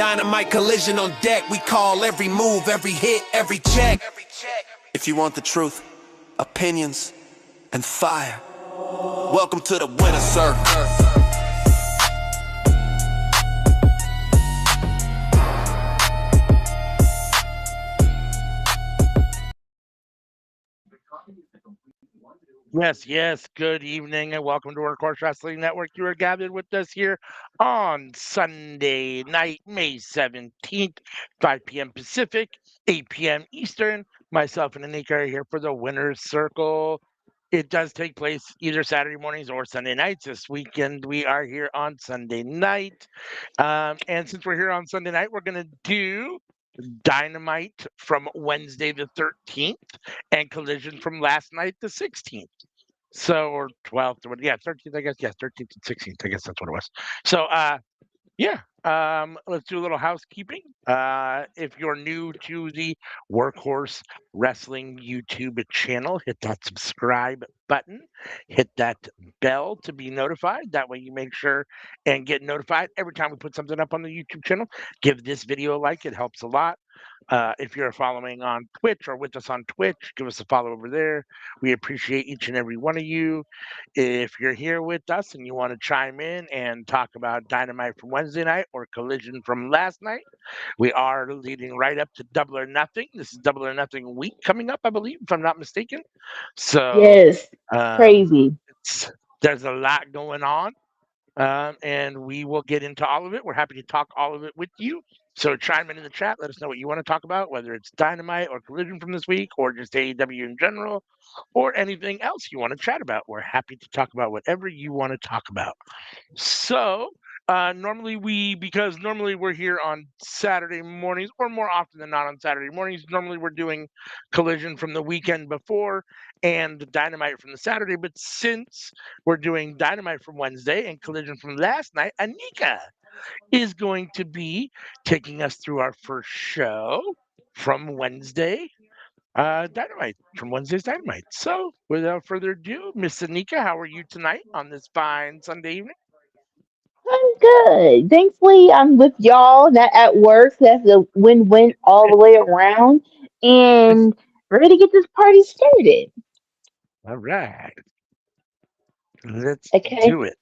Dynamite Collision on deck. We call every move, every hit, every check. If you want the truth, opinions, and fire, welcome to the winner circle. Yes. Good evening and welcome to our Course Wrestling Network. You are gathered with us here on Sunday night, May 17th, 5 p.m. Pacific, 8 p.m. Eastern. Myself and Anika are here for the Winner's Circle. It does take place either Saturday mornings or Sunday nights. This weekend, we are here on Sunday night. And since we're here on Sunday night, we're going to do Dynamite from Wednesday the 13th and Collision from last night the 16th. So, or 12th, or yeah, 13th, I guess. Yes, 13th and 16th. I guess that's what it was. So, let's do a little housekeeping. If you're new to the Workhorse Wrestling YouTube channel, hit that subscribe button, hit that bell to be notified. That way you make sure and get notified every time we put something up on the YouTube channel. Give this video a like, it helps a lot. If you're following on Twitch or with us on Twitch, give us a follow over there. We appreciate each and every one of you. If you're here with us and you want to chime in and talk about Dynamite from Wednesday night or Collision from last night, we are leading right up to Double or Nothing. This is Double or Nothing week coming up, I believe, if I'm not mistaken. So yes, crazy. There's a lot going on. And we will get into all of it. We're happy to talk all of it with you. So chime in the chat. Let us know what you want to talk about, whether it's Dynamite or Collision from this week or just AEW in general or anything else you want to chat about. We're happy to talk about whatever you want to talk about. So normally we're here on Saturday mornings, or more often than not on Saturday mornings. Normally we're doing Collision from the weekend before and Dynamite from the Saturday. But since we're doing Dynamite from Wednesday and Collision from last night, Anika is going to be taking us through our first show from Wednesday. Dynamite from Wednesday's Dynamite. So, without further ado, Miss Anika, how are you tonight on this fine Sunday evening? I'm good. Thankfully, I'm with y'all, not at work. So that's a win-win all the way around. And ready to get this party started. All right, let's Okay, do it.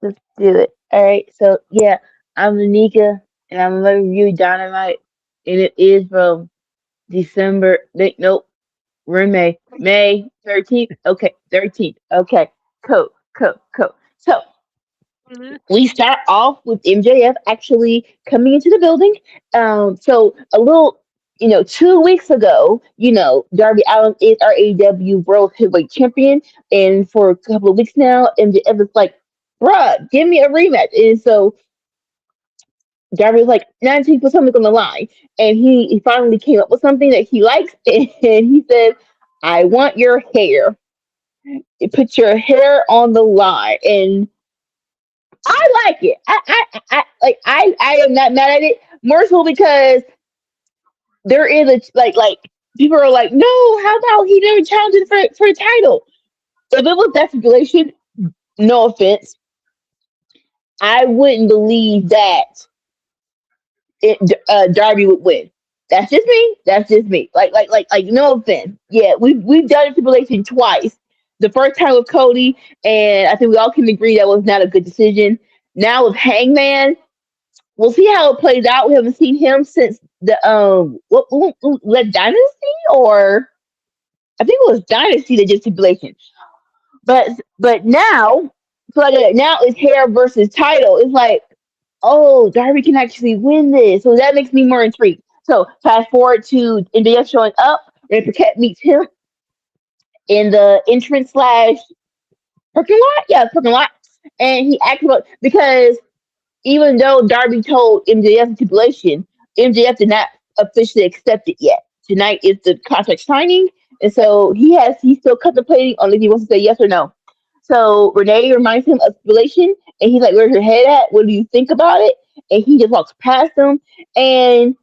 let's do it. All right. So yeah, I'm Anika, and I'm gonna review Dynamite, and it is from December. Nope, we're in May. May 13th. Okay, 13th. Okay, cool. So we start off with MJF actually coming into the building. So a little, 2 weeks ago, Darby Allin is our AEW World Heavyweight Champion, and for a couple of weeks now, MJF is like, "Bruh, give me a rematch." And so Darby was like, "Now to put something on the line," and he finally came up with something that he likes, and he said, "I want your hair. Put your hair on the line," and I like it. I am not mad at it. More so because there is a like people are like, no, how about he never challenged it for a title? If it was that stipulation, no offense, I wouldn't believe that Darby would win. That's just me. That's just me. Like no offense. Yeah, we've done a stipulation twice. The first time with Cody, and I think we all can agree that was not a good decision. Now with Hangman, we'll see how it plays out. We haven't seen him since the what Dynasty, or I think it was Dynasty that did stipulation. But now, so like now it's hair versus title. It's like, oh, Darby can actually win this, so that makes me more intrigued. So fast forward to MJF showing up. Ray Paquette meets him in the entrance slash parking lot. Yeah, parking lot, and he acted like, because even though Darby told MJF the stipulation, MJF did not officially accept it yet. Tonight is the contract signing, and so he's still contemplating on if he wants to say yes or no. So Renee reminds him of stipulation, and he's like, "Where's your head at? What do you think about it?" And he just walks past him, and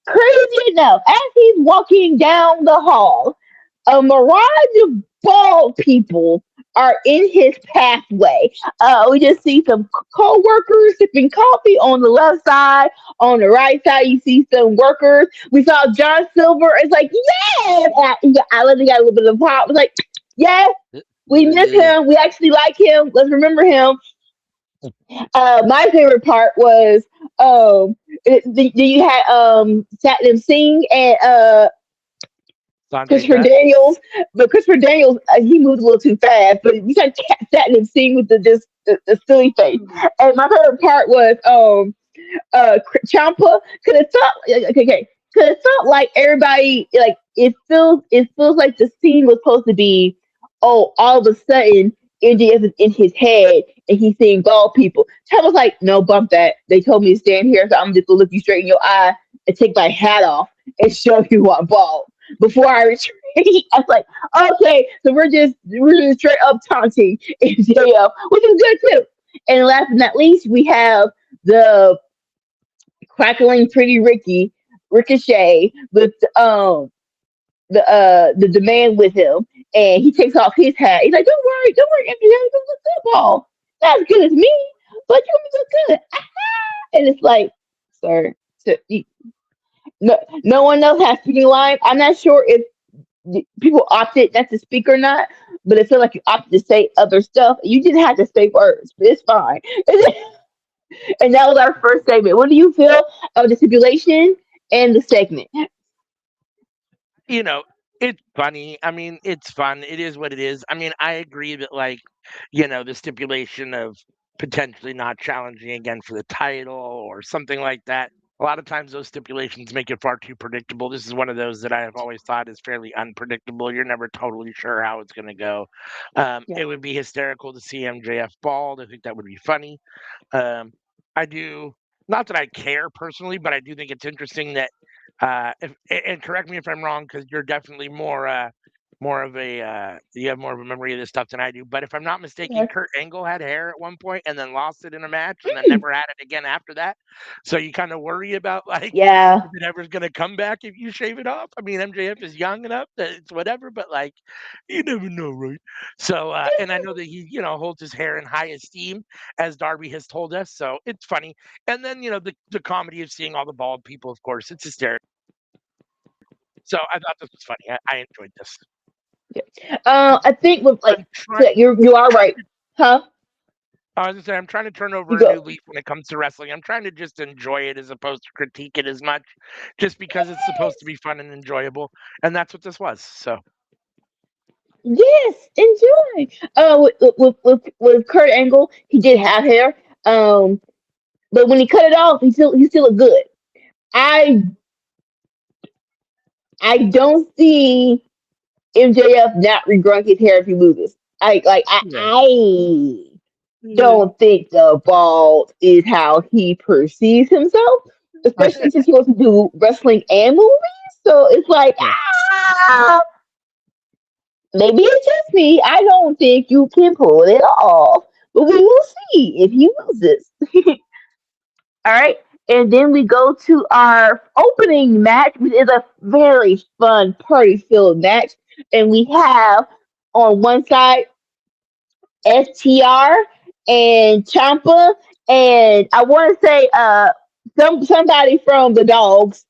crazy enough, as he's walking down the hall, a mirage of bald people are in his pathway. We just see some co-workers sipping coffee on the left side. On the right side, you see some workers. We saw John Silver. It's like, yes! I love he got a little bit of pop. It's like, yes, we miss him. We actually like him. Let's remember him. My favorite part was you had Satnam Singh and Sanjay Christopher Dutt. Daniels, but Christopher Daniels he moved a little too fast. But you had Satnam Singh with the silly face. And my favorite part was Champa because it felt okay. Because it felt like everybody like it feels like the scene was supposed to be all of a sudden MJF is in his head and he's seeing bald people. Champa's like, no, bump that. They told me to stand here, so I'm just gonna look you straight in your eye and take my hat off and show you I'm bald before I retreat. I was like, okay, so we're just straight up taunting MJF, which is good too. And last but not least, we have the crackling pretty Ricochet with the man with him, and he takes off his hat. He's like, don't worry, MJ, you look good, ball. Not as good as me, but you look good. And it's like, sir, no one else has speaking lines. I'm not sure if people opted not to speak or not, but it feels like you opted to say other stuff. You didn't have to say words, but it's fine. And that was our first segment. What do you feel of the stipulation and the segment? You know, it's funny. I mean, it's fun. It is what it is. I mean, I agree that, like, the stipulation of potentially not challenging again for the title or something like that. A lot of times those stipulations make it far too predictable. This is one of those that I have always thought is fairly unpredictable. You're never totally sure how it's going to go. Yeah. It would be hysterical to see MJF bald. I think that would be funny. Um, I do not that I care personally, but I do think it's interesting that and correct me if I'm wrong because you're definitely more of a you have more of a memory of this stuff than I do. But if I'm not mistaken, Yeah. Kurt Angle had hair at one point and then lost it in a match and then Mm, never had it again after that. So you kind of worry about like yeah. if it ever's gonna come back if you shave it off. I mean, MJF is young enough that it's whatever, but like you never know, right? So and I know that he holds his hair in high esteem as Darby has told us. So it's funny. And then the comedy of seeing all the bald people, of course, it's hysterical. So I thought this was funny. I enjoyed this. I think with like I'm so trying. you are I'm trying right, to. huh? I was gonna say I'm trying to turn You over a go. new leaf when it comes to wrestling. I'm trying to just enjoy it as opposed to critique it as much, just because it's supposed to be fun and enjoyable, and that's what this was. So Yes, enjoy. With Kurt Angle, he did have hair. Um, but when he cut it off, he still looked good. I I don't see MJF not regrowing his hair if he loses. yeah, I yeah. don't think the bald is how he perceives himself, especially since he wants to do wrestling and movies. So it's like, Yeah. maybe it's just me. I don't think you can pull it off. But we will see if he loses. All right. And then we go to our opening match, which is a very fun party filled match. And we have on one side STR and Champa, and I want to say somebody from the Dogs,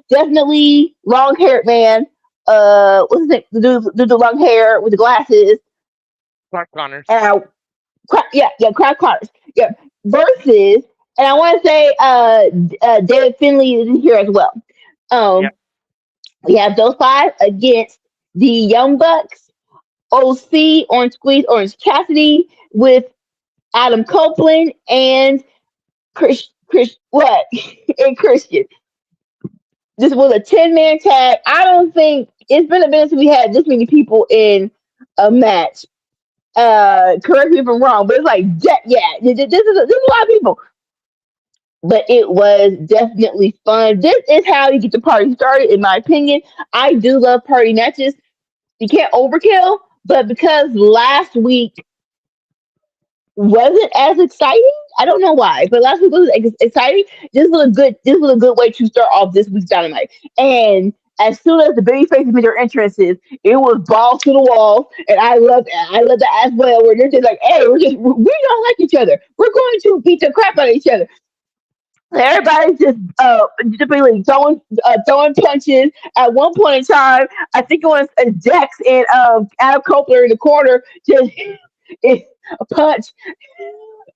definitely long haired man. What's his name? The long hair with the glasses. Clark Connors. And yeah, Crack Connors. Yeah, versus, and I want to say David Finley is in here as well. Yeah. Um, we have those five against the Young Bucks, OC, Orange Squeeze, Orange Cassidy, with Adam Copeland and Chris what and Christian. This was a 10-man tag. I don't think it's been a minute since we had this many people in a match. Correct me if I'm wrong, but it's like this is a lot of people. But it was definitely fun. This is how you get the party started, in my opinion. I do love party matches. You can't overkill, but because last week wasn't as exciting. I don't know why, but last week was exciting. This was a good way to start off this week's Dynamite. And as soon as the baby faces made their entrances, it was balls to the wall, and I love that. I love that as well. Where they're just like, "Hey, we don't like each other. We're going to beat the crap out of each other." Everybody's just really throwing punches. At one point in time, I think it was Dex and Adam Copeland in the corner just a punch,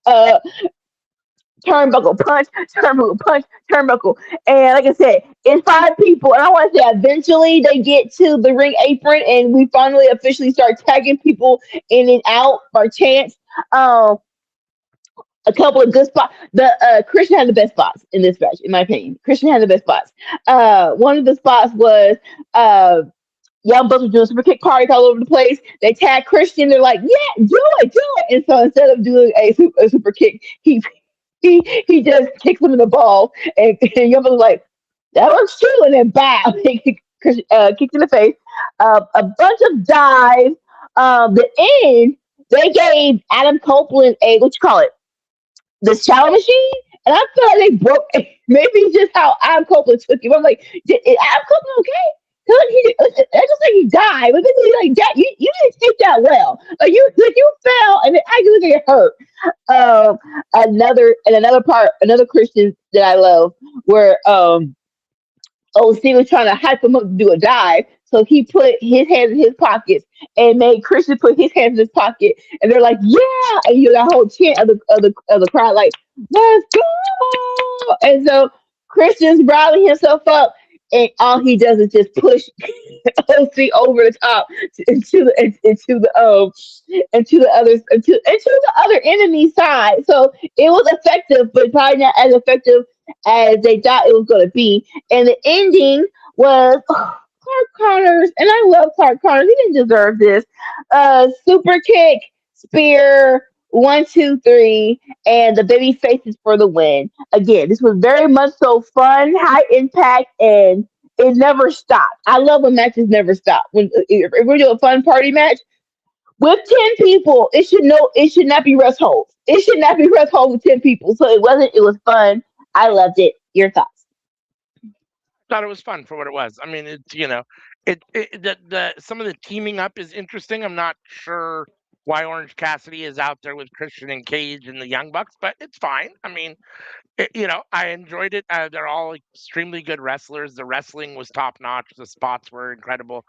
uh, turnbuckle, punch, turnbuckle, punch, turnbuckle. And like I said, it's five people. And I want to say eventually they get to the ring apron and we finally officially start tagging people in and out by chance. Um, a couple of good spots. The Christian had the best spots in this match, in my opinion. Christian had the best spots. One of the spots was Young Bucks were doing super kick parties all over the place. They tag Christian. They're like, "Yeah, do it, do it!" And so instead of doing a super kick, he just kicks him in the ball, and Young Bucks was like, "That works too," and then bow, kicked in the face. A bunch of dives. The end, they gave Adam Copeland a what you call it, the shower machine, and I feel like they broke. Maybe it's just how Adam Copeland took him. I'm like, is Adam Copeland okay? I just think he died, but then he's like, "That you didn't take that well. You fell, and then I just get hurt." Another part, another Christian that I love, where OC was trying to hype him up to do a dive. So he put his hands in his pockets and made Christian put his hands in his pocket. And they're like, "Yeah!" And you got a whole chant of the crowd like, "Let's go!" And so Christian's rallying himself up, and all he does is just push OC over the top into the others into the other enemy side. So it was effective, but probably not as effective as they thought it was going to be. And the ending was Clark Connors, and I love Clark Connors. He didn't deserve this. Super kick, spear, 1, 2, 3, and the baby faces for the win. Again, this was very much so fun, high impact, and it never stopped. I love when matches never stop. When if we're doing a fun party match with 10 people, it should not be rest holds. It should not be rest holds with 10 people. So it wasn't. It was fun. I loved it. Your thoughts? Thought it was fun for what it was. I mean, it's the some of the teaming up is interesting. I'm not sure why Orange Cassidy is out there with Christian and Cage and the Young Bucks, but it's fine. I mean, I enjoyed it. They're all extremely good wrestlers. The wrestling was top notch. The spots were incredible.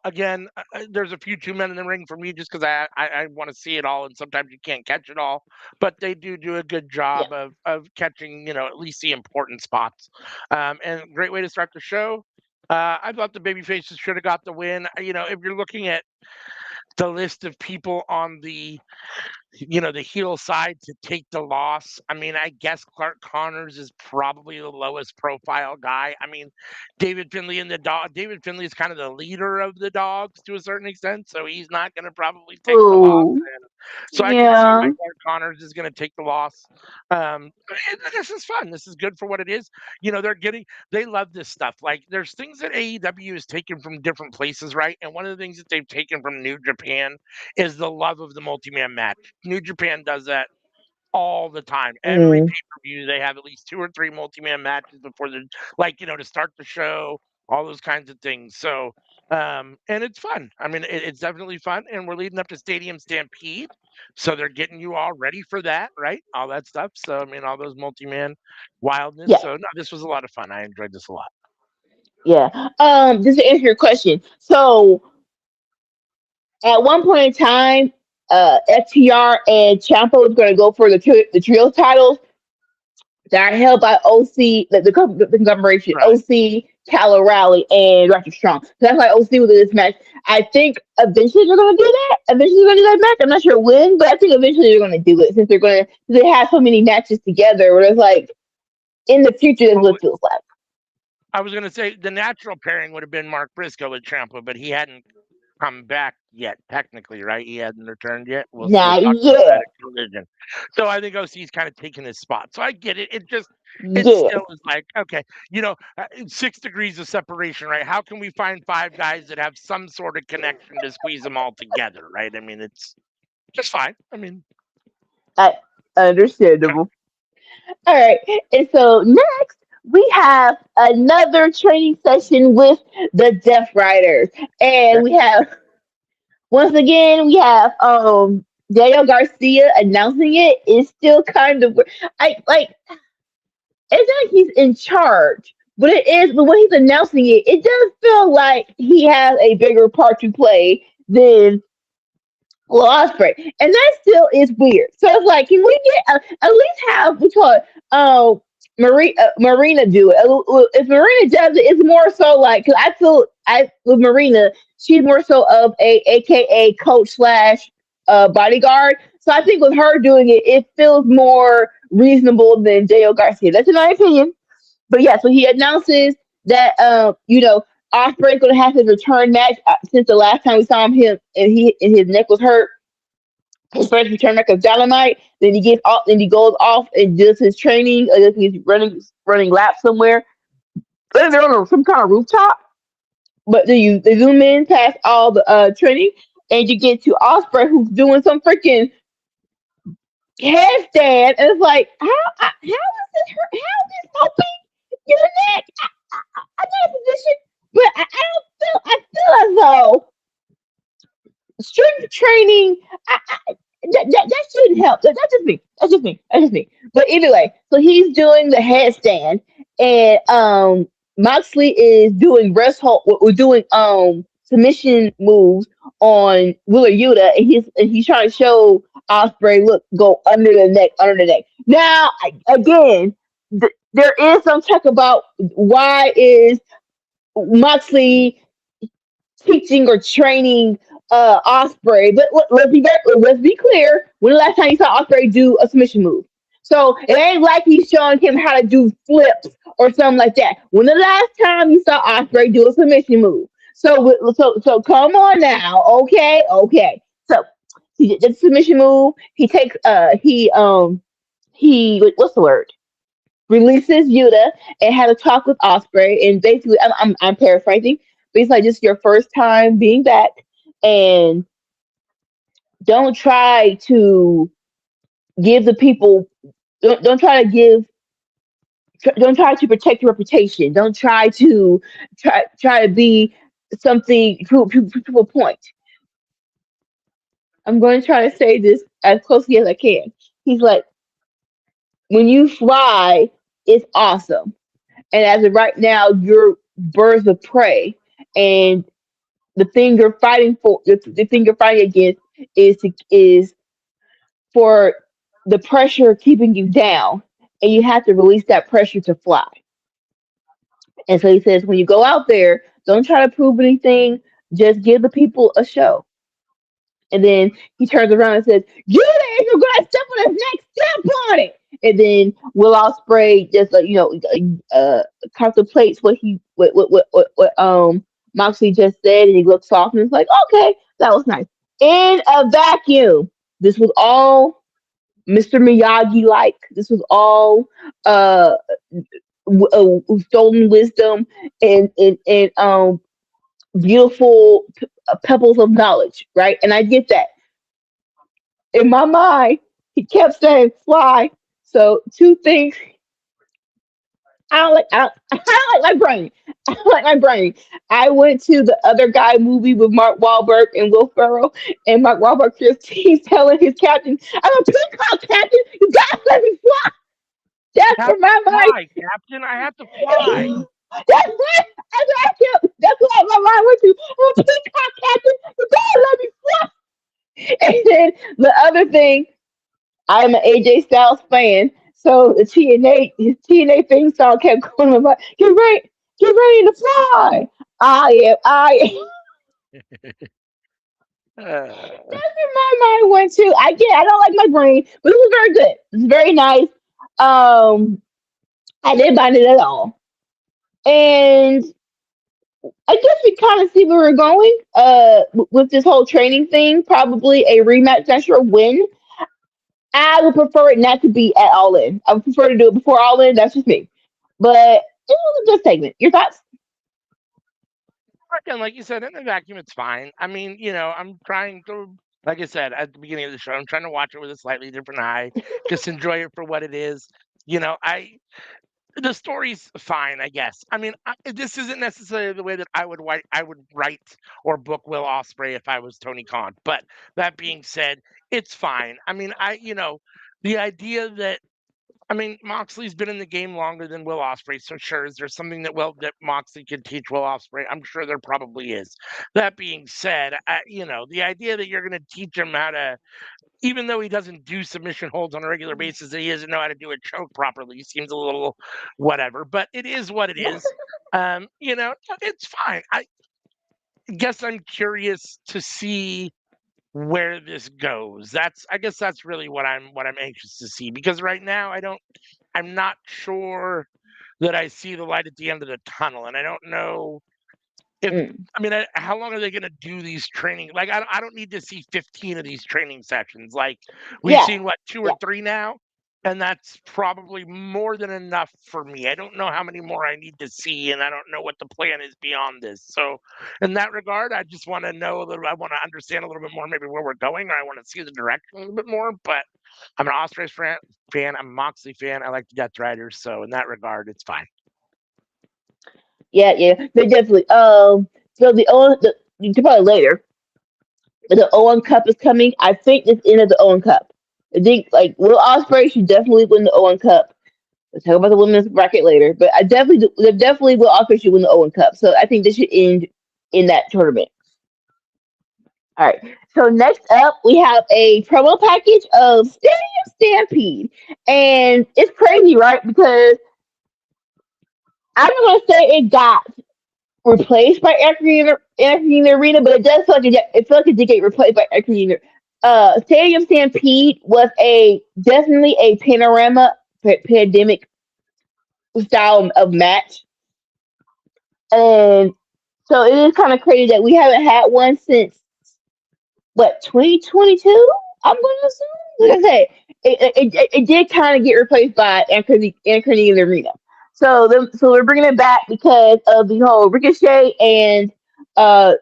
Again, there's a few two men in the ring for me just because I want to see it all, and sometimes you can't catch it all. But they do a good Yeah. job of catching, at least the important spots. And great way to start the show. I thought the baby faces should have got the win. If you're looking at the list of people on the heel side to take the loss. I mean, I guess Clark Connors is probably the lowest profile guy. I mean, David Finley and the dog. David Finley is kind of the leader of the dogs to a certain extent, so he's not going to probably take the loss. Ooh. And so I can see why Yeah. Clark Connors is going to take the loss. And this is fun. This is good for what it is. They love this stuff. Like, there's things that AEW has taken from different places, right? And one of the things that they've taken from New Japan is the love of the multi-man match. New Japan does that all the time. Every Mm. pay-per-view, they have at least 2 or 3 multi-man matches before the to start the show, all those kinds of things. So, and it's fun. I mean, it's definitely fun. And we're leading up to Stadium Stampede. So they're getting you all ready for that, right? All that stuff. So, I mean, all those multi-man wildness. Yeah. So, no, this was a lot of fun. I enjoyed this a lot. Yeah. Just to answer your question. So at one point in time, FTR and Ciampa was going to go for the trio titles that are held by OC, the conglomeration, Right. OC, Cal Raleigh, and Roger Strong. So that's why OC was in this match. I think eventually they're going to do that. Eventually they're going to do that match. I'm not sure when, but I think eventually they're going to do it since they have so many matches together. Where it's like in the future, that's what it feels like. I was going to say the natural pairing would have been Mark Briscoe with Ciampa, but he hadn't come back yet, technically, right? He hadn't returned yet. We'll Nah, talk about yeah, that at Collision. So I think OC's kind of taking his spot. So I get it. It yeah, still is like, okay, 6 degrees of separation, right? How can we find 5 guys that have some sort of connection to squeeze them all together, right? I mean, it's just fine. I mean, understandable. All right, and so next we have another training session with the Deaf Riders, and we have once again we have Daniel Garcia announcing it. It's still kind of I like it's not like he's in charge, but it is. But when he's announcing it, it does feel like he has a bigger part to play than Will Ospreay, and that still is weird. So it's like, can we get at least have we call it Marina do it? If Marina does it, it's more so like because I feel I with Marina, she's more so of a AKA coach slash bodyguard. So I think with her doing it, it feels more reasonable than Dale Garcia. That's in my opinion. But yeah, so he announces that Ospreay's gonna have his return match since the last time we saw him and his neck was hurt. His first return match of Dynamite. Then he gets off. Then he goes off and does his training. He's running laps somewhere. Then they're on some kind of rooftop. But then they zoom in past all the training, and you get to Ospreay who's doing some freaking headstand, and it's like, how is this? How is this helping your neck? I know a position, but I don't feel. I feel as though strength training. That shouldn't help. That's just me. That's just me. That's just me. But anyway, so he's doing the headstand, and Moxley is doing rest hold. We're doing submission moves on Wheeler Yuta, and he's trying to show Ospreay, look, go under the neck, under the neck. Now, again, there is some talk about why is Moxley teaching or training Osprey. But let's be clear. When the last time you saw Osprey do a submission move? So it ain't like he's showing him how to do flips or something like that. When the last time you saw Osprey do a submission move? So come on now, okay. So he did the submission move. He takes what's the word? Releases Yuta and had a talk with Osprey, and basically I'm paraphrasing, but it's like just your first time being back, and don't try to give the people don't try to give don't try to protect your reputation. Don't try to be something to a point. I'm going to try to say this as closely as I can. He's like, when you fly, it's awesome. And as of right now, you're birds of prey, and the thing you're fighting for, the thing you're fighting against, is for the pressure keeping you down, and you have to release that pressure to fly. And so he says, when you go out there, don't try to prove anything. Just give the people a show. And then he turns around and says, "You there? You're gonna step on his next step on it." And then Will Ospreay just contemplates what Moxley just said, and he looks off and is like, "Okay, that was nice." In a vacuum, this was all Mr. Miyagi like. This was all uh, stolen wisdom and beautiful pebbles of knowledge, right? And I get that. In my mind, he kept saying fly. So two things. I don't like my brain. I don't like my brain. I went to the other guy movie with Mark Wahlberg and Will Ferrell, and Mark Wahlberg he's telling his captain, "I'm a peacock, captain. You gotta let me fly." I That's have for to my fly, Captain. I have to fly. mind. That's what my mind went to. I'm a peacock, captain. You gotta let me fly. And then the other thing, I'm an AJ Styles fan, so the his TNA theme song kept going on my mind. Get ready to fly. I am. Uh, That's where my mind went to. I don't like my brain, but it was very good. It was very nice. I didn't mind it at all. And I guess we kind of see where we're going. With this whole training thing, probably a rematch Central win. I would prefer it not to be at All In. I would prefer to do it before All In. That's just me. But it was a good segment. Your thoughts? again, like you said, in the vacuum, it's fine. I mean, I'm trying to, like I said at the beginning of the show, I'm trying to watch it with a slightly different eye, just enjoy it for what it is. I The story's fine, I guess. I mean, this isn't necessarily the way that I would write or book Will Ospreay if I was Tony Khan. But that being said, it's fine. I mean, the idea that I mean, Moxley's been in the game longer than Will Ospreay, so sure, is there something that Moxley could teach Will Ospreay? I'm sure there probably is. That being said, the idea that you're going to teach him how to, even though he doesn't do submission holds on a regular basis, that he doesn't know how to do a choke properly seems a little whatever. But it is what it is. It's fine. I guess I'm curious to see where this goes. I guess that's really what I'm anxious to see, because right now I'm not sure that I see the light at the end of the tunnel, and I don't know if Mm. I mean, how long are they going to do these training? Like, I don't need to see 15 of these training sessions. Like, we've Yeah, seen what, two yeah. or three now, and that's probably more than enough for me. I don't know how many more I need to see, and I don't know what the plan is beyond this. So, in that regard, I just want to know that I want to understand a little bit more, maybe where we're going, or I want to see the direction a little bit more. But I'm an Ospreay fan. I'm a Moxley fan. I like the Death Riders, so in that regard, it's fine. Yeah, yeah, they definitely. So you can probably later, but the Owen Cup is coming. I think it's the end of the Owen Cup. I think like Will Ospreay should definitely win the Owen Cup. We'll talk about the women's bracket later, but they definitely Will Ospreay should win the Owen Cup. So I think this should end in that tournament. All right. So next up, we have a promo package of Stadium Stampede, and it's crazy, right? Because I'm not gonna say it got replaced by Anthony Arena, but it does feel like it felt like it did get replaced by Anthony. Stadium Stampede was a definitely a panorama pandemic style of match, and so it is kind of crazy that we haven't had one since what 2022. I'm going to assume. Like I said, it did kind of get replaced by Anthony Arena. So we're bringing it back because of the whole Ricochet and uh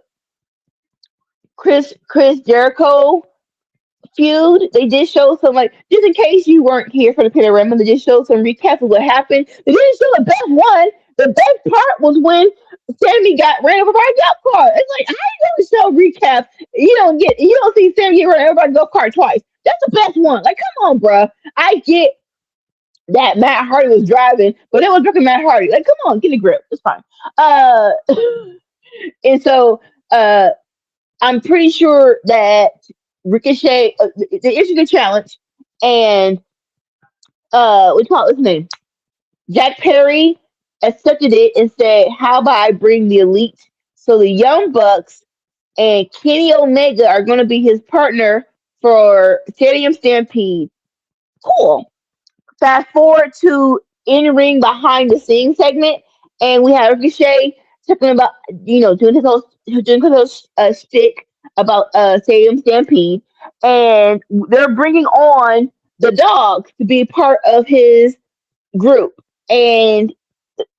Chris Jericho feud. They did show some like just in case you weren't here for the panorama, they just showed some recap of what happened. They didn't show the best one. The best part was when Sammy got ran over by a golf cart. It's like how you gonna show recap? You don't see Sammy get run over by a golf cart twice. That's the best one. Like come on, bruh. I get that Matt Hardy was driving, but it was fucking Matt Hardy. Like come on, get a grip. It's fine. Uh, and so I'm pretty sure that Ricochet, they issued a challenge, and we call it his name. Jack Perry accepted it and said, "How about I bring the elite?" So the Young Bucks and Kenny Omega are going to be his partner for Stadium Stampede. Cool. Fast forward to in ring behind the scenes segment, and we have Ricochet talking about doing his whole stick about Stadium Stampede, and they're bringing on the dog to be part of his group, and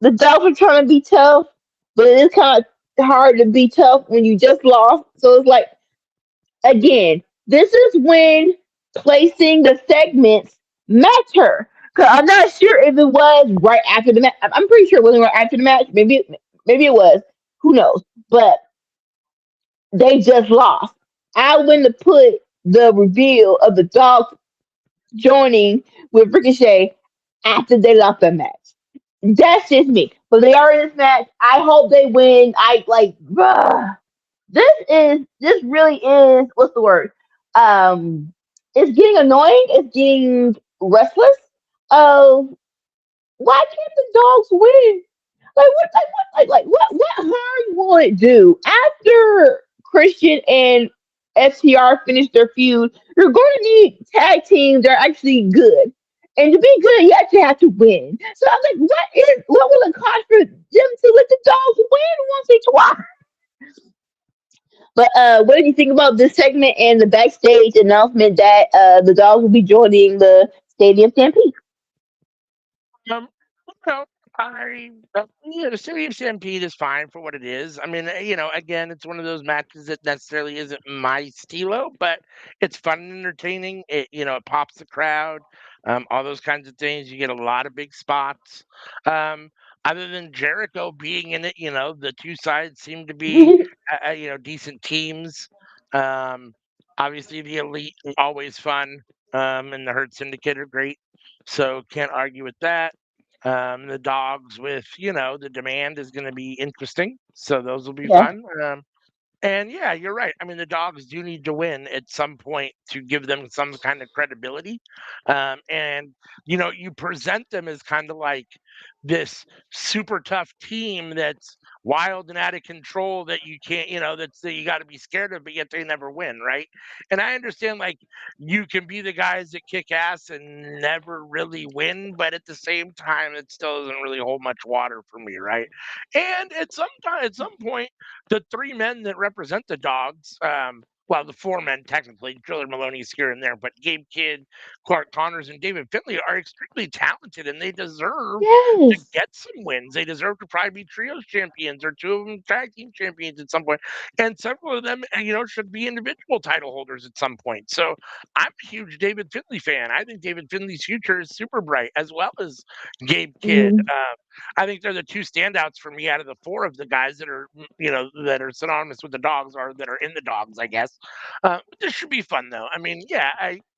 the dogs are trying to be tough, but it is kind of hard to be tough when you just lost. So it's like again, this is when placing the segments matter. Cause I'm not sure if it was right after the match. I'm pretty sure it wasn't right after the match. Maybe it was. Who knows? But they just lost. I wouldn't have put the reveal of the dog joining with Ricochet after they lost the match. That's just me. But they are in this match. I hope they win. I like. Bruh. This really is what's the word? It's getting annoying. It's getting restless. Of why can't the dogs win? What harm will it do after Christian and FTR finish their feud? You're going to need tag teams that are actually good. And to be good, you actually have to win. So I'm like, what will it cost for them to let the dogs win once or twice? But what did you think about this segment and the backstage announcement that the dogs will be joining the Stadium Stampede? Um, well, the Stadium Stampede is fine for what it is. I mean, again, it's one of those matches that necessarily isn't my stilo, but it's fun and entertaining. It pops the crowd. all those kinds of things. You get a lot of big spots. Um, Other than Jericho being in it, the two sides seem to be, decent teams. Um, Obviously, the Elite always fun, and the Hurt Syndicate are great, so can't argue with that. The dogs with the demand is going to be interesting, so those will be Yeah. fun. And yeah, you're right. I mean, the dogs do need to win at some point to give them some kind of credibility. And, you present them as kind of like this super tough team that's wild and out of control that you can't, that you got to be scared of, but yet they never win. Right. And I understand like you can be the guys that kick ass and never really win, but at the same time, it still doesn't really hold much water for me. Right. And at some point, the three men that represent the dogs, well, the four men technically, Driller Maloney's here and there, but Gabe Kidd, Clark Connors, and David Finley are extremely talented and they deserve to Yes. get some wins. They deserve to probably be trios champions or two of them tag team champions at some point. And several of them, should be individual title holders at some point. So I'm a huge David Finley fan. I think David Finley's future is super bright, as well as Gabe Kidd. Mm, I think they're the two standouts for me out of the four of the guys that are, that are synonymous with the dogs or that are in the dogs, I guess. But this should be fun, though. I mean, yeah,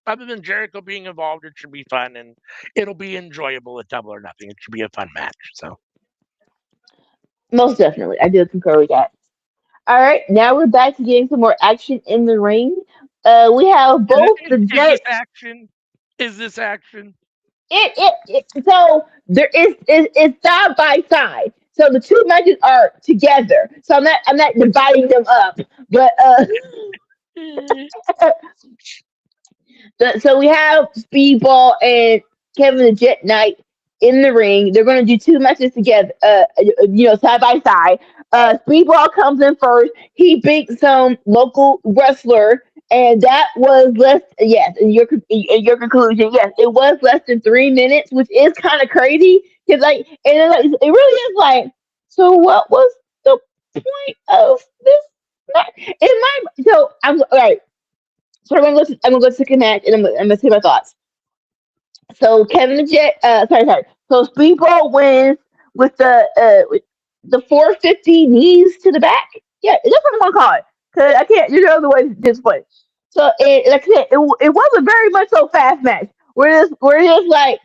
other than Jericho being involved, it should be fun and it'll be enjoyable at Double or Nothing. It should be a fun match. So, most definitely. I do concur with that. All right, now we're back to getting some more action in the ring. We have both the is this J. action? Is this action? So there is it's side by side. So the two matches are together. So I'm not dividing them up. But so we have Speedball and Kevin the Jet Knight in the ring. They're going to do two matches together, side by side. Speedball comes in first. He beats some local wrestler, and that was less. Yes, in your conclusion, yes, it was less than 3 minutes, which is kind of crazy. Cause it really is like. So what was the point of this match? I'm all right. So I'm gonna go to the second match, and I'm gonna say my thoughts. So Kevin the Jet, sorry. So Speedball wins with the 450 knees to the back. Yeah, that's what I'm gonna call it. Cause I can't. There's no other way to display. So like I said, it wasn't very much so fast match. We're just like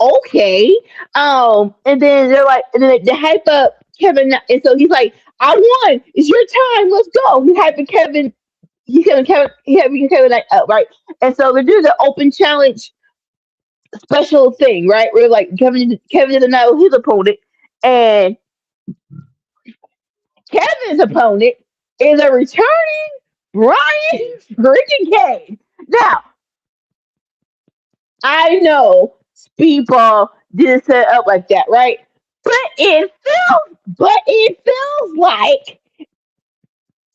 okay. And then they're like, and then they hype up Kevin, and so he's like, I won. It's your time. Let's go. He's hyping Kevin. He's Kevin like up, right? And so they do the open challenge special thing, right? Where like Kevin doesn't know his opponent, and Kevin's opponent is a returning Brian freaking Cage. Now I know Speedball didn't set up like that, right? But it feels like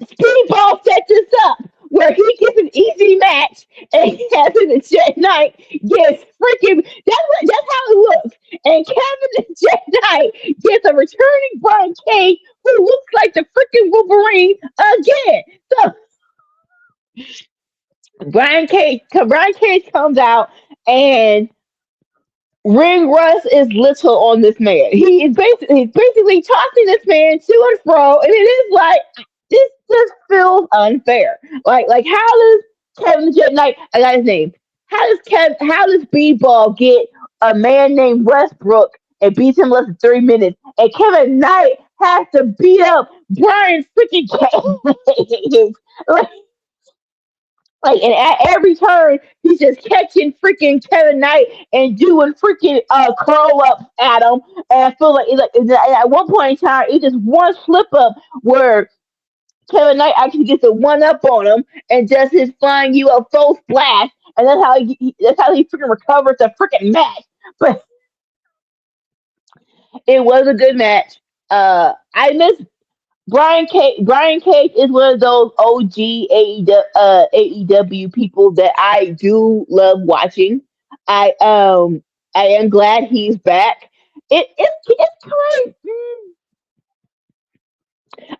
Speedball set this up where he gets an easy match and Kevin the Jet Knight gets freaking. That's how it looks. And Kevin the Jet Knight gets a returning Brian Cage who looks like the freaking Wolverine again. So Brian Cage comes out and ring rust is little on this man. He's basically tossing this man to and fro, and it is like this just feels unfair. Like how does Kevin Jet Knight? I got his name. How does B-Ball get a man named Westbrook and beats him less than 3 minutes, and Kevin Knight has to beat up Brian freaking Cage? like, and at every turn, he's just catching freaking Kevin Knight and doing freaking curl ups at him. And I feel like at one point in time, it's just one slip up where Kevin Knight actually gets a one up on him and does his flying UFO splash, and that's how he freaking recovers the freaking match. But it was a good match. I miss Brian Cage is one of those OG AEW people that I do love watching. I am glad he's back. It's kind.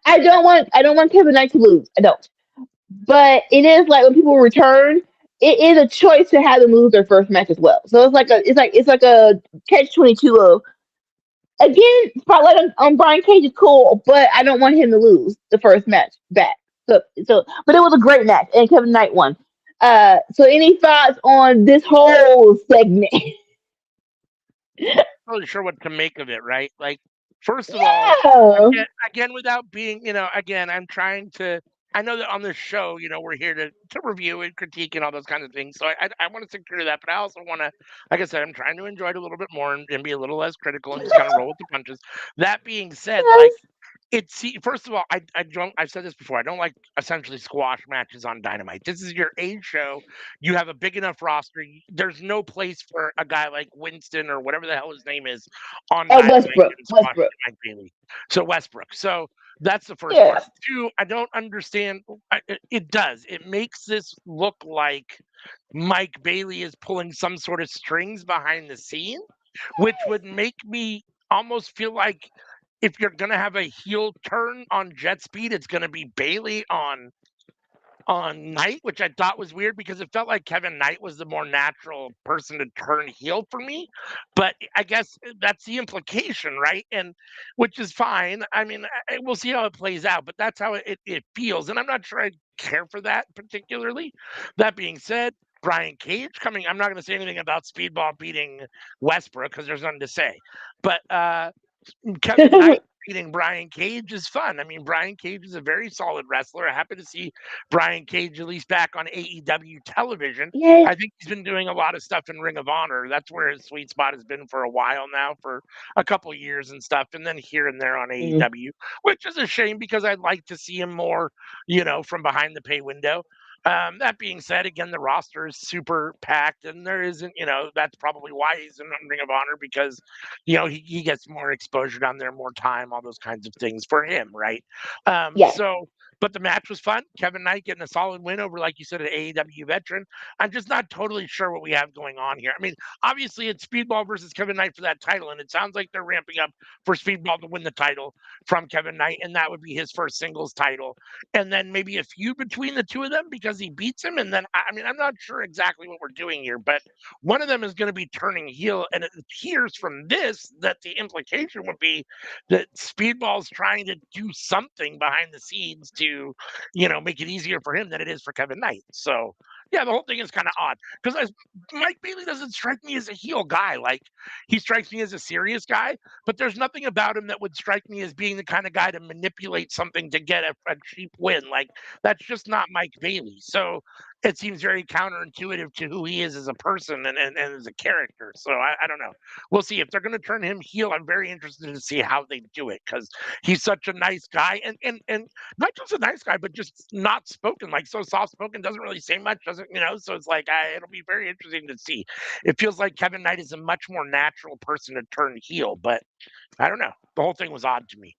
I don't want Kevin Knight to lose. I don't. But it is like when people return. it is a choice to have them lose their first match as well. So it's like a catch 22 of again, spotlight on Brian Cage is cool, but I don't want him to lose the first match back. But it was a great match, and Kevin Knight won. So any thoughts on this whole segment? Really sure what to make of it, right? Like, first of all, Yeah. again, without being, again, I'm trying to. I know that on this show, we're here to review and critique and all those kinds of things. So I want to stick true to that, but I also want to, like I said, I'm trying to enjoy it a little bit more and be a little less critical and just kind of roll with the punches. That being said, like, Yes. first of all, I don't. I've said this before. I don't like essentially squash matches on Dynamite. This is your A show. You have a big enough roster. There's no place for a guy like Winston or whatever the hell his name is on At Dynamite Westbrook. getting squashed Westbrook. by Mike Bailey. So Westbrook. So that's the first part. Yeah. Two, I don't understand. It does. It makes this look like Mike Bailey is pulling some sort of strings behind the scene, which would make me almost feel like if you're gonna have a heel turn on Jet Speed, it's gonna be Bailey on Knight, which I thought was weird because it felt like Kevin Knight was the more natural person to turn heel for me. But I guess that's the implication, right? And which is fine. I mean, we'll see how it plays out, but that's how it feels. And I'm not sure I care for that particularly. That being said, Brian Cage coming. I'm not going to say anything about Speedball beating Westbrook because there's nothing to say. But Kevin Knight beating Brian Cage is fun. I mean, Brian Cage is a very solid wrestler. Happy to see Brian Cage at least back on AEW television. Yes. I think he's been doing a lot of stuff in Ring of Honor. That's where his sweet spot has been for a while now, for a couple of years and stuff, and then here and there on Mm. AEW, which is a shame because I'd like to see him more, from behind the pay window. That being said, again, the roster is super packed, and there isn't, that's probably why he's in Ring of Honor because, he gets more exposure down there, more time, all those kinds of things for him, right? Yes. But the match was fun. Kevin Knight getting a solid win over, like you said, an AEW veteran. I'm just not totally sure what we have going on here. I mean, obviously it's Speedball versus Kevin Knight for that title, and it sounds like they're ramping up for Speedball to win the title from Kevin Knight, and that would be his first singles title and then maybe a feud between the two of them because he beats him. And then, I mean, I'm not sure exactly what we're doing here, but one of them is going to be turning heel. And it appears from this that the implication would be that Speedball's trying to do something behind the scenes to, make it easier for him than it is for Kevin Knight. So, yeah, the whole thing is kind of odd because Mike Bailey doesn't strike me as a heel guy. Like, he strikes me as a serious guy, but there's nothing about him that would strike me as being the kind of guy to manipulate something to get a cheap win. Like, that's just not Mike Bailey. So it seems very counterintuitive to who he is as a person and as a character. So I don't know. We'll see. If they're going to turn him heel, I'm very interested to see how they do it because he's such a nice guy and not just a nice guy, but just not spoken, like so soft spoken, doesn't really say much, doesn't, so it's like, it'll be very interesting to see. It feels like Kevin Knight is a much more natural person to turn heel, but I don't know. The whole thing was odd to me.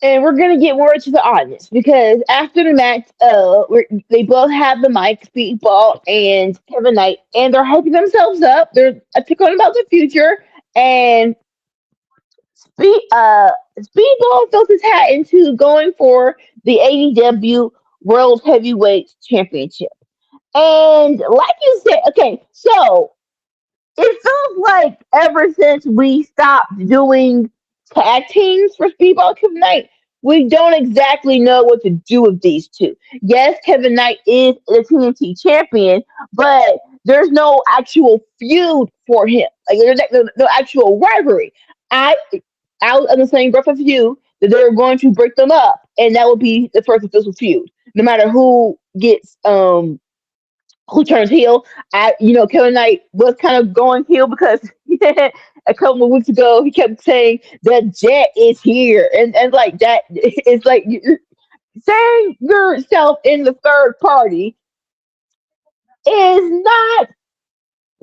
And we're gonna get more into the audience because after the match, they both have the mic, Speedball and Kevin Knight, and they're hyping themselves up. They're talking about the future, and Speedball throws his hat into going for the AEW World Heavyweight Championship. And like you said, okay, so it feels like ever since we stopped doing tag teams for Speedball and Kevin Knight, we don't exactly know what to do with these two. Yes, Kevin Knight is the TNT champion, but there's no actual feud for him. Like there's no actual rivalry. I I was on the same breath of you that they're going to break them up, and that would be the first official feud. No matter who turns heel. Kevin Knight was kind of going heel because a couple of weeks ago he kept saying that Jet is here, and like that, it's like you're saying yourself in the third party is not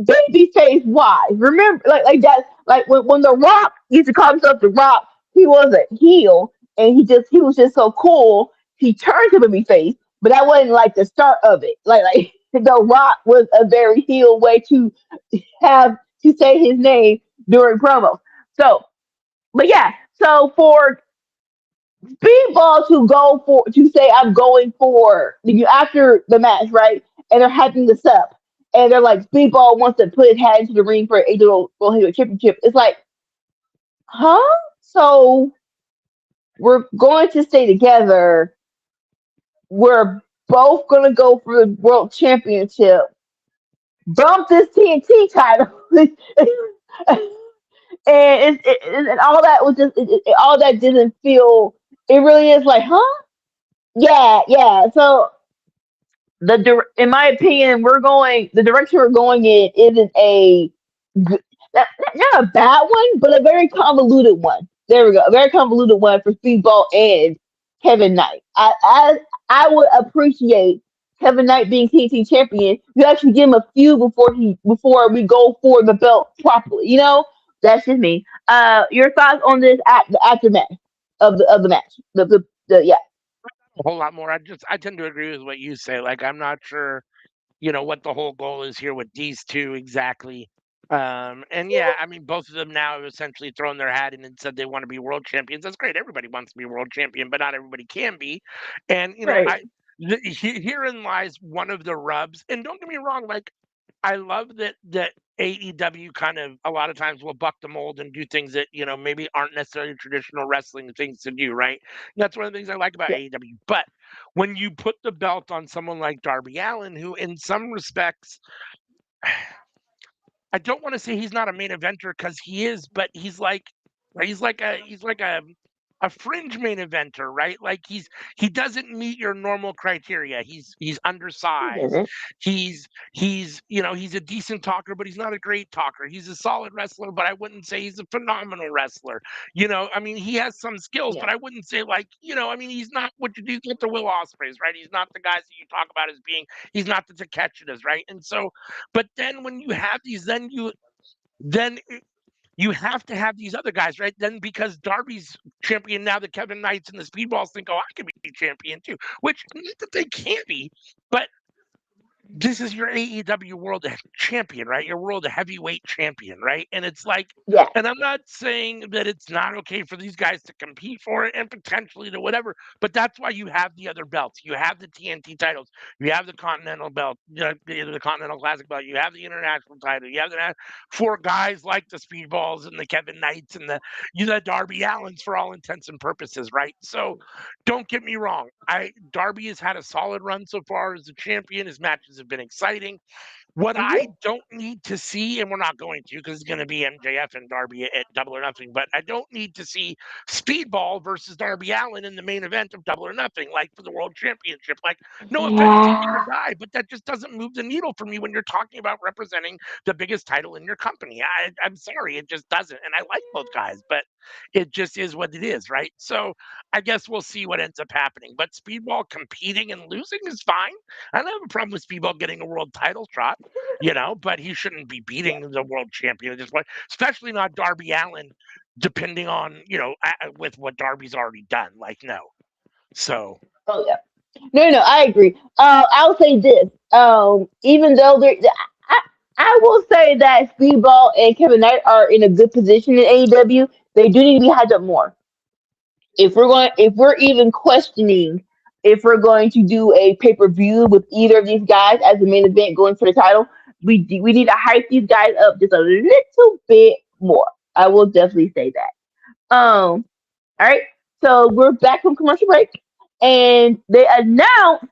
babyface wise. Remember, like that, like when The Rock used to call himself The Rock, he was a heel, and he was just so cool. He turned to babyface, but that wasn't like the start of it. Like The Rock was a very heel way have to say his name during promos. So, but yeah, so for Speedball to say I'm going for after the match, right? And they're hyping this up, and they're like, Speedball wants to put his hat into the ring for a World Heavyweight Championship. It's like, huh? So we're going to stay together. We're both gonna go for the World Championship. Bump this TNT title. And all that was just all that didn't feel. It really is like, huh? Yeah, yeah. So in my opinion, the direction we're going in isn't not a bad one, but a very convoluted one. There we go, a very convoluted one for Speedball and Kevin Knight. I would appreciate Kevin Knight being TNT champion. You actually give him a few before we go for the belt properly. That's just me. Your thoughts on this the aftermath of the match? Yeah. A whole lot more. I tend to agree with what you say. Like, I'm not sure, what the whole goal is here with these two exactly. And yeah, I mean, both of them now have essentially thrown their hat in and said they want to be world champions. That's great. Everybody wants to be world champion, but not everybody can be. And Right. herein lies one of the rubs. And don't get me wrong, like, I love that AEW kind of a lot of times will buck the mold and do things that, maybe aren't necessarily traditional wrestling things to do, right? And that's one of the things I like about Yeah. AEW. But when you put the belt on someone like Darby Allin, who in some respects I don't want to say he's not a main eventer because he is, but he's like a fringe main eventer, right? Like he doesn't meet your normal criteria. He's He undersized. doesn't. He's a decent talker, but he's not a great talker. He's a solid wrestler, but I wouldn't say he's a phenomenal wrestler. I mean, he has some skills, but Yeah. I wouldn't say like, I mean, he's not what you do get the Will Ospreys, right? He's not the guys that you talk about as being. He's not the Takechidas, right? And so but then when you have these, then you have to have these other guys, right? Then because Darby's champion now, the Kevin Knights and the Speedballs think, oh, I can be champion too. Which not that they can't be, but this is your AEW World Champion, right? Your World Heavyweight Champion, right? And it's like, Yeah. and I'm not saying that it's not okay for these guys to compete for it and potentially to whatever, but that's why you have the other belts. You have the TNT titles. You have the Continental belt, the Continental Classic belt. You have the International title. You have for guys like the Speedballs and the Kevin Knights and the Darby Allens for all intents and purposes, right? So don't get me wrong. Darby has had a solid run so far as a champion. His matches have been exciting. What I Hmm. don't need to see, and we're not going to because it's going to be MJF and Darby at Double or Nothing, but I don't need to see Speedball versus Darby Allin in the main event of Double or Nothing, like for the World Championship. Like, no offense to either Yeah. guy, but that just doesn't move the needle for me when you're talking about representing the biggest title in your company. I'm sorry, it just doesn't. And I like both guys, but it just is what it is, right? So I guess we'll see what ends up happening. But Speedball competing and losing is fine. I don't have a problem with Speedball getting a world title shot, but he shouldn't be Yeah. beating the world champion at this point, especially not Darby Allin, depending on, with what Darby's already done. Like, no. So, Oh yeah. No, no, I agree. I'll say this. Even though I, I will say that Speedball and Kevin Knight are in a good position in AEW. They do need to be hyped up more. If we're even questioning if we're going to do a pay per view with either of these guys as the main event going for the title, we need to hype these guys up just a little bit more. I will definitely say that. All right. So we're back from commercial break, and they announced,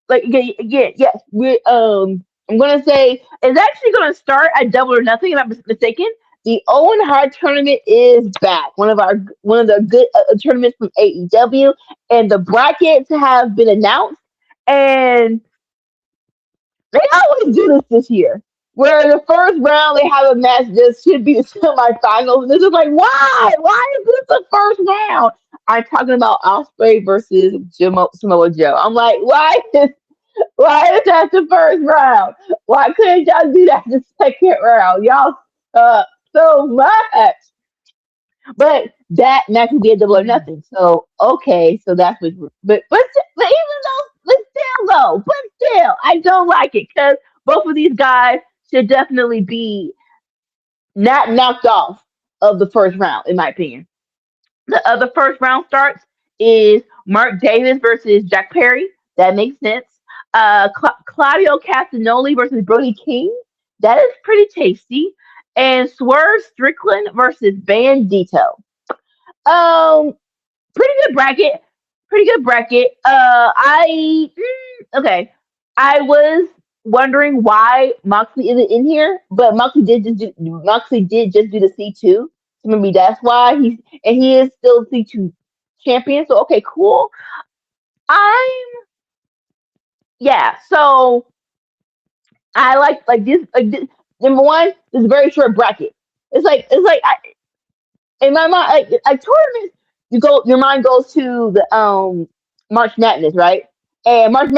like, yeah, yes, I'm gonna say it's actually gonna start at Double or Nothing, if I'm not mistaken. The Owen Hart tournament is back. One of the good tournaments from AEW, and the brackets have been announced, and they always do this year. Where in the first round they have a match that should be the semifinals. And this is like, why? Why is this the first round? I'm talking about Osprey versus Samoa Joe. I'm like, why is that the first round? Why couldn't y'all do that the second round? Y'all suck so much. But that match would be a Double or Nothing. So okay, so that's what. But even though, but still, I don't like it because both of these guys should definitely be not knocked off of the first round, in my opinion. The first round starts is Mark Davis versus Jack Perry. That makes sense. Claudio Castagnoli versus Brody King. That is pretty tasty. And Swerve Strickland versus Bandito. Um, pretty good bracket. Pretty good bracket. Okay. I was wondering why Moxley isn't in here, but Moxley did just do the C2. So maybe that's why he is still C2 champion. So okay, cool. I'm yeah. So I like this. Like this, number one, this is a very short bracket. It's like in my mind, like tournaments, your mind goes to the March Madness, right? And March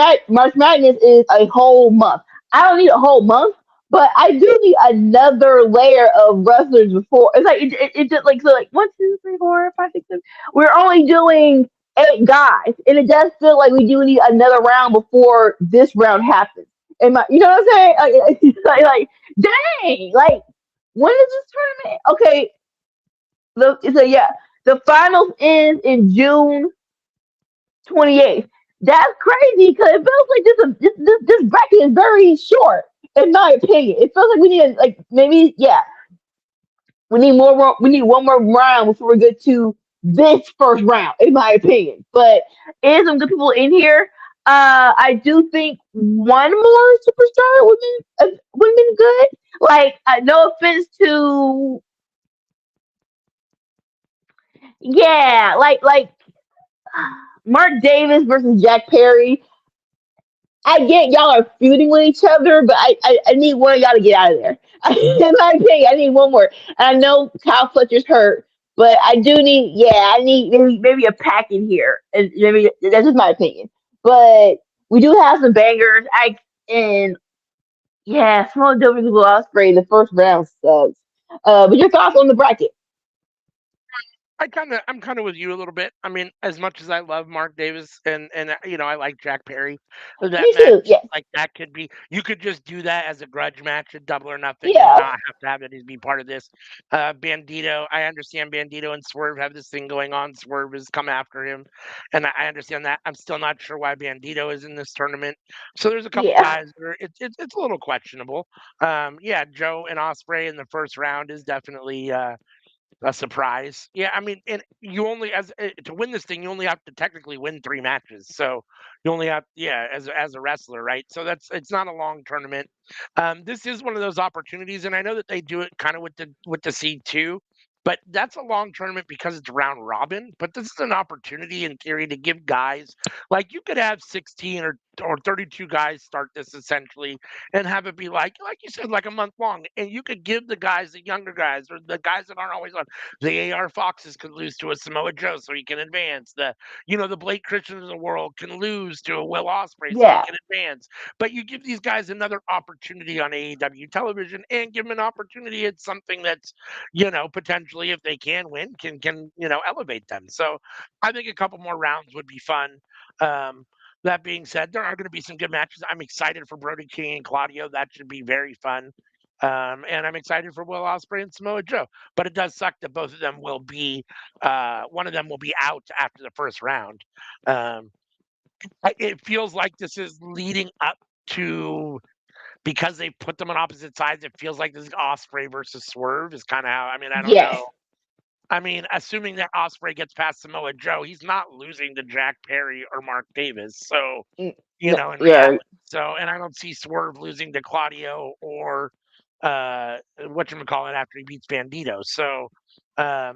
Madness is a whole month. I don't need a whole month, but I do need another layer of wrestlers before. It's like it just like so like 1, 2, 3, 4, 5, 6, 7. We're only doing 8 guys, and it does feel like we do need another round before this round happens. You know what I'm saying? Like dang, like when is this tournament? Okay, so yeah, the finals ends in June 28th. That's crazy because it feels like this bracket is very short, in my opinion. It feels like we need like maybe we need more. We need one more round before we get to this first round, in my opinion. But there's some good people in here. I do think one more superstar would have been good. Like, no offense to like Mark Davis versus Jack Perry. I get y'all are feuding with each other, but I need one of y'all to get out of there. In my opinion, I need one more. And I know Kyle Fletcher's hurt, but I do need I need maybe a pack in here. And maybe that's just my opinion. But we do have some bangers. And small W Google Osprey in the first round sucks. But your thoughts on the bracket? I'm kind of with you a little bit. I mean, as much as I love Mark Davis and I like Jack Perry, that Me match too. Yes. like that could be you could just do that as a grudge match at Double or Nothing and Yeah. not have to have it be part of this. Bandito, I understand Bandito and Swerve have this thing going on. Swerve has come after him, and I understand that. I'm still not sure why Bandito is in this tournament. So there's a couple Yeah. guys that are it's a little questionable. Joe and Osprey in the first round is definitely. A surprise. Yeah, I mean, and you only to win this thing, you only have to technically win 3 matches. So you only have as a wrestler, right? So it's not a long tournament. This is one of those opportunities, and I know that they do it kind of with the C2, but that's a long tournament because it's round robin. But this is an opportunity in theory to give guys like you could have 16 or 32 guys start this essentially and have it be like you said, like a month long. And you could give the guys, the younger guys, or the guys that aren't always on. The AR Foxes could lose to a Samoa Joe so he can advance. The Blake Christians of the world can lose to a Will Ospreay so he Yeah. can advance. But you give these guys another opportunity on AEW television and give them an opportunity at something that's, potentially if they can win, can elevate them. So I think a couple more rounds would be fun. Um, that being said, there are going to be some good matches. I'm excited for Brody King and Claudio. That should be very fun. And I'm excited for Will Ospreay and Samoa Joe. But it does suck that both of them will be, one of them will be out after the first round. Um, it feels like this is leading up to because they put them on opposite sides. It feels like this is Ospreay versus Swerve is kind of how. I mean, I don't Yes. know. I mean, assuming that Ospreay gets past Samoa Joe, he's not losing to Jack Perry or Mark Davis. So, Mm, in yeah. reality. So, and I don't see Swerve losing to Claudio or whatchamacallit after he beats Bandito. So, I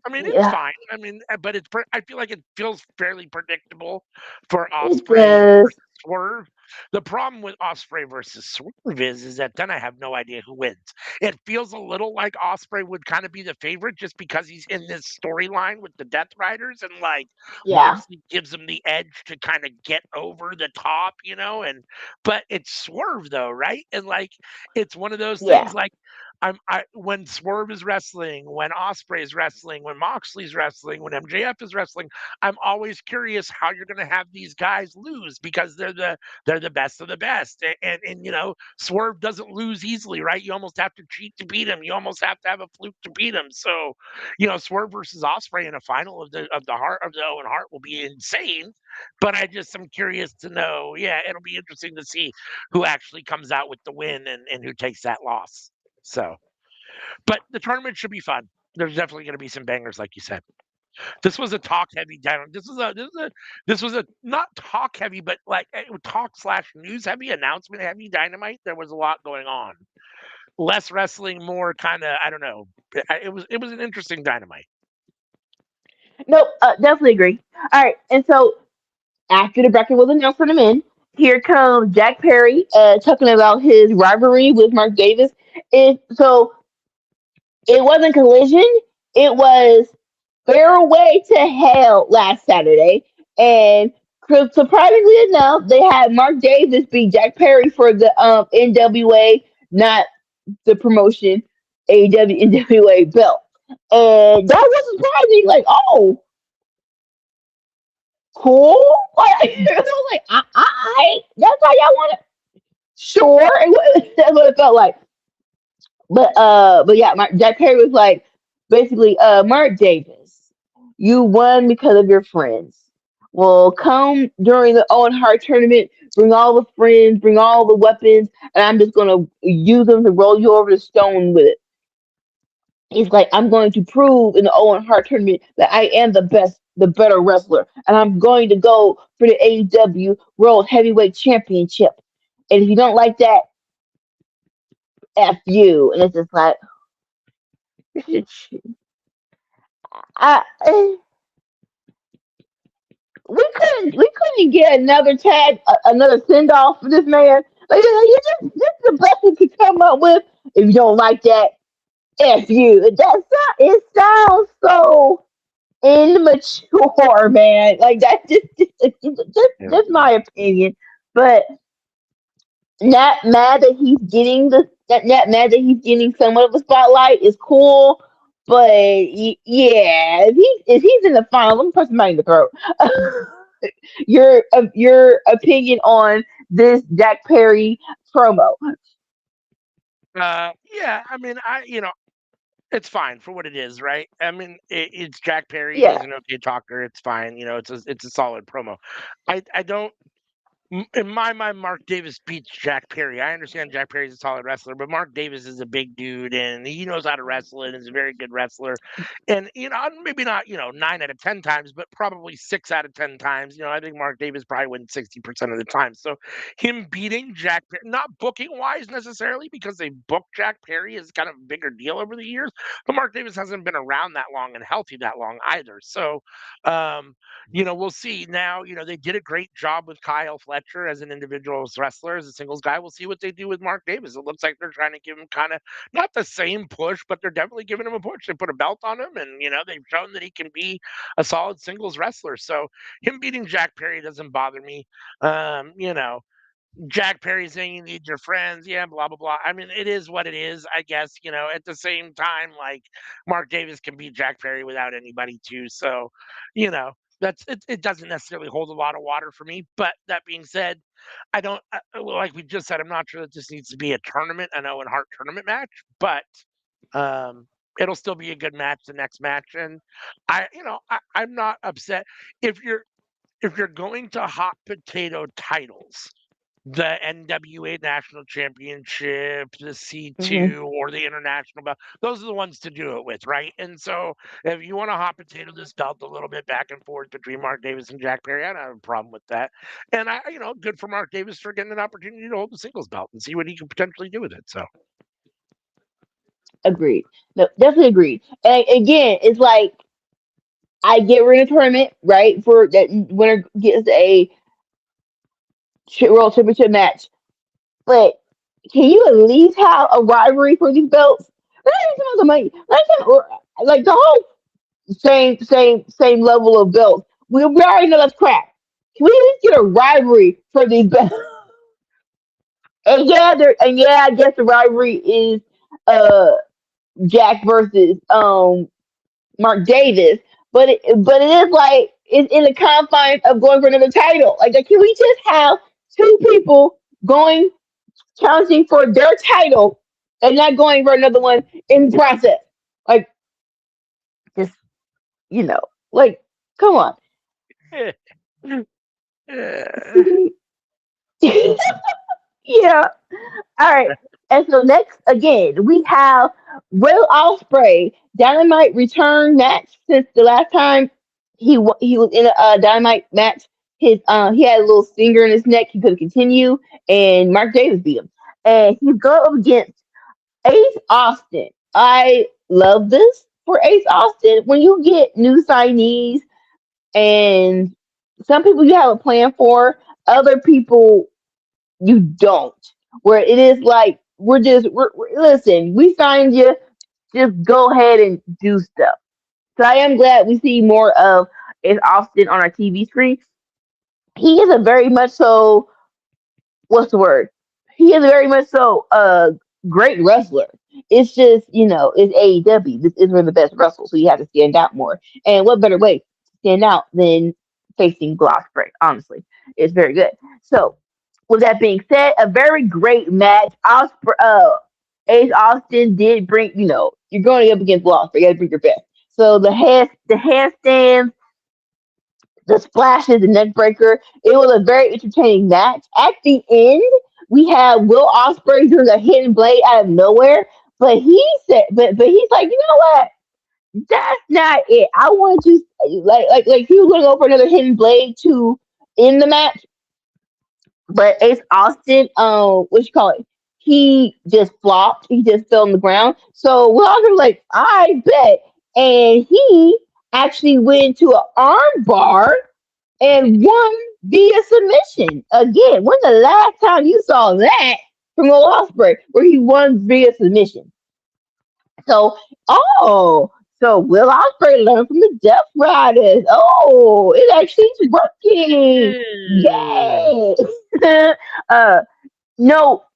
mean, it's Yeah. fine. I mean, but I feel like it feels fairly predictable for It Osprey does. versus Swerve. The problem with Osprey versus Swerve is that then I have no idea who wins. It feels a little like Osprey would kind of be the favorite just because he's in this storyline with the Death Riders and like Yeah. Moxley gives him the edge to kind of get over the top. And but it's Swerve though, right? And like it's one of those Yeah. things like I when Swerve is wrestling, when Osprey is wrestling, when Moxley's wrestling, when MJF is wrestling, I'm always curious how you're going to have these guys lose because they're the best of the best, and Swerve doesn't lose easily, right? You almost have to cheat to beat him. You almost have to have a fluke to beat him. So, Swerve versus Osprey in a final of the Owen Hart will be insane. But I just am curious to know. Yeah, it'll be interesting to see who actually comes out with the win and who takes that loss. So, but the tournament should be fun. There's definitely going to be some bangers, like you said. This was a talk heavy down. This was a not talk heavy, but like talk slash news heavy, announcement heavy Dynamite. There was a lot going on. Less wrestling, more kind of I don't know. It was an interesting Dynamite. Nope, definitely agree. All right, and so after the bracket was announced for the men, here comes Jack Perry talking about his rivalry with Mark Davis. It wasn't Collision. It was Fairway to Hell last Saturday, and surprisingly enough, they had Mark Davis beat Jack Perry for the NWA, not the promotion, AEW NWA belt, and that was surprising. Like, oh, cool. Like, I was like, that's how y'all want it. Sure, that's what it felt like. But yeah, Jack Perry was like, basically, Mark Davis, you won because of your friends. Well, come during the Owen Hart tournament, bring all the friends, bring all the weapons, and I'm just gonna use them to roll you over the stone with it. He's like, I'm going to prove in the Owen Hart tournament that I am the best, the better wrestler, and I'm going to go for the AEW World Heavyweight Championship. And if you don't like that, F you. And it's just like, I, we couldn't get another tag, another send off for this man. Like, this is the best we could come up with. If you don't like that, F you. It sounds so immature, man. Like that Yeah. just my opinion. But not mad that he's getting somewhat of a spotlight is cool. But yeah, if he's in the final, let me punch him right in the throat. Your opinion on this Jack Perry promo? Yeah. I mean, it's fine for what it is, right? I mean, it's Jack Perry. Yeah. He's an okay talker. It's fine. It's a solid promo. I don't. In my mind, Mark Davis beats Jack Perry. I understand Jack Perry's a solid wrestler, but Mark Davis is a big dude and he knows how to wrestle and is a very good wrestler. And maybe not 9 out of 10 times, but probably 6 out of 10 times. I think Mark Davis probably wins 60% of the time. So him beating Jack Perry, not booking wise necessarily, because they booked Jack Perry is kind of a bigger deal over the years, but Mark Davis hasn't been around that long and healthy that long either. So um, we'll see now. They did a great job with Kyle Fletcher as an individual wrestler, as a singles guy. We'll see what they do with Mark Davis. It looks like they're trying to give him kind of not the same push, but they're definitely giving him a push. They put a belt on him, and they've shown that he can be a solid singles wrestler. So him beating Jack Perry doesn't bother me. Um, you know, Jack Perry saying you need your friends, yeah, blah blah blah. I mean, it is what it is, I guess. At the same time, like Mark Davis can beat Jack Perry without anybody too. So, you know, that's it. It doesn't necessarily hold a lot of water for me. But that being said, I don't well, like we just said. I'm not sure that this needs to be a tournament, an Owen Hart tournament match, but um, it'll still be a good match. The next match, and I'm not upset if you're going to hot potato titles, the NWA National Championship, the Hmm. C2, or the International belt. Those are the ones to do it with, right? And so, if you want to hot potato this belt a little bit back and forth between Mark Davis and Jack Perry, I don't have a problem with that. And good for Mark Davis for getting an opportunity to hold the singles belt and see what he can potentially do with it. So, Agreed. No, definitely agreed. And again, it's like I get rid of the tournament, right? For that winner gets a world championship match. But can you at least have a rivalry for these belts? Not even some of the money. Like the whole same level of belts. We already know that's crap. Can we at least get a rivalry for these belts? And yeah, I guess the rivalry is uh Jack versus Mark Davis, but it is like it's in the confines of going for another title. Like, can we just have two people going challenging for their title and not going for another one in the process? Like, just you know, like, come on. Yeah. All right. And so next, again, we have Will Ospreay Dynamite return match. Since the last time he was in a Dynamite match, he had a little stinger in his neck. He couldn't continue, and Mark Davis beat him. And he's going up against Ace Austin. I love this for Ace Austin. When you get new signees and some people you have a plan for, other people you don't. Where it is like listen, we signed you, just go ahead and do stuff. So I am glad we see more of Ace Austin on our TV screen. He is a very much so what's the word? He is very much so a great wrestler. It's just, it's AEW. This is where the best wrestle, so you have to stand out more. And what better way to stand out than facing Ospreay? Honestly, it's very good. So, with that being said, a very great match. Ace Austin did bring, you're going up against Ospreay. You got to bring your best. So the handstands, the splashes, the neck breaker. It was a very entertaining match. At the end, we had Will Ospreay doing a hidden blade out of nowhere. But he said, but he's like, you know what? That's not it. I want to like he was going to go for another hidden blade to end the match. But Ace Austin, what you call it? He just flopped. He just fell on the ground. So Will Ospreay was like, I bet, and he actually went to an arm bar and won via submission. Again, when's the last time you saw that from Will Ospreay where he won via submission? So, oh, so Will Ospreay learned from the Death Riders. Oh, it actually is working. Yay!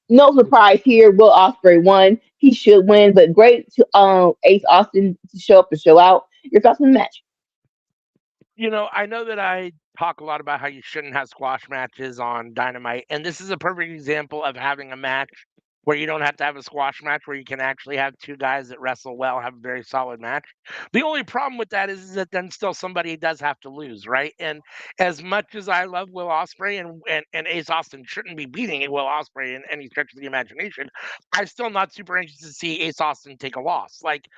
No surprise here. Will Ospreay won. He should win, but great to Ace Austin to show up and show out. Your thoughts on the match? I know that I talk a lot about how you shouldn't have squash matches on Dynamite, and this is a perfect example of having a match where you don't have to have a squash match, where you can actually have two guys that wrestle well, have a very solid match. The only problem with that is that then still somebody does have to lose, right? And as much as I love Will Ospreay and Ace Austin shouldn't be beating Will Ospreay in any stretch of the imagination, I'm still not super anxious to see Ace Austin take a loss. Like,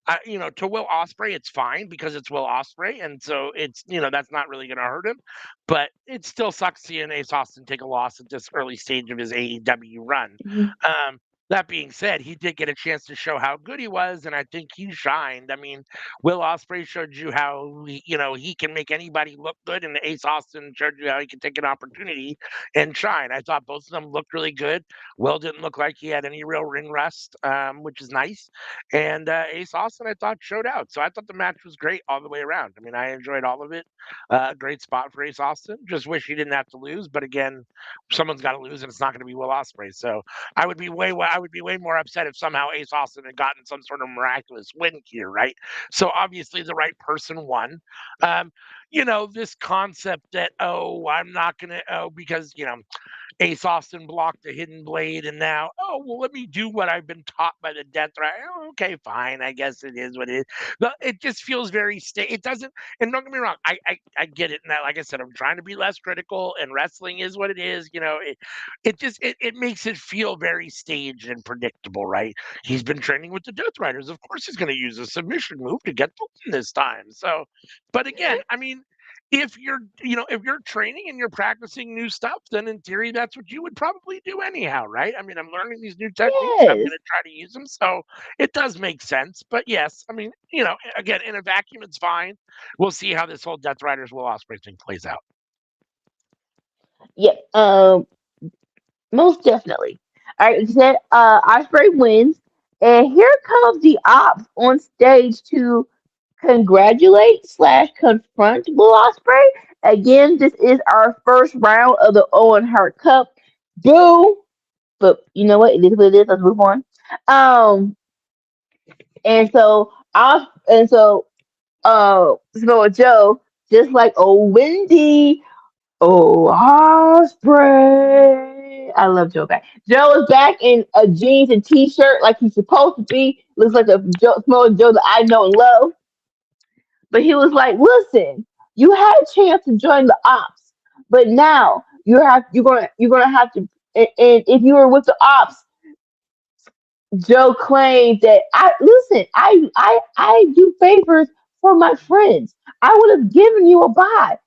to Will Ospreay, it's fine because it's Will Ospreay, and so it's that's not really going to hurt him. But it still sucks seeing Ace Austin take a loss at this early stage of his AEW run. Mhm. That being said, he did get a chance to show how good he was, and I think he shined. I mean, Will Ospreay showed you how he can make anybody look good, and Ace Austin showed you how he can take an opportunity and shine. I thought both of them looked really good. Will didn't look like he had any real ring rust, which is nice. And Ace Austin, I thought, showed out. So I thought the match was great all the way around. I mean, I enjoyed all of it. Great spot for Ace Austin. Just wish he didn't have to lose, but again, someone's got to lose, and it's not going to be Will Ospreay. So I would be way more upset if somehow Ace Austin had gotten some sort of miraculous win here, right? So obviously the right person won. This concept that I'm not gonna because Ace Austin blocked the hidden blade, and now, well, let me do what I've been taught by the Death Rider. Oh, okay, fine. I guess it is what it is. But it just feels very It doesn't. And don't get me wrong. I get it. And that, like I said, I'm trying to be less critical. And wrestling is what it is. It makes it feel very staged and predictable, right? He's been training with the Death Riders. Of course, he's going to use a submission move to get the win this time. So, but again, I mean, if you're training and you're practicing new stuff, then in theory that's what you would probably do anyhow, right? I mean, I'm learning these new techniques, I'm going Yes. to try to use them, so it does make sense. But yes, I mean, again, in a vacuum it's fine. We'll see how this whole Death Riders Will Ospreay thing plays out. Yep. Most definitely. All right. You said Osprey wins, and here comes the ops on stage to congratulate slash confront Will Osprey. Again, this is our first round of the Owen Hart Cup. Boo! But you know what? It is what it is. Let's move on. Um, And so Joe, just like old Wendy, oh Osprey. I love Joe back. Joe is back in a jeans and t-shirt like he's supposed to be. Looks like a Samoa Joe that I know and love. But he was like, listen, you had a chance to join the ops, but now you're gonna have to. And if you were with the ops, Joe claimed that I do favors for my friends. I would have given you a buy,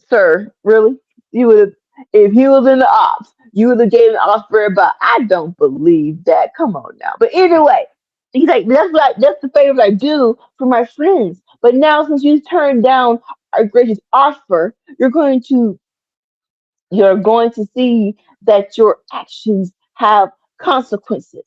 sir. Really, you would have if he was in the ops. You would have gave an offer, but I don't believe that. Come on now. But either way, he's like, that's the favor I do for my friends. But now since you turned down our gracious offer, you're going to see that your actions have consequences.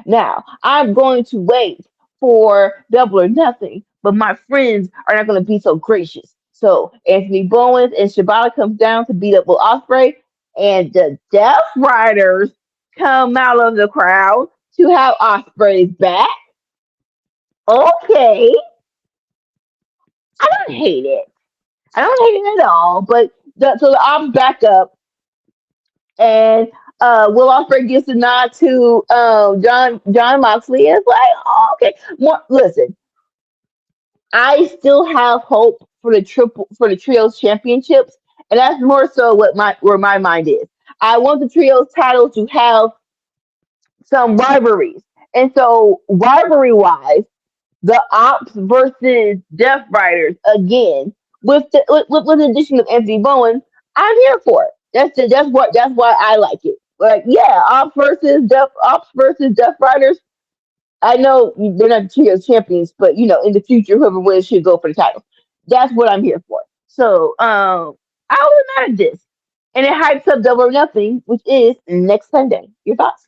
Now, I'm going to wait for double or nothing, but my friends are not going to be so gracious. So Anthony Bowens and Shibata comes down to beat up Will Ospreay, and the Death Riders come out of the crowd to have Ospreay's back. Okay, I don't hate it. I don't hate it at all. But so the ops back up, and Will Ospreay gives the nod to John Moxley, and it's like, oh, okay. More, listen, I still have hope for the trios championships, and that's more so where my mind is. I want the trios titles to have some rivalries, and so rivalry wise, the Ops versus Death Riders again with the addition of Anthony Bowen, I'm here for it. That's why I like it. Like yeah, Ops versus Death Riders. I know they're not the trios champions, but in the future, whoever wins should go for the title. That's what I'm here for. So, I was mad at this, and it hypes up Double or Nothing, which is next Sunday. Your thoughts?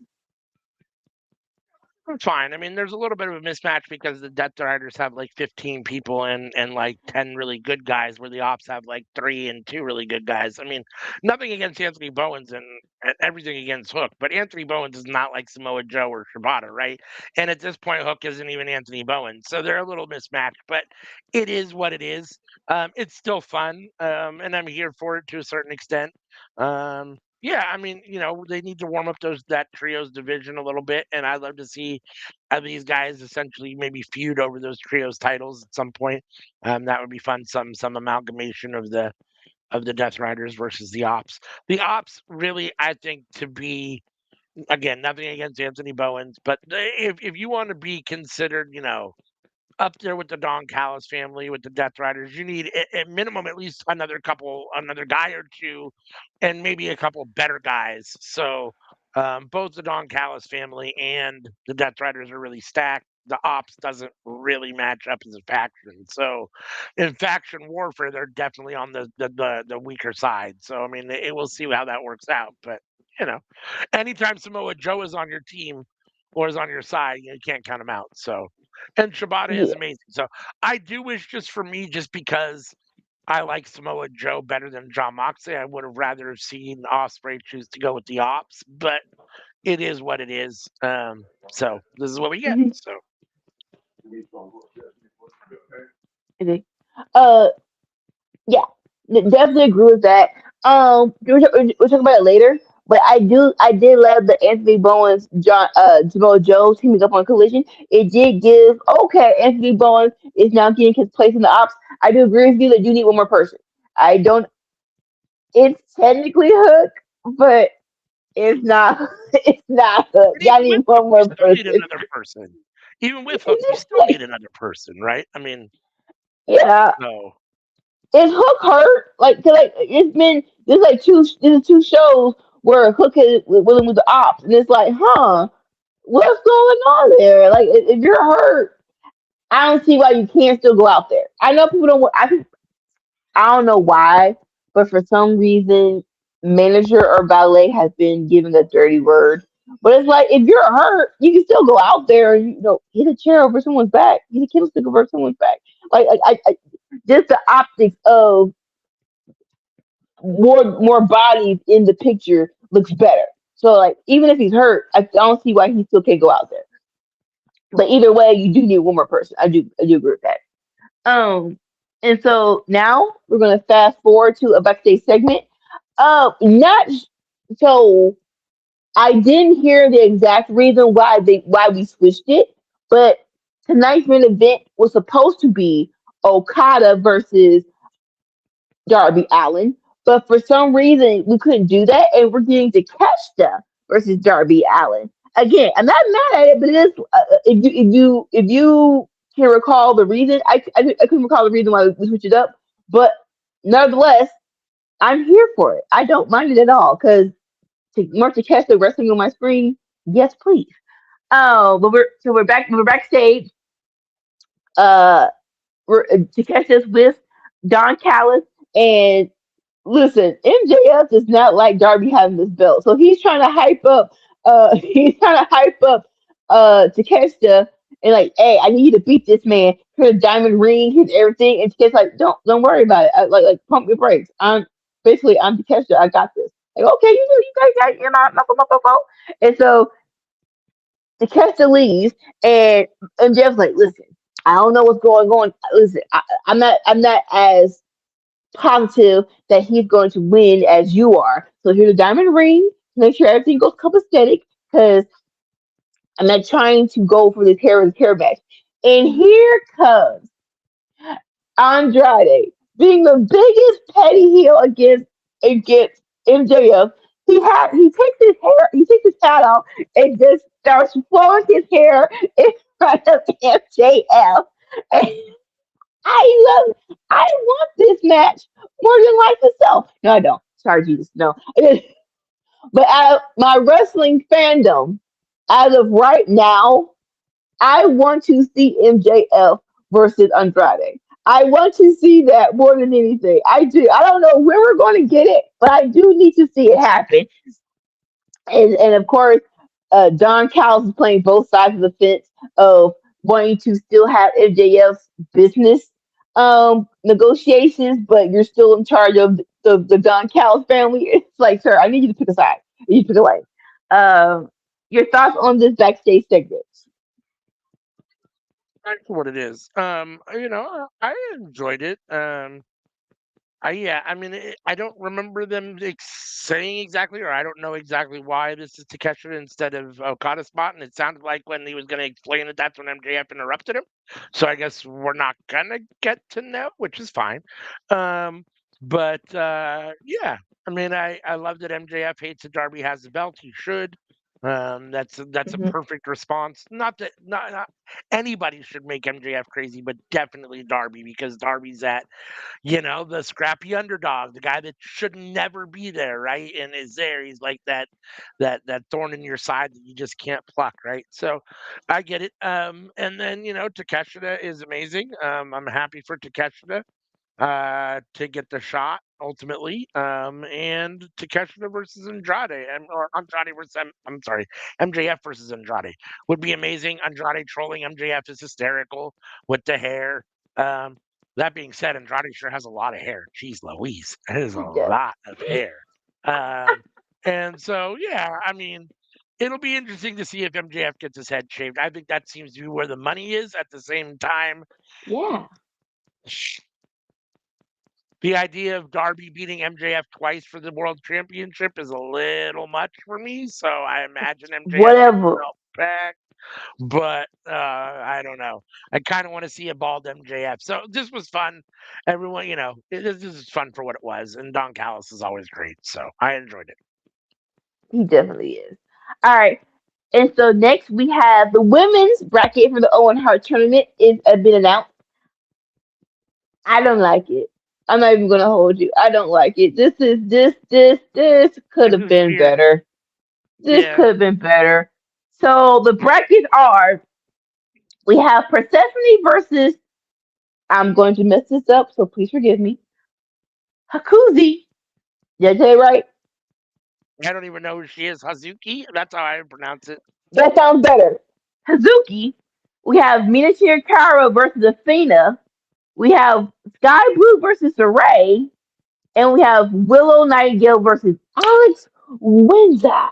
It's fine. I mean, there's a little bit of a mismatch because the Death Riders have like 15 people and like 10 really good guys, where the Ops have like 3 and 2 really good guys. I mean, nothing against Anthony Bowens and everything against Hook, but Anthony Bowens is not like Samoa Joe or Shibata, right? And at this point, Hook isn't even Anthony Bowens, so they're a little mismatched. But it is what it is. It's still fun, and I'm here for it to a certain extent. Yeah, I mean, they need to warm up that trios division a little bit, and I'd love to see these guys essentially maybe feud over those trios titles at some point. That would be fun. Some amalgamation of the Death Riders versus the Ops. The Ops really, I think, to be again nothing against Anthony Bowens, but if you want to be considered, up there with the Don Callis family, with the Death Riders. You need at minimum at least another guy or two, and maybe a couple better guys. So both the Don Callis family and the Death Riders are really stacked. The Ops doesn't really match up as a faction. So in faction warfare, they're definitely on the weaker side. So I mean, we'll see how that works out. But you know, anytime Samoa Joe is on your team or is on your side, you can't count him out. So and Shibata is Yeah. amazing. So I do wish, just for me, just because I like Samoa Joe better than John Moxley, I would have rather have seen Osprey choose to go with the Ops. But it is what it is. So this is what we get. Mhm. So Okay. Uh, yeah, definitely agree with that. We'll talk about it later. But I did love the Anthony Bowens, Jamal Joe teaming up on Collision. It did give okay. Anthony Bowens is now getting his place in the ops. I do agree with you that you need one more person. I don't. It's technically Hook, but it's not. It's not Hook. and Y'all even with need Hook, one you more still need person. another person. Even with Hook, It's you just still like need another person, right? I mean, yeah. no. Is Hook hurt? Like, 'cause, like there's two shows where Hook is willing with the ops, and it's like, huh, what's going on there? Like, if you're hurt, I don't see why you can't still go out there. I know people don't. I don't know why, but for some reason, manager or valet has been given a dirty word. But it's like if you're hurt, you can still go out there and hit a chair over someone's back, hit a candlestick over someone's back. I just the optics of more bodies in the picture looks better. So like even if he's hurt, I don't see why he still can't go out there. But either way, you do need one more person. I do agree with that. Um, and so now we're gonna fast forward to a backstage segment. Not so I didn't hear the exact reason why we switched it, but tonight's main event was supposed to be Okada versus Darby Allen, but for some reason we couldn't do that, and we're getting Takeshita versus Darby Allen. Again, I'm not mad at it, but it is if you can recall the reason, I couldn't recall the reason why we switched it up, but nevertheless, I'm here for it. I don't mind it at all because to more Takeshita wrestling on my screen, yes, please. But we're back. We're backstage. Uh, to catch us with Don Callis and listen, MJF does not like Darby having this belt, so he's trying to hype up. He's trying to hype up. Takeshita and like, hey, I need you to beat this man. Here's a diamond ring. Here's everything. And Takeshita's like, don't worry about it. Like pump your brakes. I'm Takeshita. I got this. Like, okay, you guys got and so Takeshita leaves, and MJF's like, listen, I don't know what's going on. Listen, I'm not as positive that he's going to win as you are. So here's a diamond ring. Make sure everything goes copacetic because I'm not trying to go for this hair match. And here comes Andrade being the biggest petty heel against MJF. He takes his hat off and just starts flowing his hair in front of MJF. And I want this match more than life itself. No, I don't. Sorry, Jesus, no. But out of my wrestling fandom, as of right now, I want to see MJF versus Andrade. I want to see that more than anything. I do. I don't know where we're going to get it, but I do need to see it happen. And of course, Don Callis is playing both sides of the fence of wanting to still have MJF's business negotiations, but you're still in charge of the Don Callis family. It's like, sir, I need you to pick a side. You need to pick a lane. Your thoughts on this backstage segment? That's what it is. I enjoyed it. I mean, I don't remember them saying exactly, or I don't know exactly why this is Takeshita instead of Okada spot. And it sounded like when he was going to explain it, that's when MJF interrupted him. So I guess we're not gonna get to know, which is fine. But yeah, I mean, I love that MJF hates that Darby has the belt. He should. That's a Hmm. perfect response. Not that not anybody should make MJF crazy, but definitely Darby because Darby's at the scrappy underdog, the guy that should never be there, right? And is there. He's like that thorn in your side that you just can't pluck, right? So I get it. And then, Takeshita is amazing. I'm happy for Takeshita to get the shot ultimately. And Takeshita versus Andrade, or Andrade versus I'm sorry, MJF versus Andrade would be amazing. Andrade trolling MJF is hysterical with the hair. Um, that being said, Andrade sure has a lot of hair. Jeez Louise, that is a He does. lot of hair. Um, and so yeah, I mean. It'll be interesting to see if MJF gets his head shaved. I think that seems to be where the money is. At the same time, Yeah, the idea of Darby beating MJF twice for the world championship is a little much for me, so I imagine MJF gets the whatever. belt back. But I don't know. I kind of want to see a bald MJF. So this was fun. Everyone, this is fun for what it was. And Don Callis is always great, so I enjoyed it. He definitely is. All right. And so next we have the women's bracket for the Owen Hart tournament is been announced. I don't like it. I'm not even gonna hold you. I don't like it. This could This have is been weird. better. This Yeah, could have been better. So the brackets are we have Persephone versus I'm going to mess this up, so please forgive me. Hakuzi. Did I say it right? I don't even know who she is. Hazuki? That's how I pronounce it. That sounds better. Hazuki. We have Mina Shirakawa versus Athena. We have Sky Blue versus Saray. And we have Willow Nightingale versus Alex Windsor.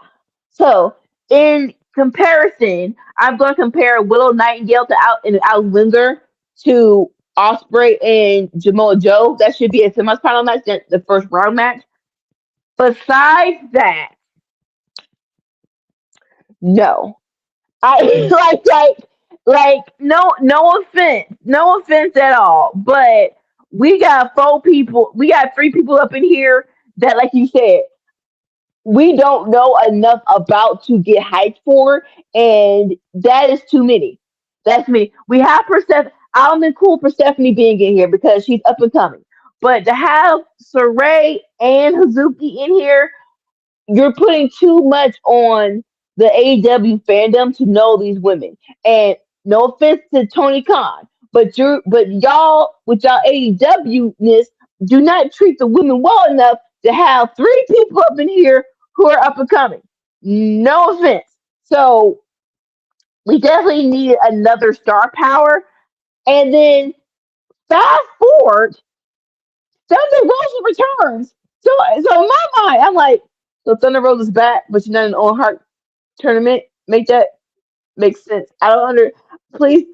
So, in comparison, I'm going to compare Willow Nightingale to Alex Windsor to Osprey and Jamoa Joe. That should be a semifinal match, the first round match. Besides that, no. I no offense at all, but we got four people, we got three people up in here that, like you said, we don't know enough about to get hyped for, and that is too many. That's me. We have Persephone. I'm cool Persephone being in here because she's up and coming, but to have Saray and Hazuki in here, you're putting too much on the AEW fandom to know these women. And no offense to Tony Khan, but y'all with y'all AEW ness do not treat the women well enough to have three people up in here who are up and coming. No offense. So we definitely need another star power. And then fast forward, Thunder Rosa returns. So in my mind, I'm like, so Thunder Rosa's back, but she's not in the Owen Hart tournament. Make that make sense. I don't under. Please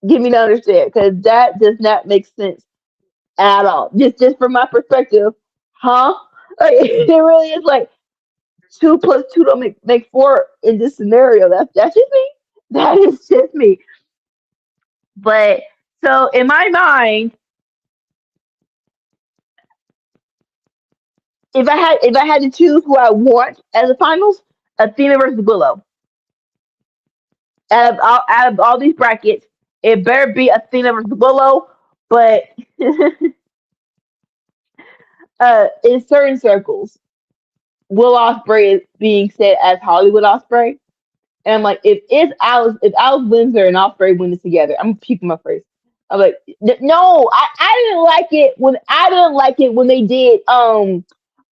give me to understand because that does not make sense at all. Just from my perspective, huh? Like, it really is like two plus two don't make four in this scenario. That's just me. That is just me. But so in my mind, if I had to choose who I want as the finals, Athena versus Willow. Out of all these brackets, it better be Athena versus Willow. But in certain circles, Will Ospreay is being said as Hollywood Ospreay, and I'm like, if Alice Windsor and Ospreay win this together, I'm keeping my phrase. I'm like, no, I didn't like it when they did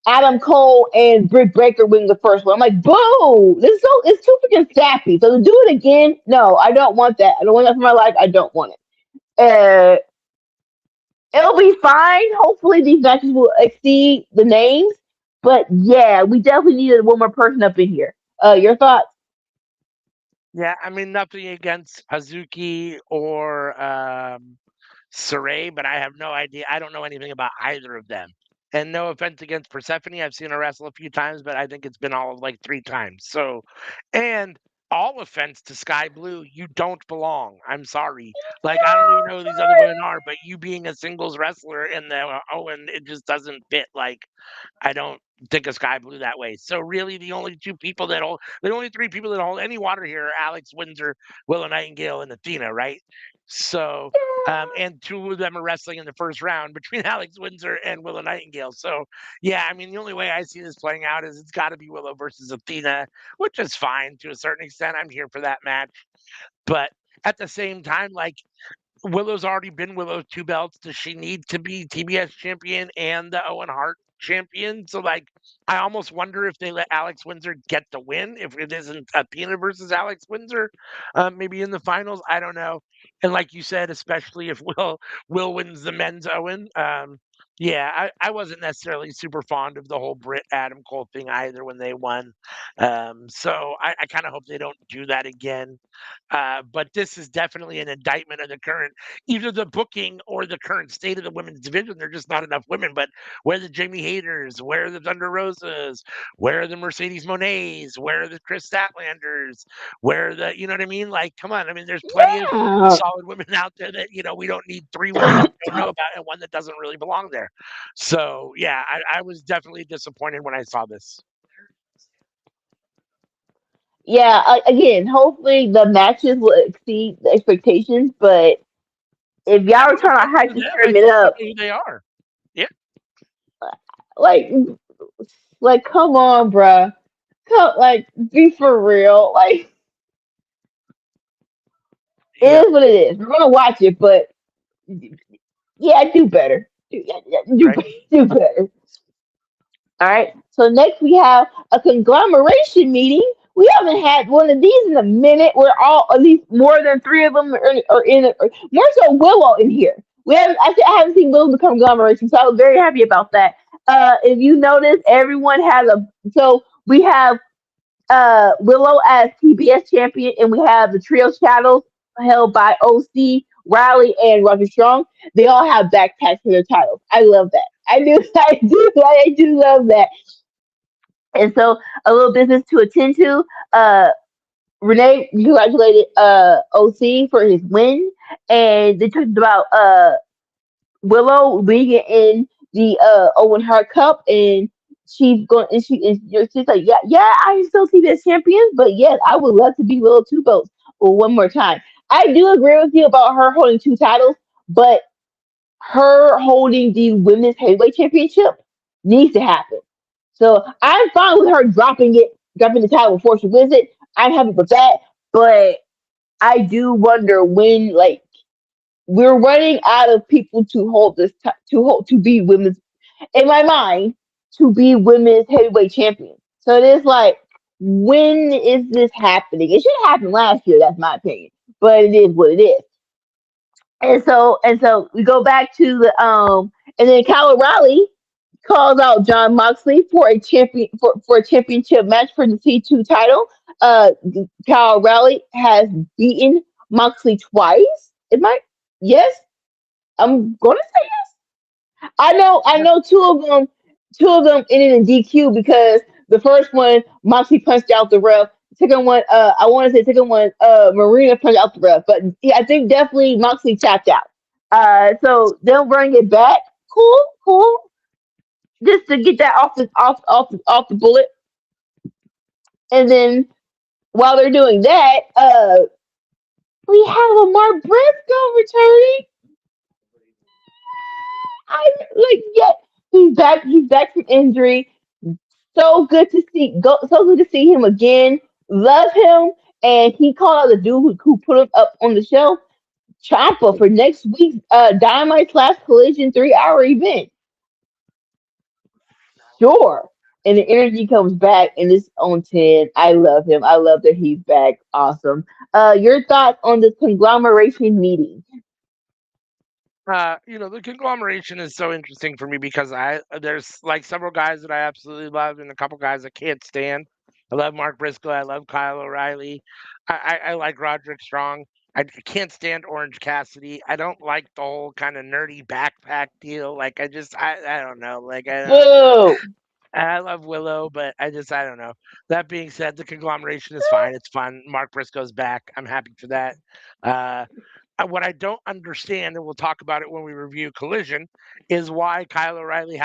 Adam Cole and Britt Baker winning the first one. I'm like, boo! It's too freaking sappy. So to do it again, no, I don't want that. I don't want that for my life. I don't want it. It'll be fine. Hopefully these matches will exceed the names. But yeah, we definitely needed one more person up in here. Your thoughts? Yeah, I mean, nothing against Hazuki or Saray, but I have no idea. I don't know anything about either of them. And no offense against Persephone, I've seen her wrestle a few times, but I think it's been all of like three times. So, and all offense to Sky Blue, you don't belong. I'm sorry. Like, I don't even know who these other women are, but you being a singles wrestler in the Owen, it just doesn't fit. Like, I don't think of Sky Blue that way. So really, the only three people that hold any water here are Alex Windsor, Willow Nightingale, and Athena, right? So, and two of them are wrestling in the first round between Alex Windsor and Willow Nightingale. So, yeah, I mean, the only way I see this playing out is it's got to be Willow versus Athena, which is fine to a certain extent. I'm here for that match, but at the same time, like Willow's already been Willow's two belts. Does she need to be TBS champion and the Owen Hart champion? So, like, I almost wonder if they let Alex Windsor get the win, if it isn't Athena versus Alex Windsor, maybe in the finals. I don't know. And like you said, especially if Will wins the men's Owen. Yeah, I wasn't necessarily super fond of the whole Britt Adam Cole thing either when they won. So I kind of hope they don't do that again. But this is definitely an indictment of the current, either the booking or the current state of the women's division. There's just not enough women. But where are the Jamie Hayters? Where are the Thunder Rosas? Where are the Mercedes Monets? Where are the Chris Statlanders? Where are the, you know what I mean? Like, come on. I mean, there's plenty of Yeah. solid women out there that, we don't need three women that we don't know about and one that doesn't really belong there. So, yeah, I was definitely disappointed when I saw this. Yeah, again, hopefully the matches will exceed the expectations. But if y'all No are trying to offense hype to this them. I tournament just don't up, know who they are. Yeah. like, come on, bruh. Be for real. Like, it Yeah. is what it is. We're gonna watch it, but yeah, do better. Do, Right. do better. All right. So next we have a conglomeration meeting. We haven't had one of these in a minute. We're all at least more than three of them are in it. More so Willow in here. I haven't seen Willow in the conglomeration, so I was very happy about that. If you notice, everyone has a. So we have Willow as TBS champion, and we have the trio shadows held by OC, Riley, and Roger Strong. They all have backpacks for their titles. I love that. I do, I do love that. And so, a little business to attend to. Renee congratulated OC for his win, and they talked about Willow being in the Owen Hart Cup, and she's going and she's like, yeah, yeah, I'm still TBS champion, but yes, I would love to be Willow two belts for one more time. I do agree with you about her holding two titles, but her holding the women's heavyweight championship needs to happen. So I'm fine with her dropping the title before she wins it. I'm happy with that, but I do wonder when, like, we're running out of people to hold to be women's, in my mind, to be women's heavyweight champion. So it is like, when is this happening? It should have happened last year. That's my opinion, but it is what it is. And so we go back to the and then Kyle O'Reilly calls out John Moxley for a championship match for the C2 title. Uh, Kyle O'Reilly has beaten Moxley twice. It might, yes, I'm gonna say yes. I know two of them ended in DQ because the first one Moxley punched out the ref. Second one, I want to say second one, Marina punched out the ref, but yeah, I think definitely Moxley tapped out. So they'll bring it back. Cool, cool. Just to get that off the bullet, and then while they're doing that, we have Lamar Briscoe returning. I like, yeah, he's back. He's back from injury. So good to see him again. Love him, and he called out the dude who put him up on the shelf, Champa, for next week's Dynamite slash Collision 3 hour event. Sure. And the energy comes back, and it's on 10. I love him. I love that he's back. Awesome. Your thoughts on this conglomeration meeting? The conglomeration is so interesting for me because there's like several guys that I absolutely love and a couple guys I can't stand. I love Mark Briscoe. I love Kyle O'Reilly. I like Roderick Strong. I can't stand Orange Cassidy. I don't like the whole kind of nerdy backpack deal. Like I don't know. Like Boo! I love Willow, but I don't know. That being said, the conglomeration is fine. It's fun. Mark Briscoe's back. I'm happy for that. Uh, what I don't understand, and we'll talk about it when we review Collision, is why Kyle O'Reilly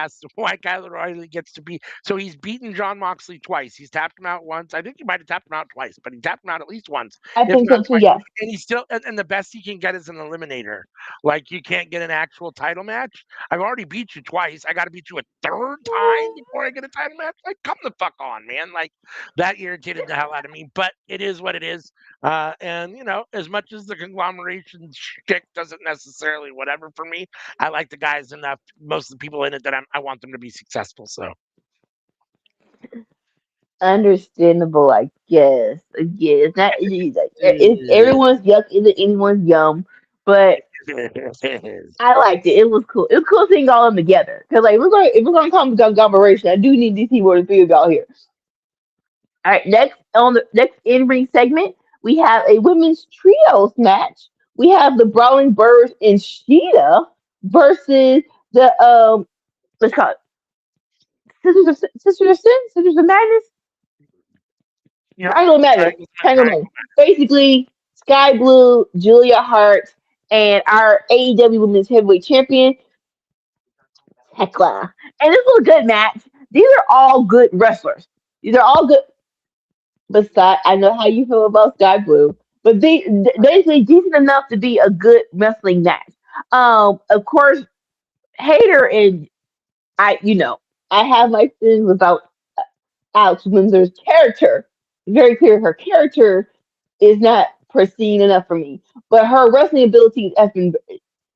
gets to be. So he's beaten John Moxley twice. He's tapped him out once. I think he might have tapped him out twice, but he tapped him out at least once, I if think not so too. twice. Yes. And he's still, and the best he can get is an eliminator. Like you can't get an actual title match. I've already beat you twice. I got to beat you a third time before I get a title match. Like, come the fuck on, man. Like, that irritated the hell out of me. But it is what it is. And as much as the conglomeration shtick doesn't necessarily whatever for me, I like the guys enough. Most of the people in it that I want them to be successful. So Understandable, I guess. Yeah, it's not. It's everyone's yuck isn't anyone's yum, but I liked it. It was cool. It was cool seeing all of them together. Cause like, if we're gonna call them conglomeration, I do need to see more than three of y'all here. All right, next on the next in ring segment, we have a women's trios match. We have the Brawling Birds and Sheeta versus the let's call it Sisters of Madness, yep, Triangle of Madness, Triangle of Madness. Basically, Sky Blue, Julia Hart, and our AEW Women's Heavyweight Champion Tekla. And this was a good match. These are all good wrestlers. These are all good. Besides, I know how you feel about Sky Blue, but they basically decent enough to be a good wrestling match. Of course, Hater and I have my feelings about Alex Windsor's character. Very clear, her character is not pristine enough for me, but her wrestling ability has been.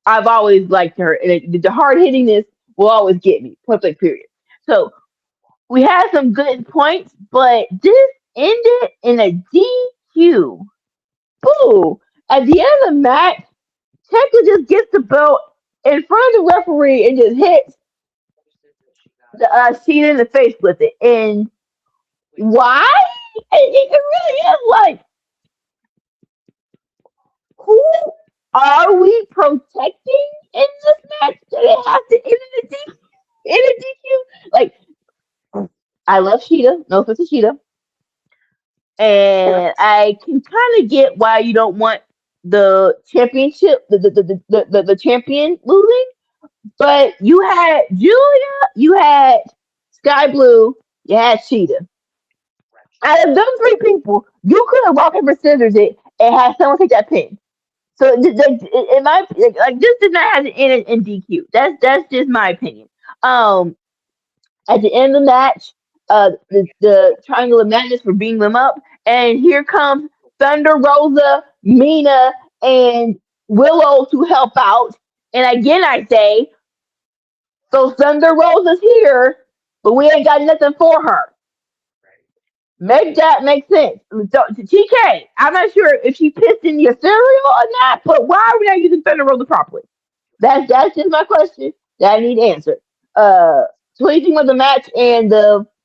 I've always liked her, and the hard hittingness will always get me. Point blank, period. So we had some good points, but this ended in a DQ. Ooh! At the end of the match, Tekla just gets the belt in front of the referee and just hits the Cena in the face with it. And why? it really is like, who are we protecting in this match? Do they have to end in a DQ? Like, I love Sheeta. No offense to Sheeta. And I can kind of get why you don't want the championship, the champion losing. But you had Julia, you had Sky Blue, you had Cheetah. Out of those three people, you could have rock paper scissors it and had someone take that pin. So in my like this did not have to end in DQ. That's just my opinion. Um, at the end of the match, the Triangle of Madness for beating them up, and here comes Thunder Rosa, Mina, and Willow to help out. And again, I say, so Thunder Rosa's here, but we ain't got nothing for her. Make that make sense. So, TK, I'm not sure if she pissed in your cereal or not, but why are we not using Thunder Rosa properly? That's just my question that I need answered. So what do you think about the match and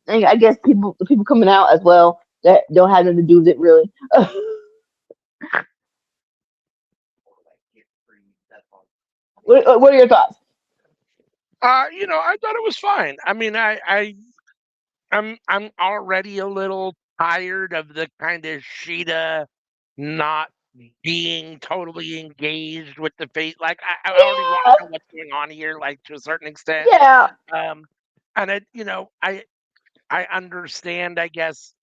and I guess the people coming out as well that don't have nothing to do with it really? What are your thoughts? I thought it was fine. I mean, I'm already a little tired of the kind of Sheeta not being totally engaged with the face. Like I already want Yeah, to know what's going on here, like to a certain extent. yeah, Um, and I understand, I guess.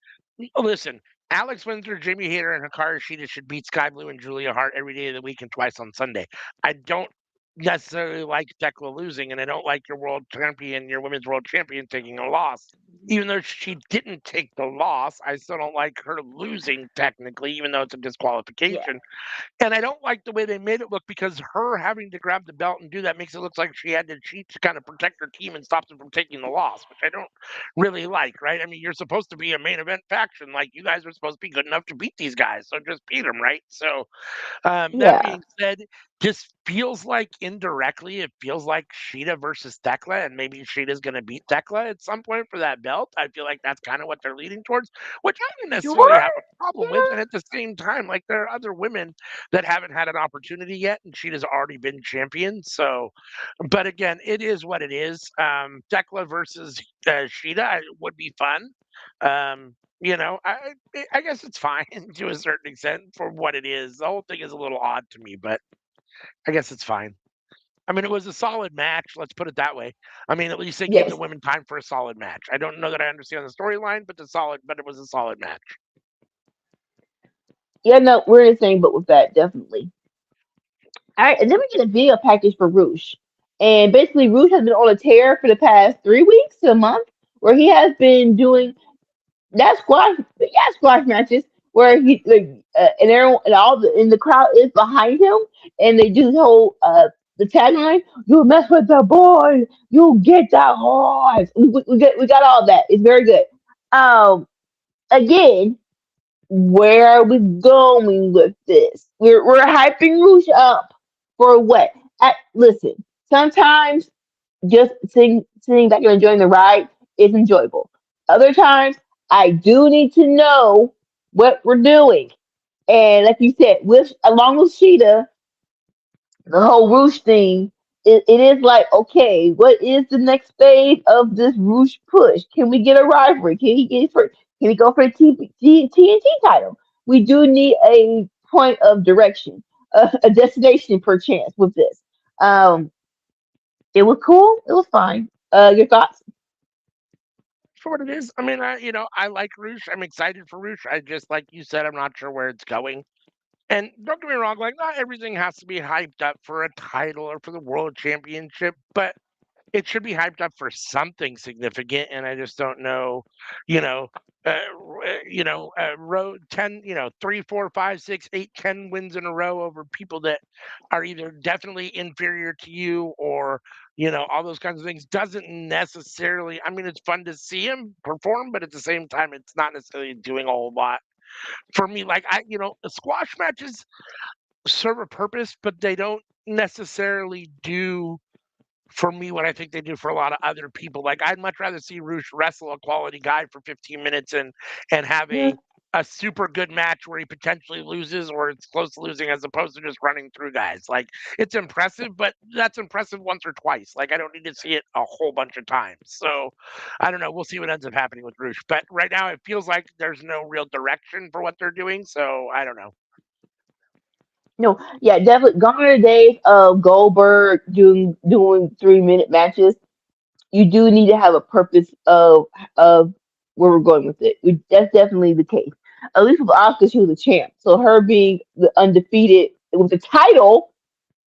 Listen, Alex Windsor, Jamie Hayter, and Hikaru Shida should beat Sky Blue and Julia Hart every day of the week and twice on Sunday. I don't necessarily like Tekla losing, and I don't like your world champion, your women's world champion, taking a loss. Even though she didn't take the loss, I still don't like her losing technically, even though it's a yeah, disqualification. And I don't like the way they made it look because her having to grab the belt and do that makes it look like she had to cheat to kind of protect her team and stop them from taking the loss, which I don't really like, right? I mean, you're supposed to be a main event faction. Like, you guys are supposed to be good enough to beat these guys. So just beat them, right? So that yeah, being said, this feels like indirectly, it feels like Sheeta versus Thekla, and maybe Sheeta's going to beat Thekla at some point for that belt. I feel like that's kind of what they're leading towards, which I don't necessarily sure, have a problem with. yeah, And at the same time, like there are other women that haven't had an opportunity yet, and Sheeta's already been champion. So, but again, it is what it is. Thekla versus Sheeta would be fun. I guess it's fine to a certain extent for what it is. The whole thing is a little odd to me, but I guess it's fine. I mean, it was a solid match. Let's put it that way. I mean, at least they gave the yes, women time for a solid match. I don't know that I understand the storyline, but it was a solid match. yeah. No, we're in the same boat with that, definitely. All right, and then we get a video package for Roosh. And basically, Roosh has been on a tear for the past 3 weeks to a month, where he has been doing squash matches where he like and everyone and all the crowd is behind him, and they do the whole the tagline: "You mess with the boy, you get that horse." We got all that. It's very good. Um, again, where are we going with this? We're hyping Roosh up for what? Listen, sometimes just sitting back and enjoying the ride is enjoyable. Other times, I do need to know what we're doing. And like you said, with along with Sheeta, the whole Roosh thing, it is like, okay, what is the next phase of this Roosh push? Can we get a rivalry? Can he go for the TNT title? We do need a point of direction, a destination per chance with this. Um, it was cool. It was fine. Your thoughts? For what it is, I mean, I like Roosh. I'm excited for Roosh. I just, like you said, I'm not sure where it's going. And don't get me wrong, like not everything has to be hyped up for a title or for the world championship, but it should be hyped up for something significant. And I just don't know, you know, road 10, 3, 4, 5, 6, 8, 10 wins in a row over people that are either definitely inferior to you or, all those kinds of things doesn't necessarily, I mean, it's fun to see him perform, but at the same time, it's not necessarily doing a whole lot for me. Like squash matches serve a purpose, but they don't necessarily do for me what I think they do for a lot of other people. Like I'd much rather see Roosh wrestle a quality guy for 15 minutes and have a super good match where he potentially loses or it's close to losing as opposed to just running through guys. Like it's impressive, but that's impressive once or twice. Like I don't need to see it a whole bunch of times. So I don't know. We'll see what ends up happening with Roosh. But right now it feels like there's no real direction for what they're doing. So I don't know. No, yeah, definitely. Gone are the days of Goldberg doing 3 minute matches. You do need to have a purpose of where we're going with it. That's definitely the case. At least with Asuka, she was a champ, so her being the undefeated with the title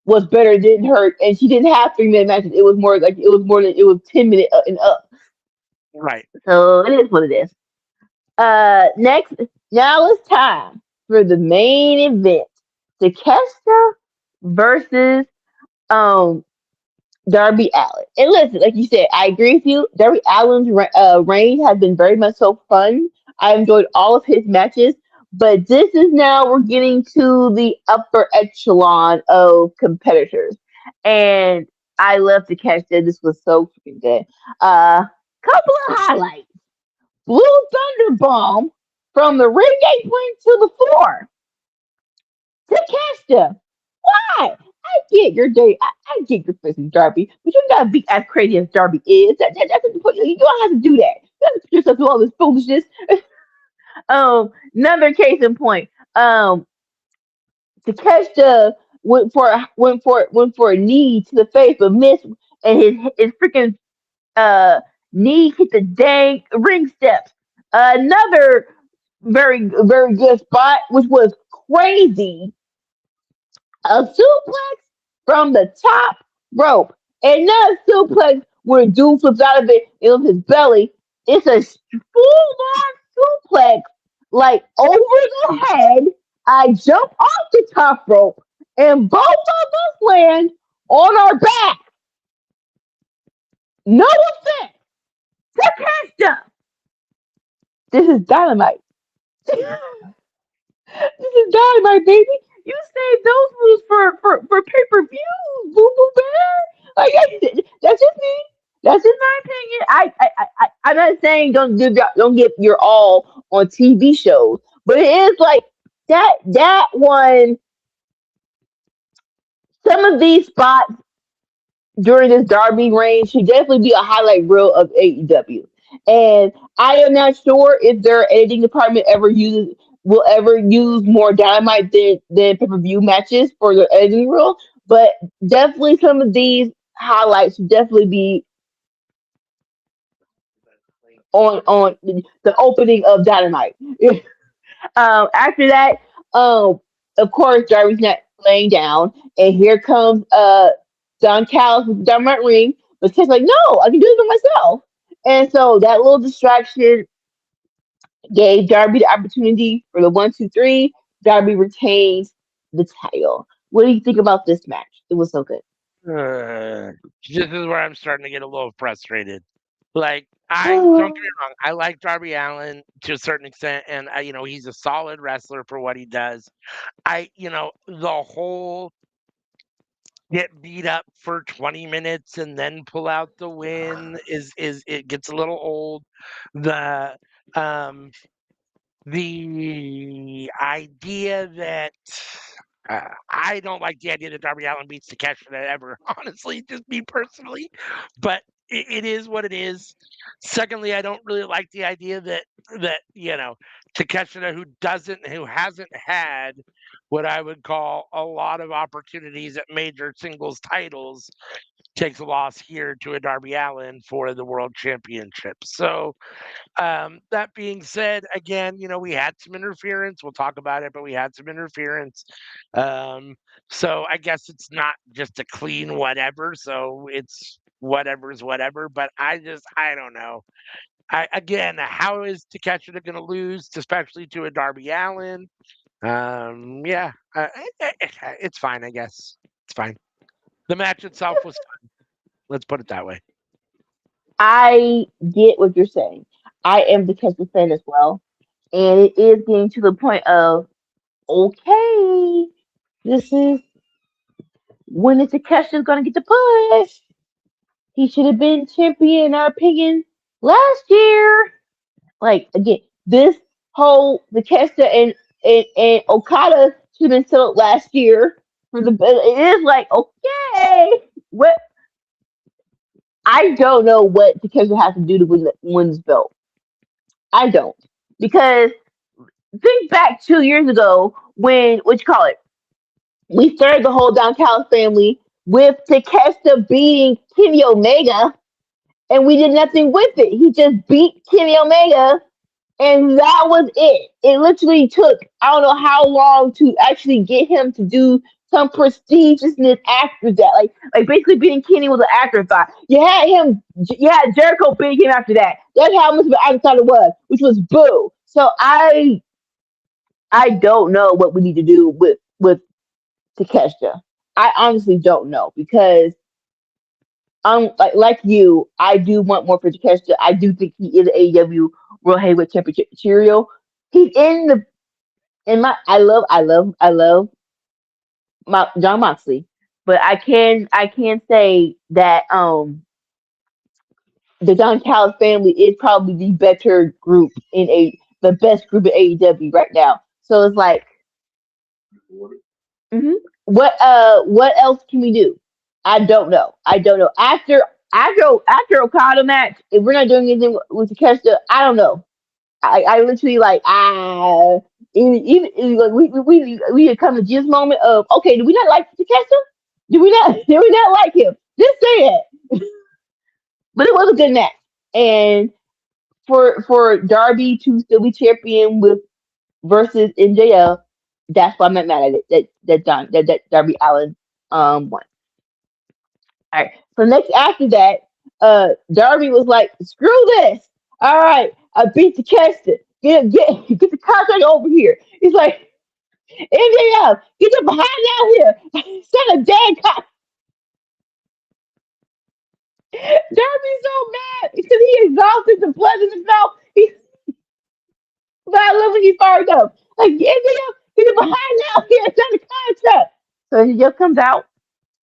was better than her, and she didn't have 3 minute matches. It was more like it was 10 minute and up. Right. So it is what it is. Next, now it's time for the main event: Takeshita versus um Darby Allen. And listen, like you said, I agree with you. Darby Allen's reign has been very much so fun. I enjoyed all of his matches, but this is now we're getting to the upper echelon of competitors, and I love to catch that. This was so freaking good. Couple of highlights: Blue Thunder Bomb from the ring apron to the floor. Takeshita, why? I get your day. I get your person, Darby, but you gotta be as crazy as Darby is. That's the point. You don't have to do that. You don't have to put yourself through all this foolishness. Another case in point. Takeshita went for a knee to the face, but missed, and his freaking uh knee hit the dang ring steps. Another very good spot, which was crazy, a suplex from the top rope. And not a suplex where dude flips out of it in his belly. It's a full on suplex, like over the head. I jump off the top rope, and both of us land on our back. No offense. Takeshita. This is dynamite. This is dynamite, baby. You saved those moves for pay per views, boo boo bear. Like that's just me. That's just my opinion. I'm not saying don't give your all on TV shows, but it is like that one. Some of these spots during this Darby reign should definitely be a highlight reel of AEW. And I am not sure if their editing department will ever use more dynamite than pay per view matches for their editing reel. But definitely some of these highlights should definitely be on the opening of Dynamite. After that, of course, Darby's not laying down, and here comes Don Callis with the Dynamite ring. But Kid's like, no, I can do it by myself. And so that little distraction gave Darby the opportunity for the 1, 2, 3. Darby retains the title. What do you think about this match? It was so good. This is where I'm starting to get a little frustrated. Like, I don't get me wrong, I like Darby Allen to a certain extent, and he's a solid wrestler for what he does. The whole get beat up for 20 minutes and then pull out the win is it gets a little old. The um the idea that I don't like the idea that Darby Allen beats Takeshita ever, honestly, just me personally. But it is what it is. Secondly, I don't really like the idea that Takeshita, who hasn't had what I would call a lot of opportunities at major singles titles, takes a loss here to a Darby Allen for the world championship. So that being said, again, we had some interference. We'll talk about it, but we had some interference. So I guess it's not just a clean whatever. So it's whatever's whatever. But I don't know. Again, how is Takeshita going to lose, especially to a Darby Allen? Yeah, it's fine. I guess it's fine. The match itself was fun. Let's put it that way. I get what you're saying. I am the Kesha fan as well. And it is getting to the point of, okay, this is when it's Takesha's going to get the push. He should have been champion, in our opinion, last year. Like again, this whole Takeshita and Okada should have been settled last year for the. It is like okay, what I don't know what Takeshita has to do to win this belt. I don't because think back 2 years ago when what you call it, we started the whole Don Callis family with Takeshita beating Kenny Omega, and we did nothing with it. He just beat Kenny Omega, and that was it. It literally took I don't know how long to actually get him to do some prestigiousness after that. Like basically beating Kenny was an afterthought. You had Jericho beating him after that. That's how much of an afterthought it was, which was boo. So I don't know what we need to do with Takeshita. I honestly don't know because like you, I do want more for Takeshita. I do think he is AEW World Heavyweight Championship material. He's in my I love my John Moxley, but I can say that the Don Callis family is probably the better group the best group in AEW right now. So it's like, mhm. What else can we do? I don't know. After Okada match, if we're not doing anything with Takeshita, I don't know. I literally like even like we had come to this moment of okay, do we not like Takeshita? Do we not like him? Just say it. But it was a good match, and for Darby to still be champion with versus MJF, that's why I'm not mad at it. That Darby Allen won. All right. So next after that, Darby was like, "Screw this! All right, I beat the Chester. Get the contract over here." He's like, "MJF, get your behind out here! Send a damn cop." Darby's so mad because he exhausted the blood in his mouth. But I love when he fired up. Like, MJF, get your behind out here! Send the contract. So he just comes out.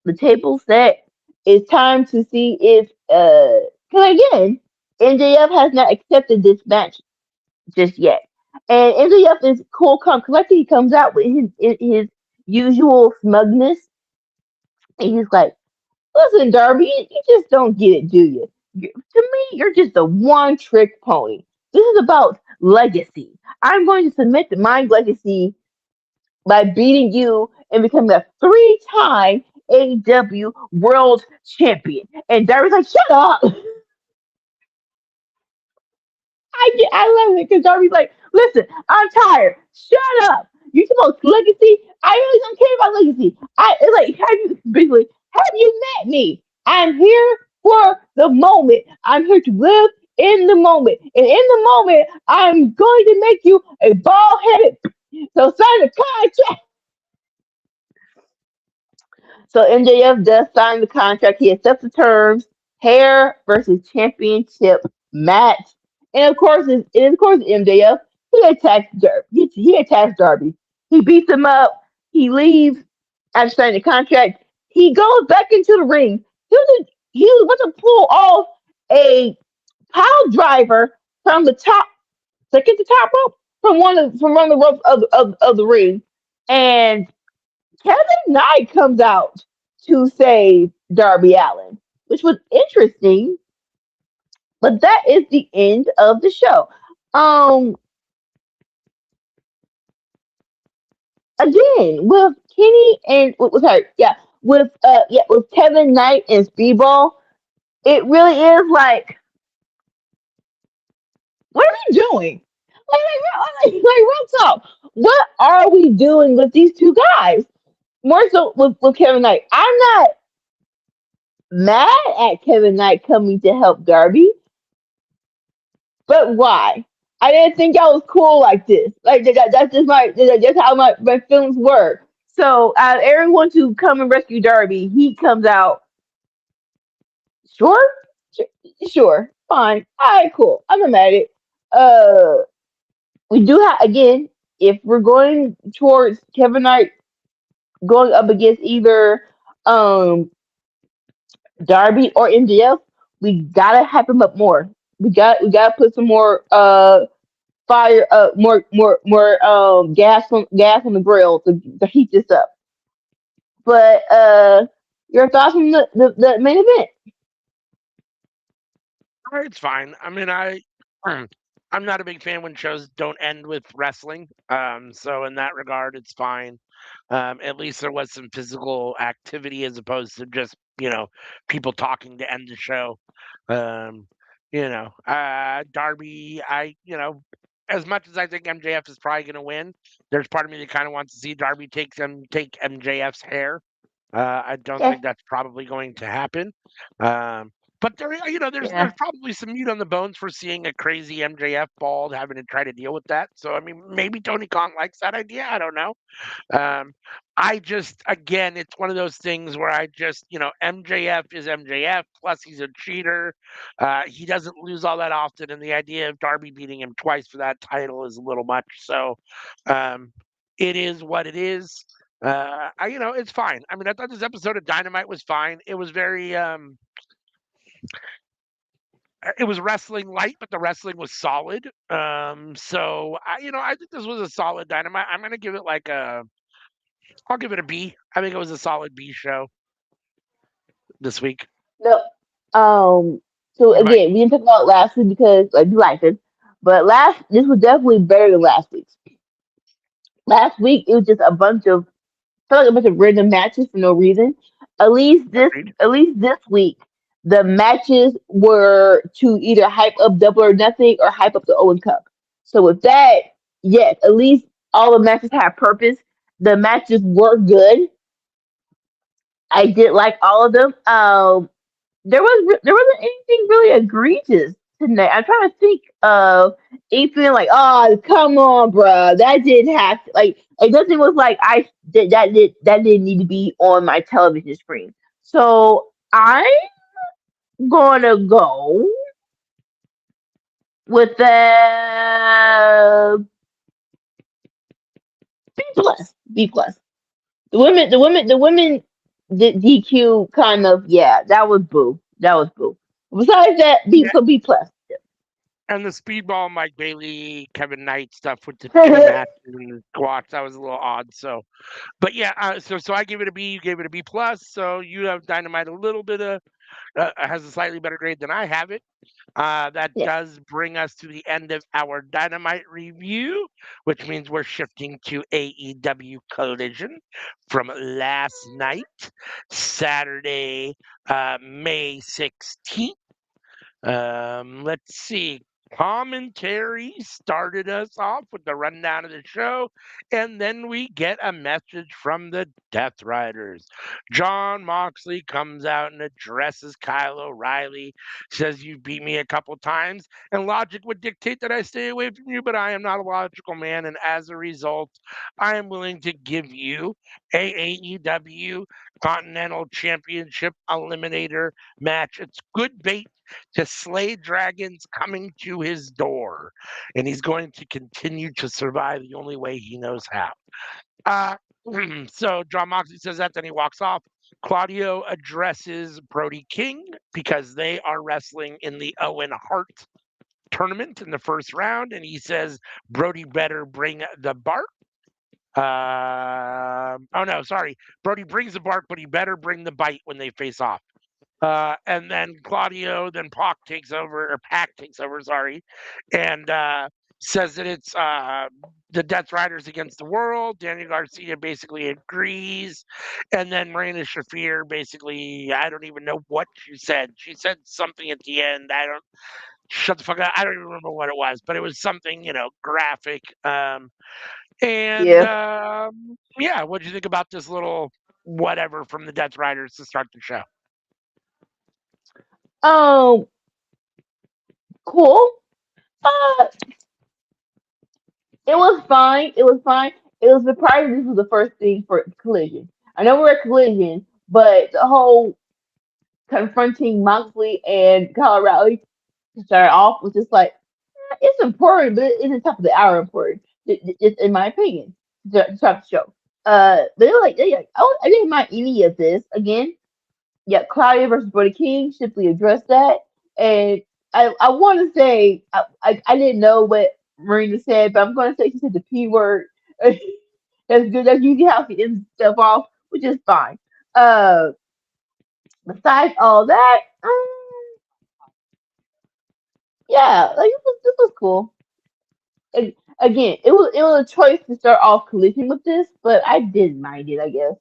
The table set. It's time to see if because again, MJF has not accepted this match just yet. And MJF is cool, calm, collected. He comes out with his usual smugness, and he's like, "Listen, Darby, you just don't get it, do you? To me, you're just a one-trick pony. This is about legacy. I'm going to submit to my legacy by beating you and becoming a three-time AEW World Champion." And Darby's like, "Shut up!" I love it because Darby's like, "Listen, I'm tired. Shut up. You supposed legacy? I really don't care about legacy. I it's like have you met me? I'm here for the moment. I'm here to live in the moment, and in the moment, I'm going to make you a bald headed. So sign the contract." So MJF does sign the contract. He accepts the terms. Hair versus championship match. And of course, MJF he attacks Darby. He beats him up. He leaves after signing the contract. He goes back into the ring. He was about to pull off a pile driver from the top, like at the top rope from one of the ropes of the ring. And Kevin Knight comes out to save Darby Allen, which was interesting. But that is the end of the show. Um, Again with Kenny and with her, with Kevin Knight and Speedball, it really is like, what are we doing? Like real talk. What are we doing with these two guys? More so with Kevin Knight. I'm not mad at Kevin Knight coming to help Darby, but why? I didn't think y'all was cool like this. Like that's just that's how my feelings were. So everyone to come and rescue Darby, he comes out. Sure, sure, sure, fine. All right, cool. I'm not mad at it. Uh, we do have again. If we're going towards Kevin Knight going up against either um Darby or MJF, we gotta hype him up more. We gotta put some more fire more gas on the grill to heat this up. But your thoughts on the main event? It's fine. I mean, I'm not a big fan when shows don't end with wrestling. So in that regard, it's fine. At least there was some physical activity as opposed to just people talking to end the show. Um, Darby, as much as I think MJF is probably going to win, there's part of me that kind of wants to see Darby take MJF's hair. I don't Yeah, think that's probably going to happen. Um, but there's yeah, probably some meat on the bones for seeing a crazy MJF bald having to try to deal with that. So I mean, maybe Tony Khan likes that idea. I don't know. Um, I just, again, it's one of those things where MJF is MJF. Plus, he's a cheater. He doesn't lose all that often, and the idea of Darby beating him twice for that title is a little much. So, um, it is what it is. It's fine. I mean, I thought this episode of Dynamite was fine. It was very, it was wrestling light, but the wrestling was solid. I think this was a solid Dynamite. I'm gonna give it I'll give it a B. I think it was a solid B show this week. no. So What about again, we didn't talk about last week because I do like it, but last this was definitely better than last week's. Last week it was just a bunch of felt like a bunch of random matches for no reason. At least you? this Agreed. at least this week the matches were to either hype up Double or Nothing or hype up the Owen Cup. So with that, yes, at least all the matches have purpose. The matches were good. I did like all of them. There wasn't anything really egregious tonight. I'm trying to think of anything like, oh, come on, bruh, that didn't have to, like nothing was like that didn't need to be on my television screen. So I'm gonna go with the B plus. B plus. The women did DQ kind of, yeah, that was boo. That was boo. Besides that, Yeah, B plus. and the speedball Mike Bailey, Kevin Knight stuff with the two matches and the squash, that was a little odd. So, but yeah, so I gave it a B. You gave it a B plus. So you have Dynamite a little bit of has a slightly better grade than I have it. That Yeah. does bring us to the end of our Dynamite review, which means we're shifting to AEW Collision from last night, Saturday, May 16th. Let's see. Commentary started us off with the rundown of the show, and then we get a message from the Death Riders. John Moxley comes out and addresses Kyle O'Reilly, says, "You beat me a couple times, and logic would dictate that I stay away from you, but I am not a logical man, and as a result, I am willing to give you a AEW Continental Championship Eliminator match. It's good bait to slay dragons coming to his door, and he's going to continue to survive the only way he knows how." Uh, so John Moxley says that, then he walks off. Claudio addresses Brody King because they are wrestling in the Owen Hart tournament in the first round, and he says Brody better bring the bark. Oh no, sorry. Brody brings the bark, but he better bring the bite when they face off. And then Claudio, then Pac takes over, sorry, and says that it's the Death Riders against the world. Daniel Garcia basically agrees. And then Marina Shafir basically, I don't even know what she said. She said something at the end. Shut the fuck up. I don't even remember what it was, but it was something, graphic. Yeah. Yeah, what do you think about this little whatever from the Death Riders to start the show? Um, cool. Uh, it was fine. It was fine. It was surprising this was the first thing for Collision. I know we're at Collision, but the whole confronting Moxley and Kyle Raleigh to start off was just like, it's important, but it isn't top of the hour important. Just in my opinion, to start the show. But they're like, oh, I didn't mind any of this. Again, yeah, Claudia versus Brody King simply addressed that. And I want to say, I didn't know what Marina said, but I'm going to say she said the P word. That's good. That's usually how she ends stuff off, which is fine. Uh, Besides all that, yeah, like this was cool. And again, it was a choice to start off collision with this, but I didn't mind it, I guess.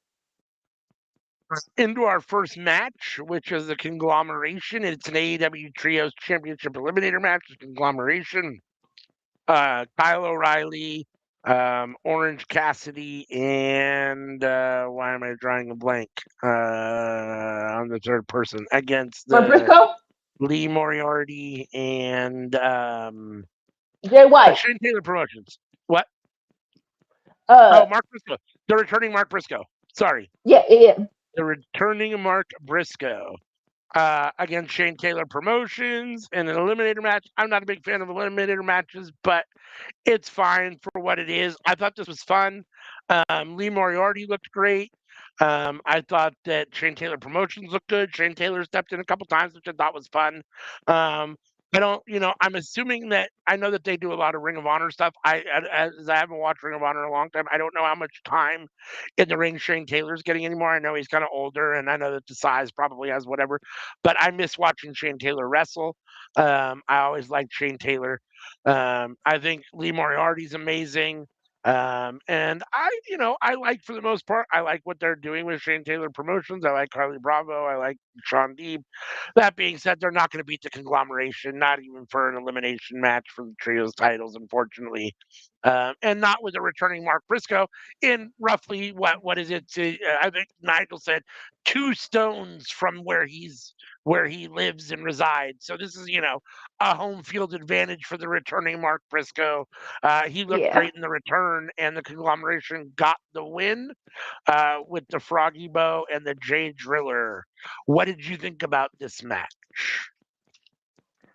Into our first match, which is the conglomeration. It's an AEW Trios Championship Eliminator match. The conglomeration. Kyle O'Reilly, Orange Cassidy, and why am I drawing a blank on the third person against Mark the Briscoe, Lee Moriarty and Jay White, Shane Taylor Promotions. What? uh, Oh, Mark Briscoe. The returning Mark Briscoe. Sorry. yeah, yeah, The returning Mark Briscoe. Against Shane Taylor Promotions in an eliminator match. I'm not a big fan of eliminator matches, but it's fine for what it is. I thought this was fun. Lee Moriarty looked great. I thought that Shane Taylor Promotions looked good. Shane Taylor stepped in a couple times, which I thought was fun. I don't, I'm assuming that I know that they do a lot of Ring of Honor stuff. As I haven't watched Ring of Honor in a long time, I don't know how much time in the ring Shane Taylor's getting anymore. I know he's kind of older, and I know that the size probably has whatever, but I miss watching Shane Taylor wrestle. I always liked Shane Taylor. I think Lee Moriarty's amazing. And I like for the most part, I like what they're doing with Shane Taylor Promotions. I like Carly Bravo. I like Sean Deeb. That being said, they're not going to beat the conglomeration, not even for an elimination match for the trios titles, unfortunately. And not with a returning Mark Briscoe in roughly what is it? I think Nigel said 2 stones from where he lives and resides. So this is a home field advantage for the returning Mark Briscoe. He looked yeah. great in the return, and the conglomeration got the win with the Froggy Bow and the Jay Driller. What did you think about this match?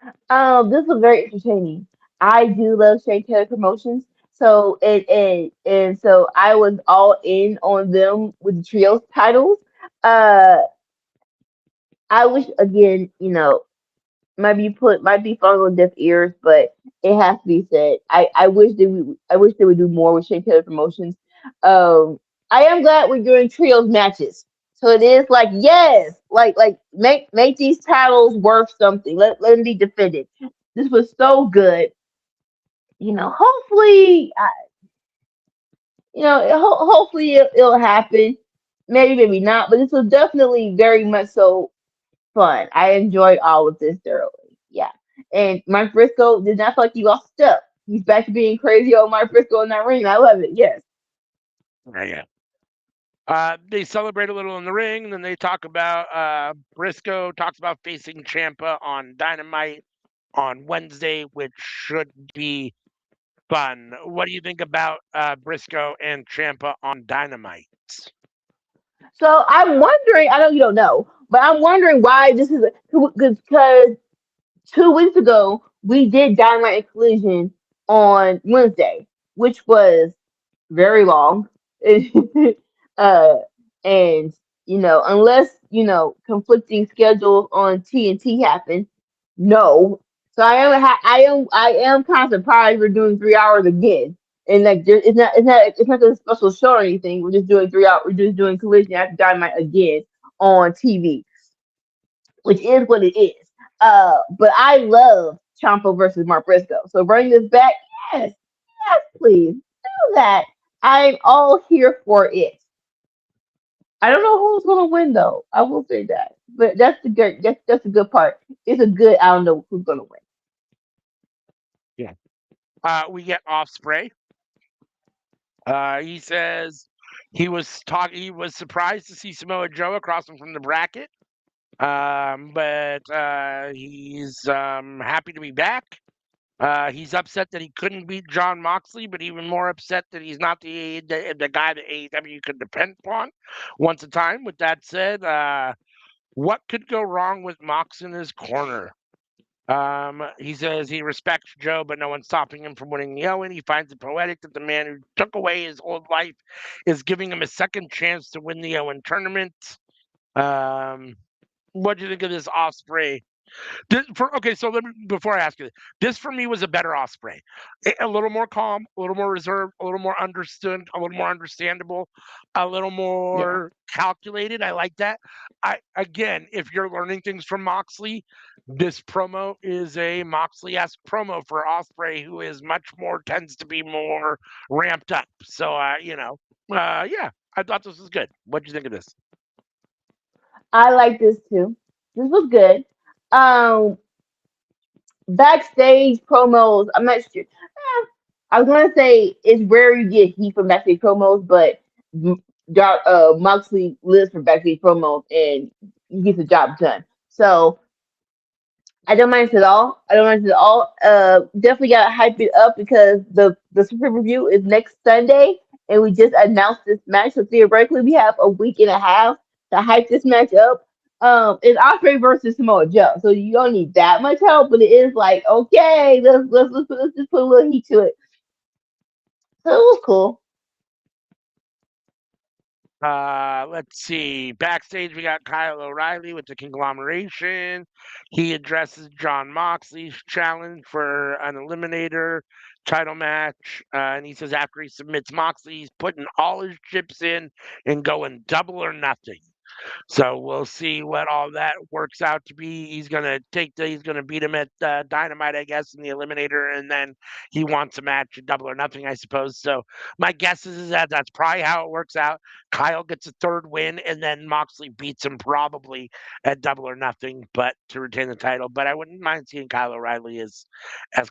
This was very entertaining. I do love Shane Taylor Promotions, so and so I was all in on them with the trios titles. Uh, I wish again, might be falling on deaf ears, but it has to be said. I wish they would do more with Shane Taylor Promotions. I am glad we're doing trios matches. So it is like yes, like make these titles worth something. Let them be defended. This was so good. Hopefully, hopefully it'll happen. Maybe not, but this was definitely very much so fun. I enjoyed all of this thoroughly. Yeah. And Mike Briscoe did not feel like he lost step. He's back to being crazy old Mike Briscoe in that ring. I love it. Yes. Yeah. They celebrate a little in the ring, and then they talk about Briscoe talks about facing Champa on Dynamite on Wednesday, which should be fun. What do you think about Briscoe and Champa on Dynamite? So I'm wondering, I know you don't know, but I'm wondering why this is because 2 weeks ago we did Dynamite and Collision on Wednesday, which was very long. uh, and unless conflicting schedules on TNT happen, no. So I am kind of surprised we're doing 3 hours again. And like it's not a special show or anything. We're just doing 3 hours. We're just doing Collision after Dynamite again on TV, which is what it is. But I love Ciampa versus Mark Briscoe. So bring this back, yes, yes, please do that. I'm all here for it. I don't know who's gonna win though. I will say that, but that's the good part. It's a good. I don't know who's gonna win. Yeah. We get Osprey. He says he was surprised to see Samoa Joe across him from the bracket. But he's happy to be back. He's upset that he couldn't beat John Moxley, but even more upset that he's not the guy that AEW could depend upon once a time. With that said, what could go wrong with Mox in his corner? He says he respects Joe, but no one's stopping him from winning the Owen. He finds it poetic that the man who took away his old life is giving him a second chance to win the Owen tournament. Um, What do you think of this Osprey? So before I ask you, this for me was a better Osprey, a little more calm, a little more reserved, a little more understood, a little more understandable, a little Yeah. more calculated. I like that. Again, if you're learning things from Moxley, this promo is a Moxley-esque promo for Osprey, who is much more tends to be more ramped up. So yeah, I thought this was good. What do you think of this? I like this too. This was good. Um, Backstage promos. I'm not sure. I was gonna say it's rare you get heat from backstage promos, but Moxley lives for backstage promos and he gets the job done. So I don't mind it at all. I don't mind it at all. Definitely gotta hype it up because the super review is next Sunday, and we just announced this match. So theoretically, we have a week and a half to hype this match up. It's Osprey versus Samoa Joe, so you don't need that much help, but it is like okay, let's just put a little heat to it. So it was cool. Let's see. Backstage, we got Kyle O'Reilly with the conglomeration. He addresses John Moxley's challenge for an eliminator title match. And he says after he submits Moxley, he's putting all his chips in and going double or nothing. So we'll see what all that works out to be. He's gonna beat him at Dynamite, I guess, in the Eliminator, and then he wants a match at Double or Nothing, I suppose. So my guess is that that's probably how it works out. Kyle gets a third win, and then Moxley beats him probably at Double or Nothing, but to retain the title. But I wouldn't mind seeing Kyle O'Reilly as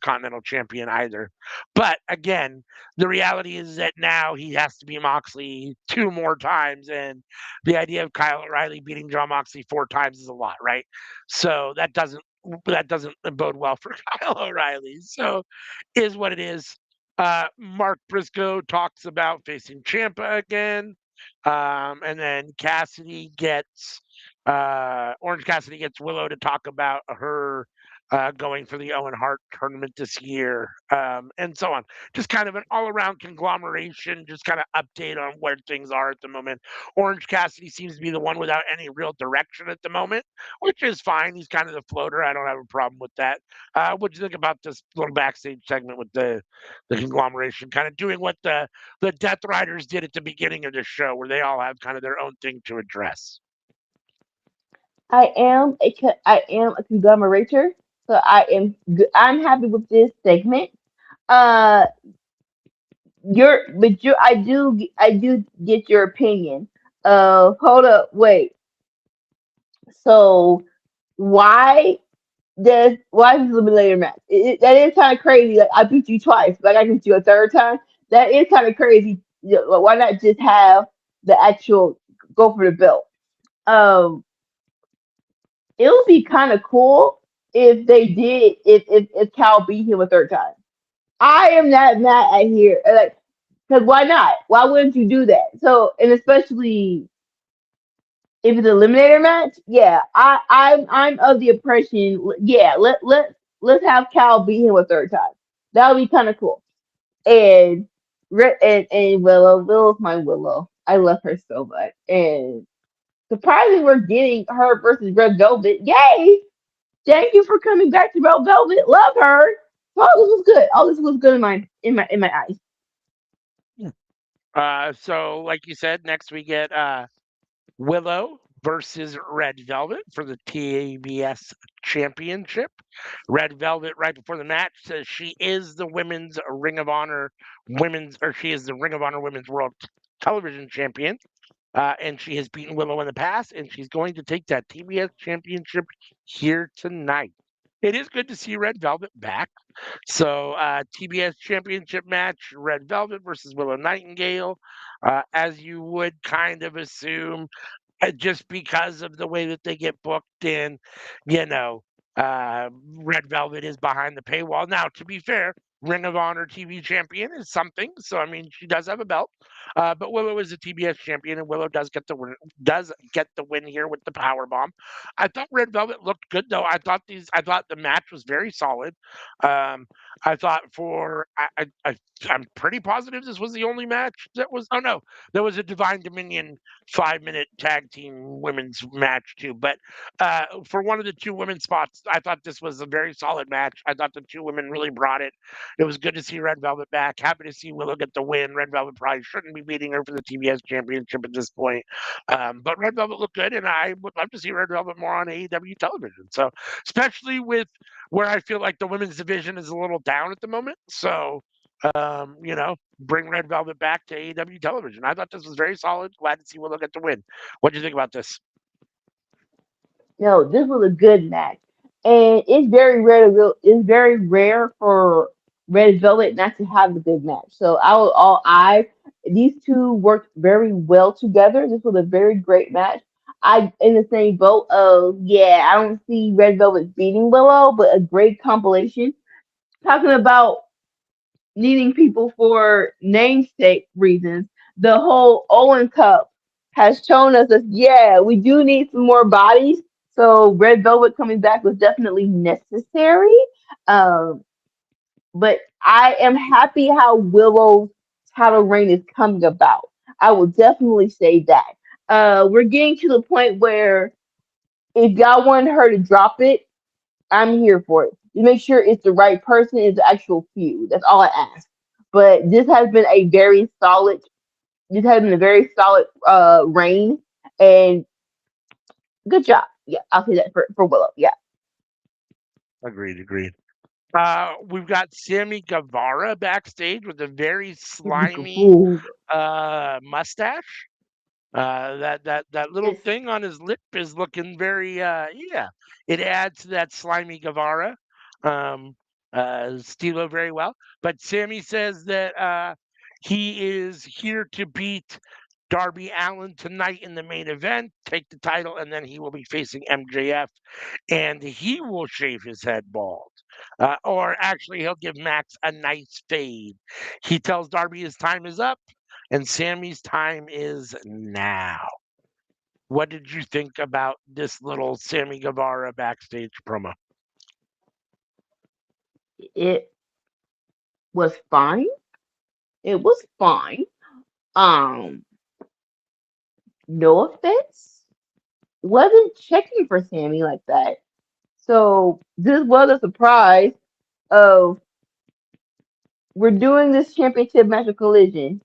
Continental Champion either. But again, the reality is that now he has to be Moxley 2 more times, and the idea of Kyle O'Reilly beating John Moxley 4 times is a lot, right? So that doesn't bode well for Kyle O'Reilly. So is what it is. Mark Briscoe talks about facing Champa again. And then Orange Cassidy gets Willow to talk about her going for the Owen Hart tournament this year, and so on. Just kind of an all around conglomeration, just kind of update on where things are at the moment. Orange Cassidy seems to be the one without any real direction at the moment, which is fine. He's kind of the floater. I don't have a problem with that. What do you think about this little backstage segment with the conglomeration, kind of doing what the Death Riders did at the beginning of the show, where they all have kind of their own thing to address? I am a conglomerator, so I'm happy with this segment. Uh, I do get your opinion. Hold up, wait. So why why is this a later match? That is kind of crazy. Like I beat you twice, like I beat you a third time. That is kind of crazy. Why not just have the actual go for the belt? Um, it would be kind of cool if they did if Cal beat him a third time. I am not mad at here. Like, because why not? Why wouldn't you do that? So, and especially if it's an eliminator match, yeah, I'm of the impression, yeah, let's have Cal beat him a third time. That would be kind of cool. And and Willow's my Willow. I love her so much. And surprisingly, we're getting her versus Red Velvet. Yay! Thank you for coming back to Red Velvet. Love her. All this was good. All this was good in my eyes. So like you said, next we get Willow versus Red Velvet for the TBS Championship. Red Velvet, right before the match, says she is the she is the Ring of Honor Women's World Television Champion. And she has beaten Willow in the past, and she's going to take that TBS Championship here tonight. It is good to see Red Velvet back. So, TBS Championship match, Red Velvet versus Willow Nightingale. As you would kind of assume, just because of the way that they get booked in, you know, Red Velvet is behind the paywall. Now, to be fair, Ring of Honor TV champion is something. So I mean, she does have a belt. But Willow is a TBS champion, and Willow does get the win. Does get the win here with the power bomb. I thought Red Velvet looked good though. I thought the match was very solid. Um, I thought for I'm pretty positive this was the only match that was. Oh no, there was a Divine Dominion 5 minute tag team women's match too. But for one of the two women's spots, I thought this was a very solid match. I thought the two women really brought it. It was good to see Red Velvet back. Happy to see Willow get the win. Red Velvet probably shouldn't be beating her for the TBS championship at this point. But Red Velvet looked good, and I would love to see Red Velvet more on AEW television. So, especially with where I feel like the women's division is a little down at the moment. So, bring Red Velvet back to AEW television. I thought this was very solid. Glad to see Willow get the win. What do you think about this? No, this was a good match, and it's very rare. It's very rare for Red Velvet not to have a good match. So I will all I these two worked very well together. This was a very great match. I in the same boat of yeah, I don't see Red Velvet beating Willow, but a great compilation. Talking about needing people for namesake reasons, the whole Owen Cup has shown us that yeah, we do need some more bodies. So Red Velvet coming back was definitely necessary. Um, but I am happy how Willow's title reign is coming about. I will definitely say that. We're getting to the point where if y'all want her to drop it, I'm here for it. To make sure it's the right person, it's the actual feud. That's all I ask. But this has been a very solid. This has been a very solid reign, and good job. Yeah, I'll say that for Willow. Yeah. Agreed. Agreed. We've got Sammy Guevara backstage with a very slimy Ooh, mustache. That little yes. thing on his lip is looking very yeah. It adds to that slimy Guevara. Um, Stilo very well. But Sammy says that he is here to beat Darby Allen tonight in the main event, take the title, and then he will be facing MJF, and he will shave his head bald. Or actually, he'll give Max a nice fade. He tells Darby his time is up, and Sammy's time is now. What did you think about this little Sammy Guevara backstage promo? It was fine. It was fine. Um, no offense. Wasn't checking for Sammy like that. So this was a surprise of we're doing this championship match of Collision.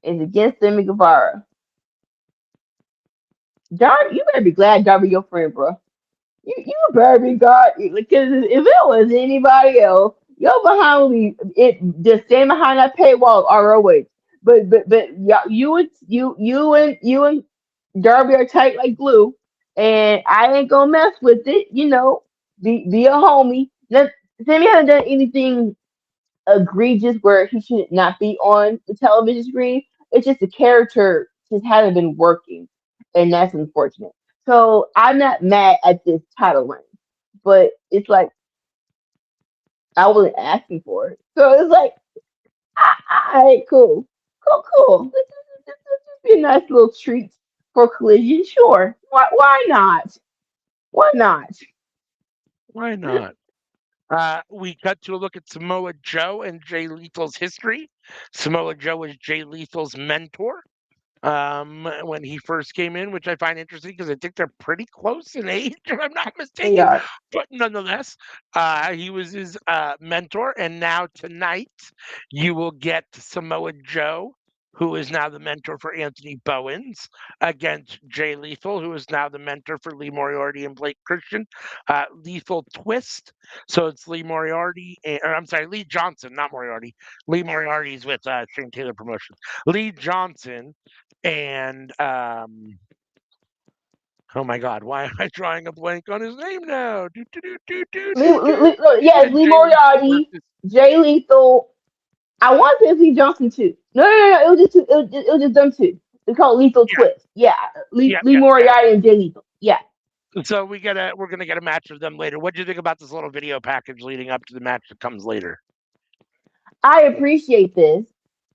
It's against Sammy Guevara. Darby, you better be glad Darby your friend, bro. You better be God because if it was anybody else, you're behind me. It just staying behind that paywall ROH. But yeah, you and Darby are tight like glue, and I ain't gonna mess with it. Be a homie. Sammy hasn't done anything egregious where he should not be on the television screen. It's just the character just hasn't been working, and that's unfortunate. So I'm not mad at this title reign, but it's like I wasn't asking for it. So it's like, all right, cool. This be a nice little treat for Collision. Sure, why not? Why not? Why not? We cut to a look at Samoa Joe and Jay Lethal's history. Samoa Joe was Jay Lethal's mentor when he first came in, which I find interesting because I think they're pretty close in age, if I'm not They mistaken. are. But nonetheless, he was his mentor. And now tonight, you will get Samoa Joe, who is now the mentor for Anthony Bowens, against Jay Lethal, who is now the mentor for Lee Moriarty and Blake Christian. Lethal twist. So it's Lee Moriarty, or I'm sorry, Lee Johnson, not Moriarty. Lee Moriarty is with Shane Taylor Promotions. Lee Johnson and oh my God, why am I drawing a blank on his name now? Do, do, do, do, do, do, do. Yes, And Lee Jay Lethal Moriarty, versus Jay Lethal. I want to say Lee Johnson too. No. It was just them two. It's called Lethal yeah, Twist. Yeah, yeah, Lee yeah, yeah. Moriarty and Jay Lethal. Yeah. So we're gonna get a match of them later. What do you think about this little video package leading up to the match that comes later? I appreciate this.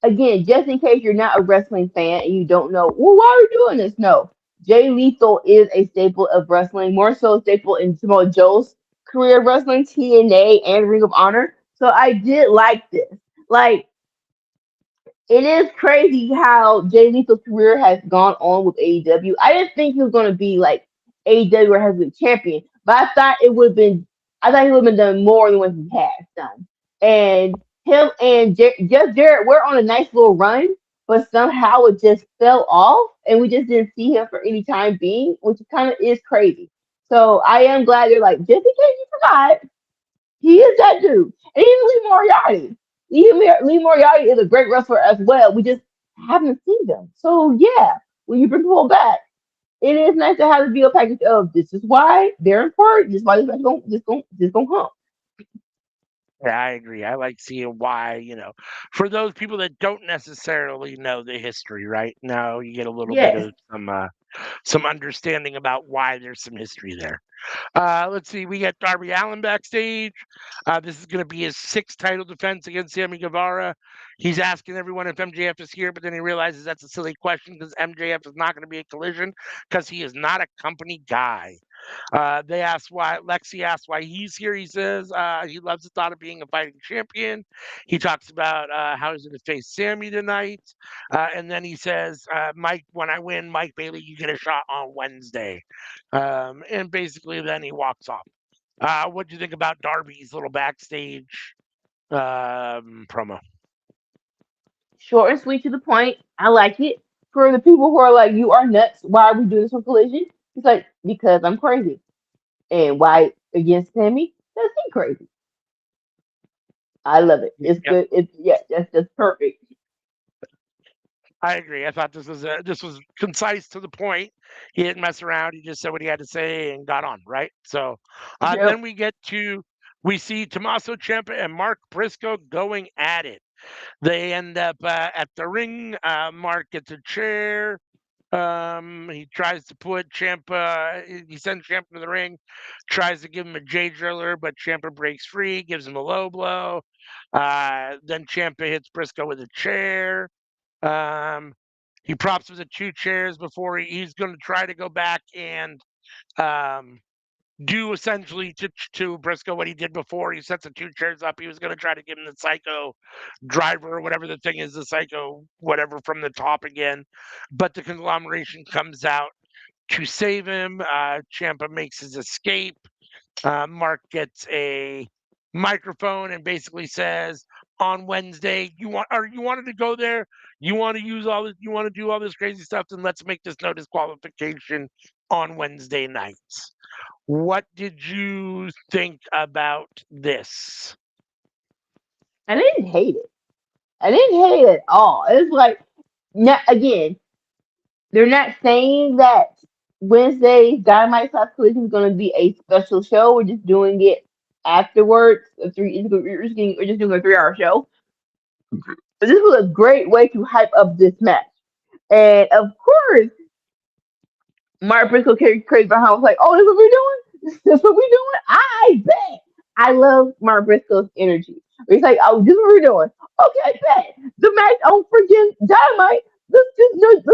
Again, just in case you're not a wrestling fan and you don't know, well, why are we doing this? No. Jay Lethal is a staple of wrestling, more so a staple in Samoa Joe's career of wrestling, TNA, and Ring of Honor. So I did like this. Like, it is crazy how Jay Lethal's career has gone on with AEW. I didn't think he was going to be like AEW or heavyweight champion, but I thought it would have been. I thought he would have been done more than what he has done. And him and Jeff Jarrett were on a nice little run, but somehow it just fell off, and we just didn't see him for any time being, which kind of is crazy. So I am glad they're like, just in case you forgot, he is that dude. And even Lee Moriarty. Lee Moriarty is a great wrestler as well. We just haven't seen them. So yeah, when you bring people back, it is nice to have the video package of this is why they're important. This is why this match going hump. Yeah, I agree. I like seeing why, for those people that don't necessarily know the history, right? Now you get a little bit Yes. of some understanding about why there's some history there. Let's see. We got Darby Allin backstage. This is going to be his sixth title defense against Sammy Guevara. He's asking everyone if MJF is here, but then he realizes that's a silly question because MJF is not going to be a Collision because he is not a company guy. They asked why. Lexi asked why he's here. He says he loves the thought of being a fighting champion. He talks about how he's going to face Sammy tonight, and then he says, "Mike, when I win, Mike Bailey, you get a shot on Wednesday." And basically, then he walks off. What do you think about Darby's little backstage promo? Short and sweet to the point. I like it. For the people who are like, you are nuts. Why are we doing this on Collision? It's like, because I'm crazy. And why against Sammy? That's he crazy. I love it. It's Yep, good. It's yeah, that's just perfect. I agree. I thought this was concise to the point. He didn't mess around. He just said what he had to say and got on, right? So then Yep. we see Tommaso Ciampa and Mark Briscoe going at it. They end up at the ring. Mark gets a chair. He tries to put Champa. He sends Champa to the ring, tries to give him a J driller, but Champa breaks free, gives him a low blow. Then Champa hits Briscoe with a chair. Um, he props with the two chairs before he's going to try to go back and um, do essentially to Briscoe what he did before. He sets the two chairs up. He was going to try to give him the psycho driver or whatever the thing is, the psycho whatever from the top again. But the conglomeration comes out to save him. Champa makes his escape. Mark gets a microphone and basically says, "On Wednesday, you wanted to go there, you want to use all this, you want to do all this crazy stuff, then let's make this no disqualification on Wednesday nights." What did you think about this? I didn't hate it. I didn't hate it at all. It's like, not, again, they're not saying that Wednesday's Dynamite South Collision is going to be a special show. We're just doing it afterwards. We're just doing a 3 hour show. But this was a great way to hype up this match. And of course, Mark Briscoe carried crazy behind was like, oh, this is what we're doing? This is what we're doing? I bet. I love Mark Briscoe's energy. He's like, oh, this is what we're doing. Okay, bet. The match on freaking Dynamite. Let's just do it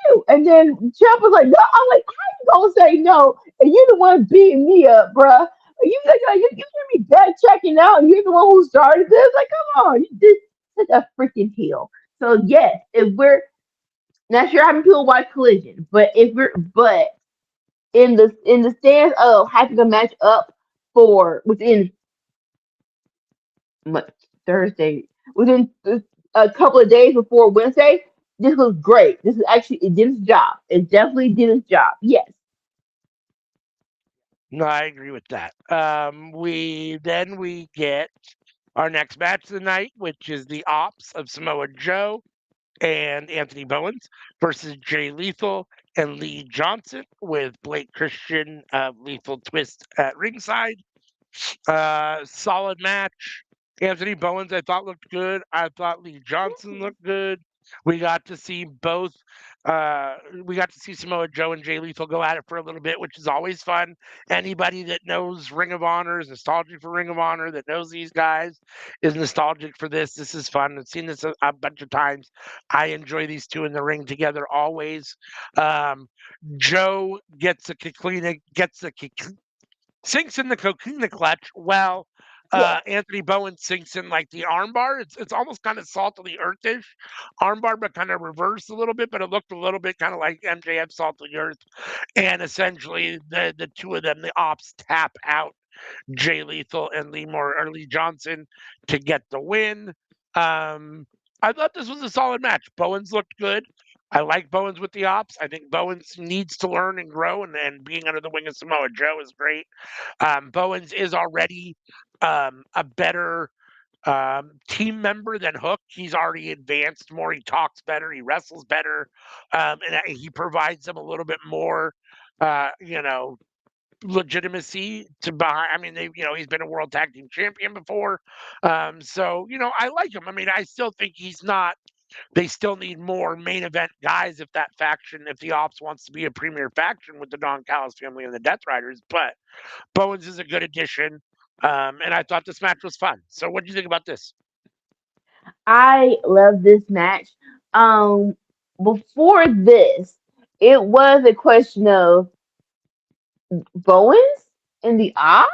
you. And then Champ was like, no. I'm like, how you gonna say no? And you're the one beating me up, bruh. You hear me back checking out, and you're the one who started this. Like, come on, you did such a freaking heel. So yes, if we're not sure having people watch Collision, but in the stance of hyping a match up for within what, Thursday, within a couple of days before Wednesday, this was great. This is actually it did its job. It definitely did its job. Yes. No, I agree with that. We get our next match of the night, which is the Ops of Samoa Joe and Anthony Bowens versus Jay Lethal and Lee Johnson with Blake Christian of Lethal Twist at ringside. Solid match. Anthony Bowens, I thought looked good. I thought Lee Johnson looked good. We got to see both. Uh, we got to see Samoa Joe and Jay Lethal go at it for a little bit, which is always fun. Anybody that knows Ring of Honor is nostalgic for Ring of Honor. That knows these guys is nostalgic for this. This is fun. I've seen this a bunch of times. I enjoy these two in the ring together always. Um, Joe gets a Kaklina, sinks in the coquina clutch. Well, Yes. Anthony Bowen sinks in like the armbar. It's almost kind of salt of the earthish armbar, but kind of reversed a little bit. But it looked a little bit kind of like MJF salt of the earth. And essentially, the two of them, the ops, tap out Jay Lethal and Lee Johnson to get the win. Um, I thought this was a solid match. Bowens looked good. I like Bowens with the ops. I think Bowens needs to learn and grow, and being under the wing of Samoa Joe is great. Bowens is already a better team member than Hook. He's already advanced more. He talks better. He wrestles better, and he provides them a little bit more. You know, legitimacy to behind. I mean, he's been a world tag team champion before, so I like him. I mean, I still think he's not. They still need more main event guys if the Ops wants to be a premier faction with the Don Callis family and the Death Riders. But Bowens is a good addition, and I thought this match was fun. So, what do you think about this? I love this match. Um, Before this, it was a question of Bowens and the odds.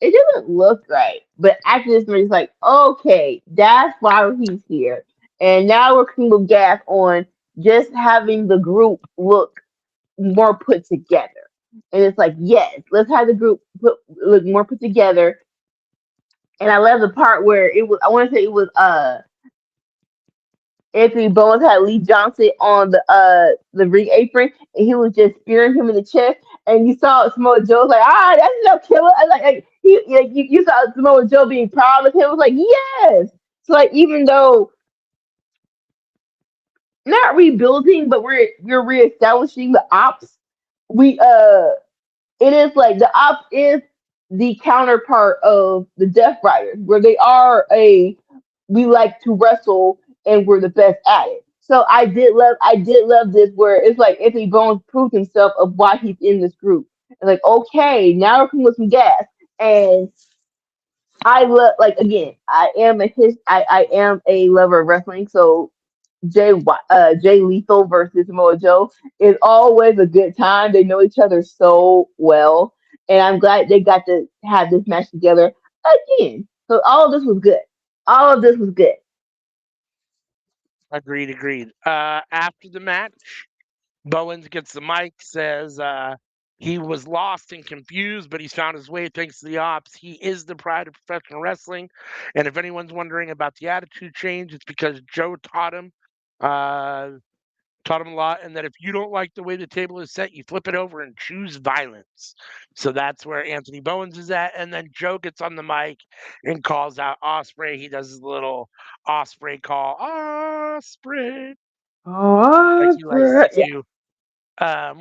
It doesn't look right, but after this match, it's like, okay, that's why he's here. And now we're kind of gas on just having the group look more put together. And it's like, yes, let's have the group look more put together. And I love the part where it was. I want to say it was Anthony Bowens had Lee Johnson on the ring apron, and he was just spearing him in the chest. And you saw Samoa Joe was like, that's no killer. And you saw Samoa Joe being proud of him. It was like, yes. So like even though not rebuilding, but we're reestablishing the ops. We it is like the ops is the counterpart of the Death Riders, where they are we like to wrestle and we're the best at it. So I did love this where it's like Anthony Bones proved himself of why he's in this group. And like, okay, now we're coming with some gas. And I love like again, I am a lover of wrestling, so Jay Lethal versus Samoa Joe is always a good time. They know each other so well, and I'm glad they got to have this match together again. So all of this was good. All of this was good. Agreed, agreed. After the match, Bowens gets the mic, says he was lost and confused, but he's found his way thanks to the ops. He is the pride of professional wrestling. And if anyone's wondering about the attitude change, it's because Joe uh, taught him a lot. And that if you don't like the way the table is set, you flip it over and choose violence. So that's where Anthony Bowens is at. And then Joe gets on the mic and calls out Osprey. He does his little Osprey call, Osprey, like Oh, he likes to yeah. do,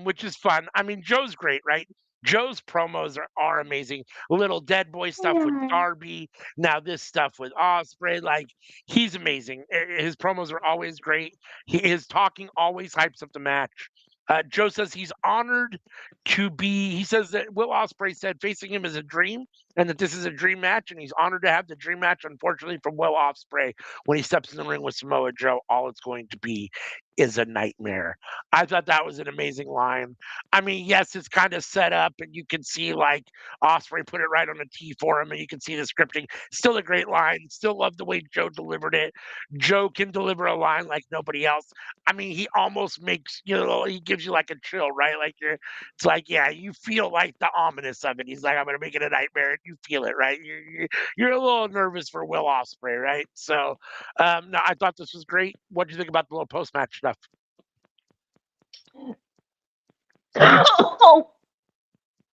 which is fun. I mean, Joe's great, right? Joe's promos are amazing. Little Dead Boy stuff with Darby. Now this stuff with Osprey, like he's amazing. His promos are always great. His talking always hypes up the match. Joe says he's honored to be. He says that Will Osprey said facing him is a dream, and that this is a dream match, and he's honored to have the dream match. Unfortunately, from Will Osprey, when he steps in the ring with Samoa Joe, all it's going to be is a nightmare. I thought that was an amazing line. I mean, yes, it's kind of set up, and you can see like Osprey put it right on the tee for him, and you can see the scripting. Still a great line. Still love the way Joe delivered it. Joe can deliver a line like nobody else. I mean, he almost makes he gives you like a chill, right? Like it's like yeah, you feel like the ominous of it. He's like, I'm gonna make it a nightmare, and you feel it, right? You're a little nervous for Will Osprey, right? So, no, I thought this was great. What do you think about the little post match stuff? Oh,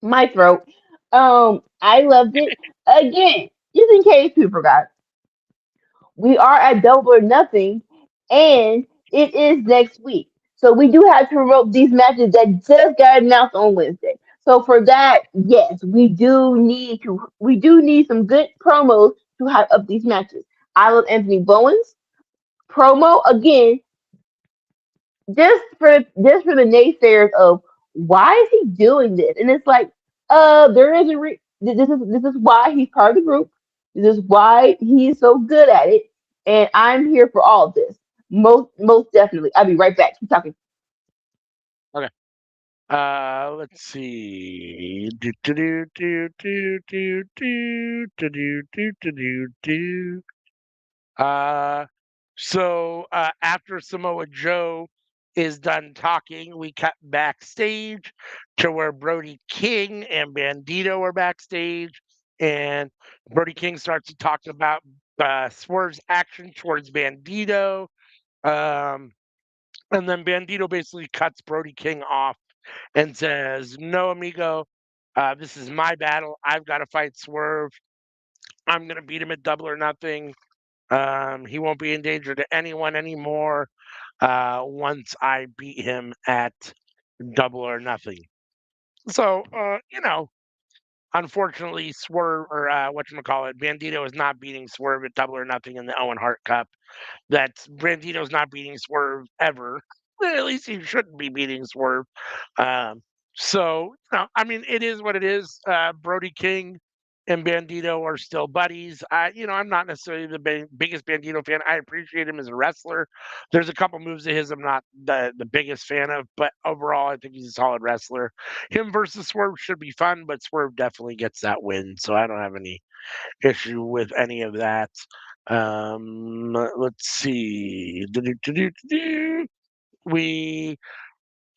my throat. I loved it. Again, just in case people forgot, we are at Double or Nothing, and it is next week. So we do have to promote these matches that just got announced on Wednesday. So for that, yes, we do need some good promos to hype up these matches. I love Anthony Bowens promo again. just for the naysayers of why is he doing this, and it's like, there is this is why he's part of the group. This is why he's so good at it, and I'm here for all of this. Most definitely. I'll be right back. Keep talking. Okay. Let's see. Do do do do do do do do do do do do do. Uh, after Samoa Joe is done talking, we cut backstage to where Brody King and Bandito are backstage, and Brody King starts to talk about Swerve's action towards Bandito. Um, and then Bandito basically cuts Brody King off and says, "No, amigo, this is my battle. I've got to fight Swerve. I'm going to beat him at double or nothing. He won't be in danger to anyone anymore once I beat him at double or nothing." So, unfortunately, Swerve or whatchamacallit, Bandito is not beating Swerve at double or nothing in the Owen Hart Cup. That Bandito's not beating Swerve ever. Well, at least he shouldn't be beating Swerve. Um, I mean, it is what it is. Brody King and Bandito are still buddies. I'm not necessarily the biggest Bandito fan. I appreciate him as a wrestler. There's a couple moves of his I'm not the biggest fan of, but overall, I think he's a solid wrestler. Him versus Swerve should be fun, but Swerve definitely gets that win, so I don't have any issue with any of that. Let's see. We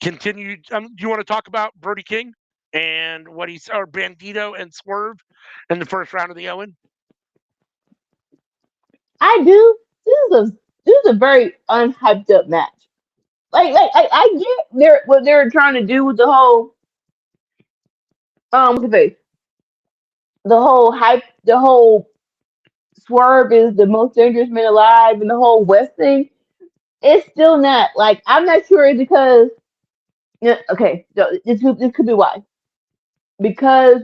continued. Do you want to talk about Brody King and what he's or Bandito and Swerve in the first round of the Owen? I do. This is a very unhyped up match. I get what they're trying to do with the whole what's the face? The whole hype, the whole Swerve is the most dangerous man alive, and the whole West thing. It's still not like I'm not sure it's because yeah, okay, so this could be why because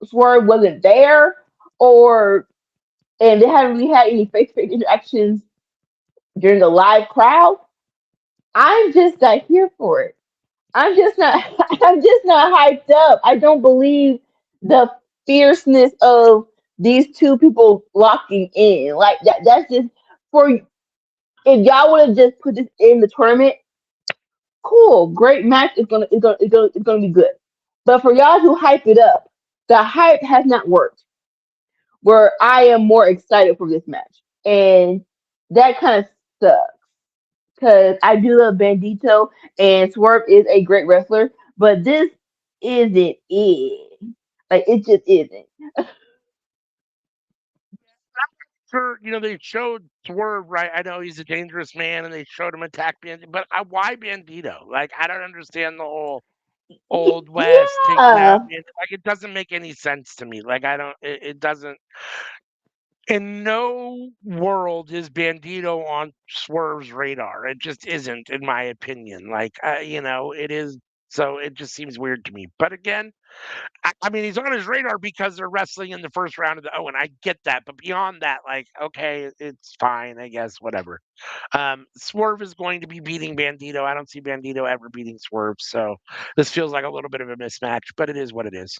Swerve wasn't there, or and they haven't really had any face to face interactions during the live crowd. I'm just not here for it. I'm just not. I'm just not hyped up. I don't believe the fierceness of these two people locking in like that. That's just for if y'all would have just put this in the tournament. Cool, great match. It's gonna be good. But for y'all to hype it up, the hype has not worked. Where I am more excited for this match, and that kind of sucks because I do love Bandito and Swerve is a great wrestler, but this isn't it. Like it just isn't. Sure, they showed Swerve, right? I know he's a dangerous man, and they showed him attack Bandito, but why Bandito? Like, I don't understand the whole Old West taking out Yeah, Bandito. Like, it doesn't make any sense to me. Like, I don't. It doesn't. In no world is Bandito on Swerve's radar. It just isn't, in my opinion. Like, it is. So it just seems weird to me. But again, I mean, he's on his radar because they're wrestling in the first round of the Owen. I get that, but beyond that, like, okay, it's fine, I guess, whatever. Swerve is going to be beating Bandito. I don't see Bandito ever beating Swerve, so this feels like a little bit of a mismatch, but it is what it is.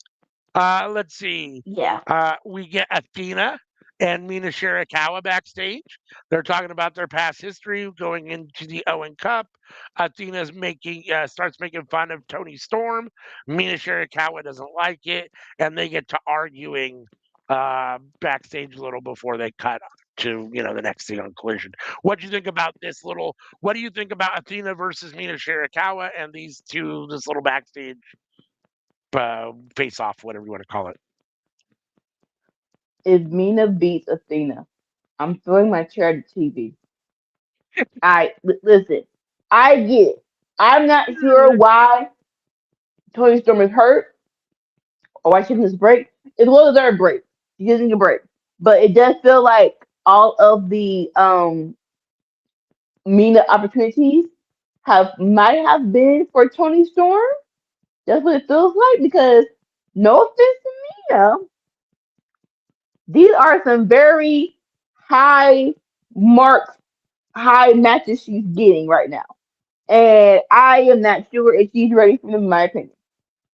Let's see. yeah. We get Athena and Mina Shirakawa backstage. They're talking about their past history going into the Owen Cup. Athena's starts making fun of Tony Storm. Mina Shirakawa doesn't like it, and they get to arguing backstage a little before they cut to the next thing on Collision. What do you think about this little? What do you think about Athena versus Mina Shirakawa and this little backstage face off, whatever you want to call it? If Mina beats Athena, I'm throwing my chair at the TV. Listen. I get it. I'm not sure why Tony Storm is hurt or why she didn't break. It's well deserved break. She getting a break, but it does feel like all of the Mina opportunities might have been for Tony Storm. That's what it feels like because no offense to Mina, these are some very high marks, high matches she's getting right now. and I am not sure if she's ready for them, in my opinion.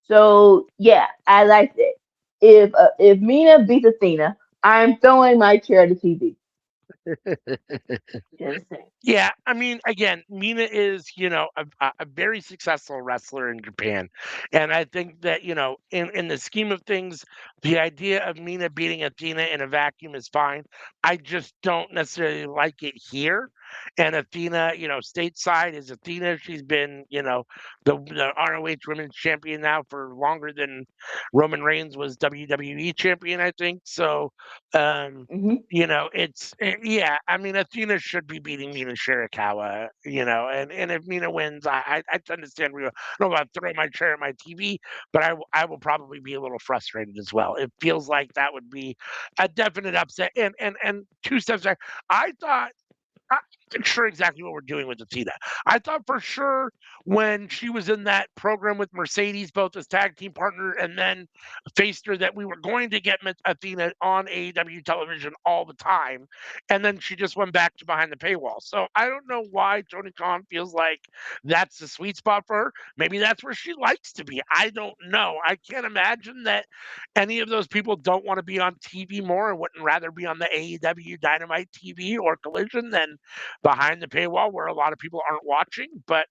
So yeah, I like it. If Mina beats Athena, I'm throwing my chair at the TV. Just saying. Yeah, I mean, again, Mina is, a very successful wrestler in Japan, and I think that, in the scheme of things, the idea of Mina beating Athena in a vacuum is fine. I just don't necessarily like it here. And Athena, stateside is Athena. She's been, the ROH Women's Champion now for longer than Roman Reigns was WWE Champion, I think. So, um, Hmm. yeah. I mean, Athena should be beating Mina Shirakawa, and if Mina wins, I understand. I don't know about throwing my chair at my TV, but I will probably be a little frustrated as well. It feels like that would be a definite upset. And two steps back, I thought I'm not sure exactly what we're doing with Athena. I thought for sure when she was in that program with Mercedes, both as tag team partner and then faced her, that we were going to get Athena on AEW television all the time. And then she just went back to behind the paywall. So I don't know why Tony Khan feels like that's the sweet spot for her. Maybe that's where she likes to be. I don't know. I can't imagine that any of those people don't want to be on TV more and wouldn't rather be on the AEW Dynamite TV or Collision than behind the paywall where a lot of people aren't watching. But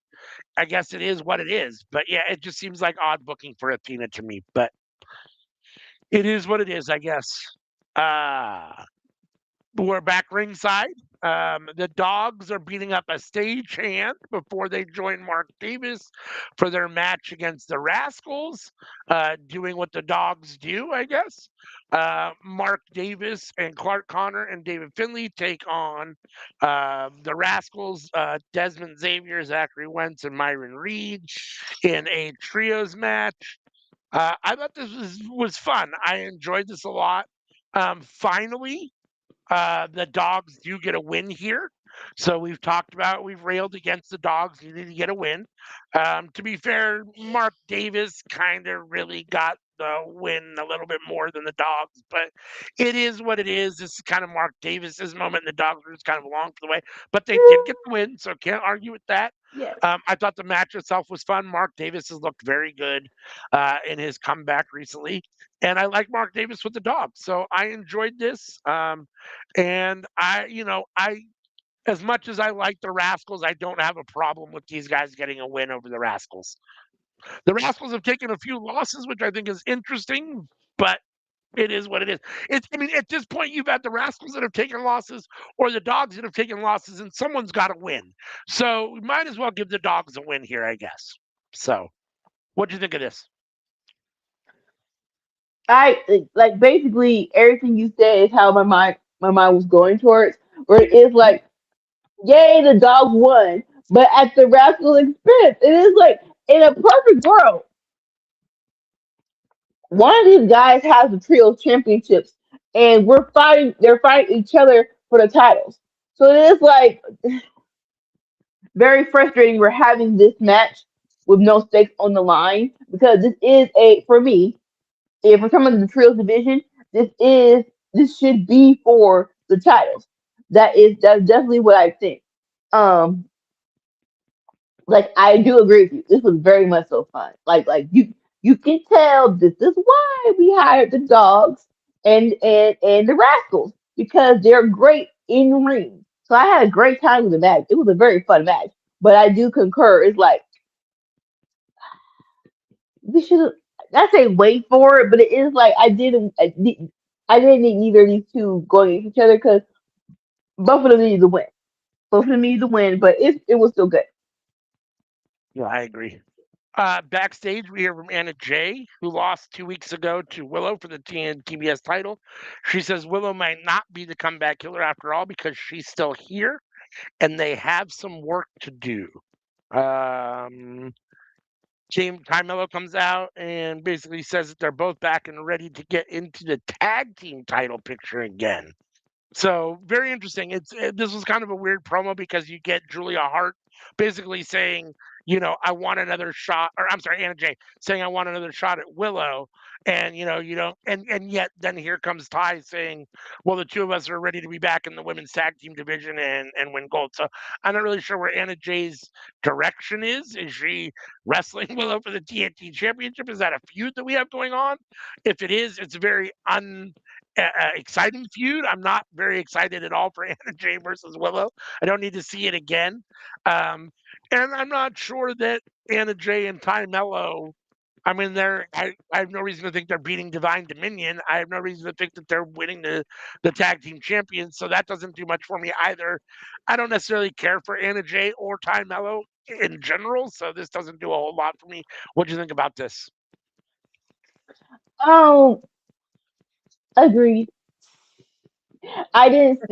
I guess it is what it is. But yeah, it just seems like odd booking for Athena to me. But it is what it is, I guess. Uh we're back ringside. The dogs are beating up a stagehand before they join Mark Davis for their match against the Rascals, doing what the dogs do, I guess. Mark Davis and Clark Connor and David Finley take on the Rascals, Desmond Xavier, Zachary Wentz, and Myron Reed in a trios match. I thought this was fun. I enjoyed this a lot. Finally, the dogs do get a win here. So we've railed against the dogs needing to get a win. To be fair, Mark Davis kind of really got the win a little bit more than the dogs, but it is what it is. This is kind of Mark Davis's moment, and the dogs were just kind of along for the way, but they did get the win, so can't argue with that. Yes. I thought the match itself was fun. Mark Davis has looked very good in his comeback recently, and I like Mark Davis with the dogs, so I enjoyed this. And I as much as I like the Rascals, I don't have a problem with these guys getting a win over the Rascals. The Rascals have taken a few losses, which I think is interesting, but it is what it is. I mean, at this point, you've had the Rascals that have taken losses or the Dogs that have taken losses, and someone's got to win. So we might as well give the Dogs a win here, I guess. So, what do you think of this? I like basically everything you said is how my mind was going towards. Where it is like, yay, the dog won, but at the rascal expense. It is like in a perfect world, one of these guys has the trio championships, and we're fighting. They're fighting each other for the titles. So it is like very frustrating. We're having this match with no stakes on the line because this is a for me. If we're talking about the trios division, this should be for the titles. That's definitely what I think. Um, like I do agree with you. This was very much so fun. Like you can tell this is why we hired the dogs and the rascals because they're great in ring. So I had a great time with the match. It was a very fun match. But I do concur. It's like we should not say wait for it, but it is like I didn't need neither of these two going against each other because both of them needed to win. Both of them needed to win, but it was still good. Yeah, I agree. Backstage, we hear from Anna Jay, who lost 2 weeks ago to Willow for the TBS title. She says Willow might not be the comeback killer after all because she's still here and they have some work to do. Um, James Carmelo comes out and basically says that they're both back and ready to get into the tag team title picture again. So very interesting. This was kind of a weird promo because you get Julia Hart basically saying, I want another shot, or I'm sorry, Anna Jay saying I want another shot at Willow, and you don't, and yet then here comes Ty saying, well, the two of us are ready to be back in the women's tag team division and win gold. So I'm not really sure where Anna Jay's direction is. Is she wrestling Willow for the TNT Championship? Is that a feud that we have going on? If it is, it's a very exciting feud. I'm not very excited at all for Anna Jay versus Willow. I don't need to see it again. And I'm not sure that Anna Jay and Ty Mello, I mean, I have no reason to think they're beating Divine Dominion. I have no reason to think that they're winning the tag team champions. So that doesn't do much for me either. I don't necessarily care for Anna Jay or Ty Mello in general. So this doesn't do a whole lot for me. What do you think about this? Um, Agreed. I didn't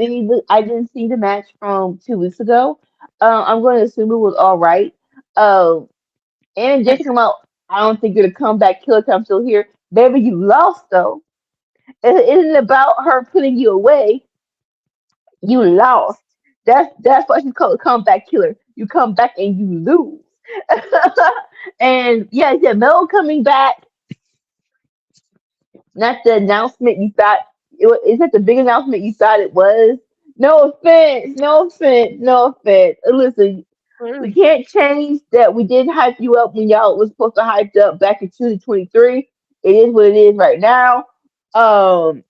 see the match from 2 weeks ago. I'm going to assume it was all right. Um, and just come out. I don't think you're the comeback killer. 'Cause I'm still here, baby. You lost though. It isn't about her putting you away. You lost. That's what you call a comeback killer. You come back and you lose. And yeah, Mel coming back. Not the announcement you thought is that the big announcement you thought it was? No offense, no offense, no offense. Listen, we can't change that we did hype you up when y'all was supposed to hype up back in 2023. It is what it is right now. Um,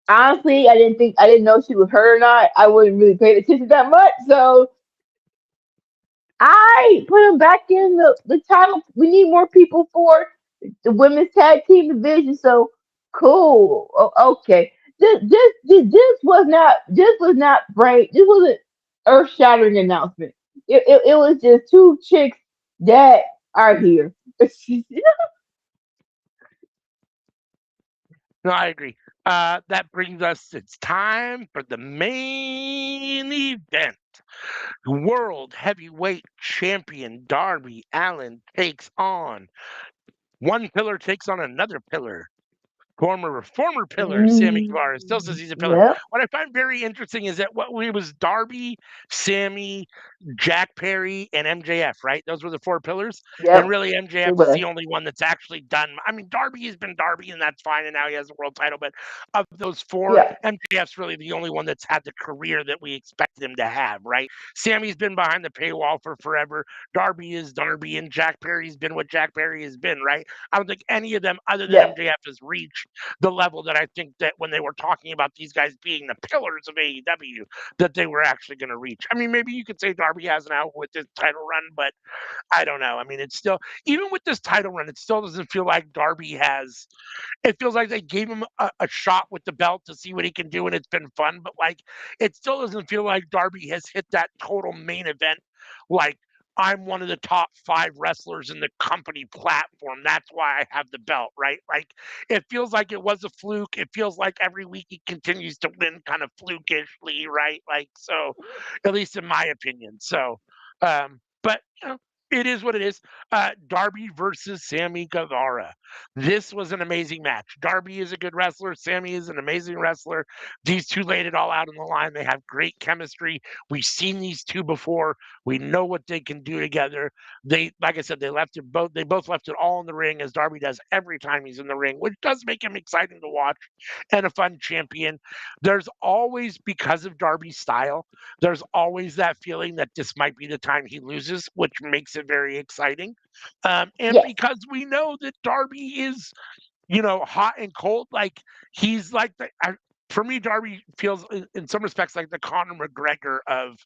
Honestly, I didn't know she was hurt or not. I wasn't really paying attention that much, so I put him back in the title. We need more people for the women's tag team division. So cool. Okay. This was not great. This was an earth shattering announcement. It was just two chicks that are here. No, I agree. That brings us, it's time for the main event. World Heavyweight Champion Darby Allin takes on one pillar takes on another pillar. Former pillar Sammy Guevara still says he's a pillar. Yep. What I find very interesting is that what we was Darby, Sammy, Jack Perry, and MJF, right? Those were the four pillars. And Yep. really, MJF It is was. the only one that's actually done. I mean, Darby has been Darby, and that's fine, and now he has the world title. But of those four, Yeah. MJF's really the only one that's had the career that we expected him to have, right? Sammy's been behind the paywall for forever. Darby is Darby, and Jack Perry's been what Jack Perry has been, right? I don't think any of them, other than Yeah. MJF, has reached the level that I think that when they were talking about these guys being the pillars of AEW, that they were actually going to reach. I mean, maybe you could say Darby has now with this title run, but I don't know. I mean, it's still, even with this title run, it still doesn't feel like Darby has, it feels like they gave him a shot with the belt to see what he can do, and it's been fun, but like, it still doesn't feel like Darby has hit that total main event. Like, I'm one of the top 5 wrestlers in the company platform. That's why I have the belt, right? Like, it feels like it was a fluke. It feels like every week he continues to win kind of flukishly, right? Like, so, at least in my opinion. So, but it is what it is. Darby versus Sammy Guevara. This was an amazing match. Darby is a good wrestler. Sammy is an amazing wrestler. These two laid it all out on the line. They have great chemistry. We've seen these two before. We know what they can do together. They, like I said, they both left it all in the ring, as Darby does every time he's in the ring, which does make him exciting to watch and a fun champion. There's always, because of Darby's style, there's always that feeling that this might be the time he loses, which makes it very exciting. And Yes. because we know that Darby is, hot and cold, like he's like for me, Darby feels in some respects like the Conor McGregor of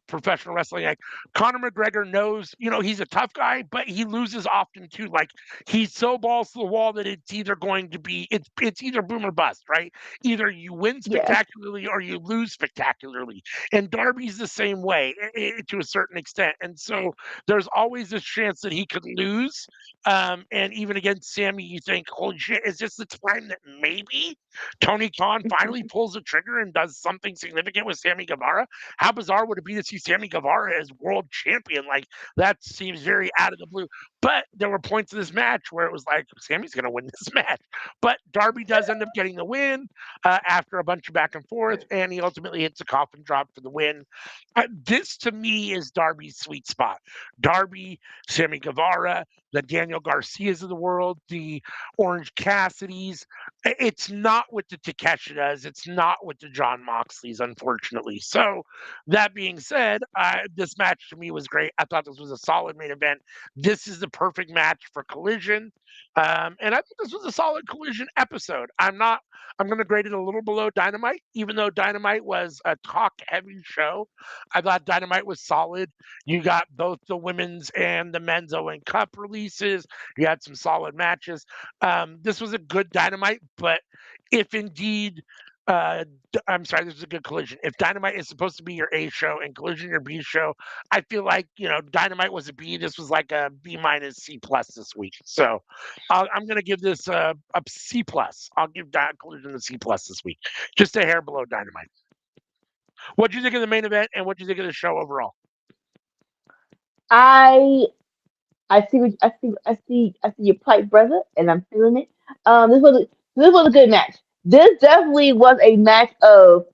professional wrestling. Like, Conor McGregor knows, he's a tough guy, but he loses often too. Like, he's so balls to the wall that it's either going to be it's either boom or bust, right? Either you win Yes. spectacularly or you lose spectacularly. And Darby's the same way to a certain extent. And so there's always this chance that he could lose. And even against Sammy, you think, holy shit, is this the time that maybe Tony Khan finally pulls the trigger and does something significant with Sammy Guevara? How bizarre would it be to see Sammy Guevara as world champion? Like, that seems very out of the blue. But there were points in this match where it was like, Sammy's going to win this match. But Darby does end up getting the win after a bunch of back and forth, and he ultimately hits a coffin drop for the win. This, to me, is Darby's sweet spot. Darby, Sammy Guevara, the Daniel Garcias of the world, the Orange Cassidys. It's not what the Takeshidas. It's not what the John Moxleys, unfortunately. So, that being said, this match to me was great. I thought this was a solid main event. This is the perfect match for Collision. And I think this was a solid Collision episode. I'm going to grade it a little below Dynamite, even though Dynamite was a talk heavy show. I thought Dynamite was solid. You got both the women's and the men's Owen Cup releases. You had some solid matches. This was a good Dynamite, but if indeed I'm sorry, this is a good Collision. If Dynamite is supposed to be your A show and Collision your B show, I feel like Dynamite was a B. This was like a B minus C plus this week. So I'm gonna give this a C plus. I'll give Collision a C plus this week, just a hair below Dynamite. What do you think of the main event, and what do you think of the show overall? I I see your plight, brother, and I'm feeling it. This was a good match. This definitely was a match of.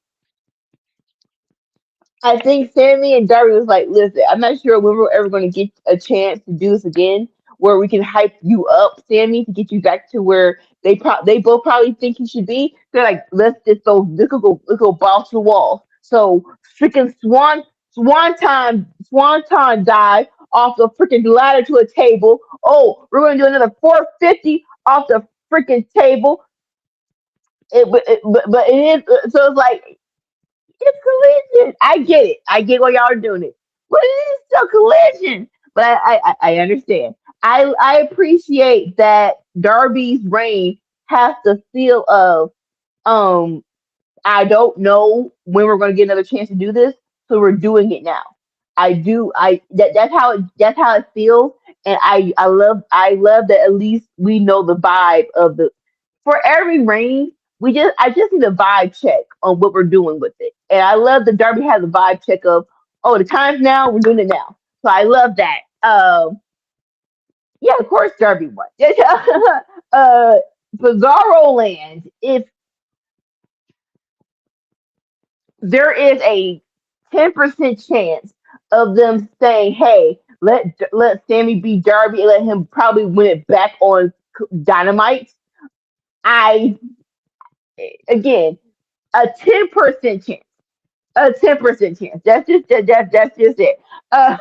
I think Sammy and Darby was like, listen, I'm not sure when we're ever going to get a chance to do this again, where we can hype you up, Sammy, to get you back to where they both probably think you should be. They're like, let's go bounce the wall. So freaking swanton dive off the freaking ladder to a table. Oh, we're going to do another 450 off the freaking table. But it is so it's like it's Collision. I get it. I get why y'all are doing it. But it is still Collision. But I understand. I appreciate that Darby's reign has the feel of um I don't know when we're gonna get another chance to do this, so we're doing it now. I do that's how it feels. And I love that at least we know the vibe of the for every reign, I just need a vibe check on what we're doing with it. And I love that Darby has a vibe check of, oh, the time's now, we're doing it now. So I love that. Yeah, of course Darby won. uh Bizarro Land, if there is a 10% chance of them saying, hey, let Sammy beat Darby and let him probably win it back on Dynamite. I again a 10% chance. A 10% chance. That's just it. Uh,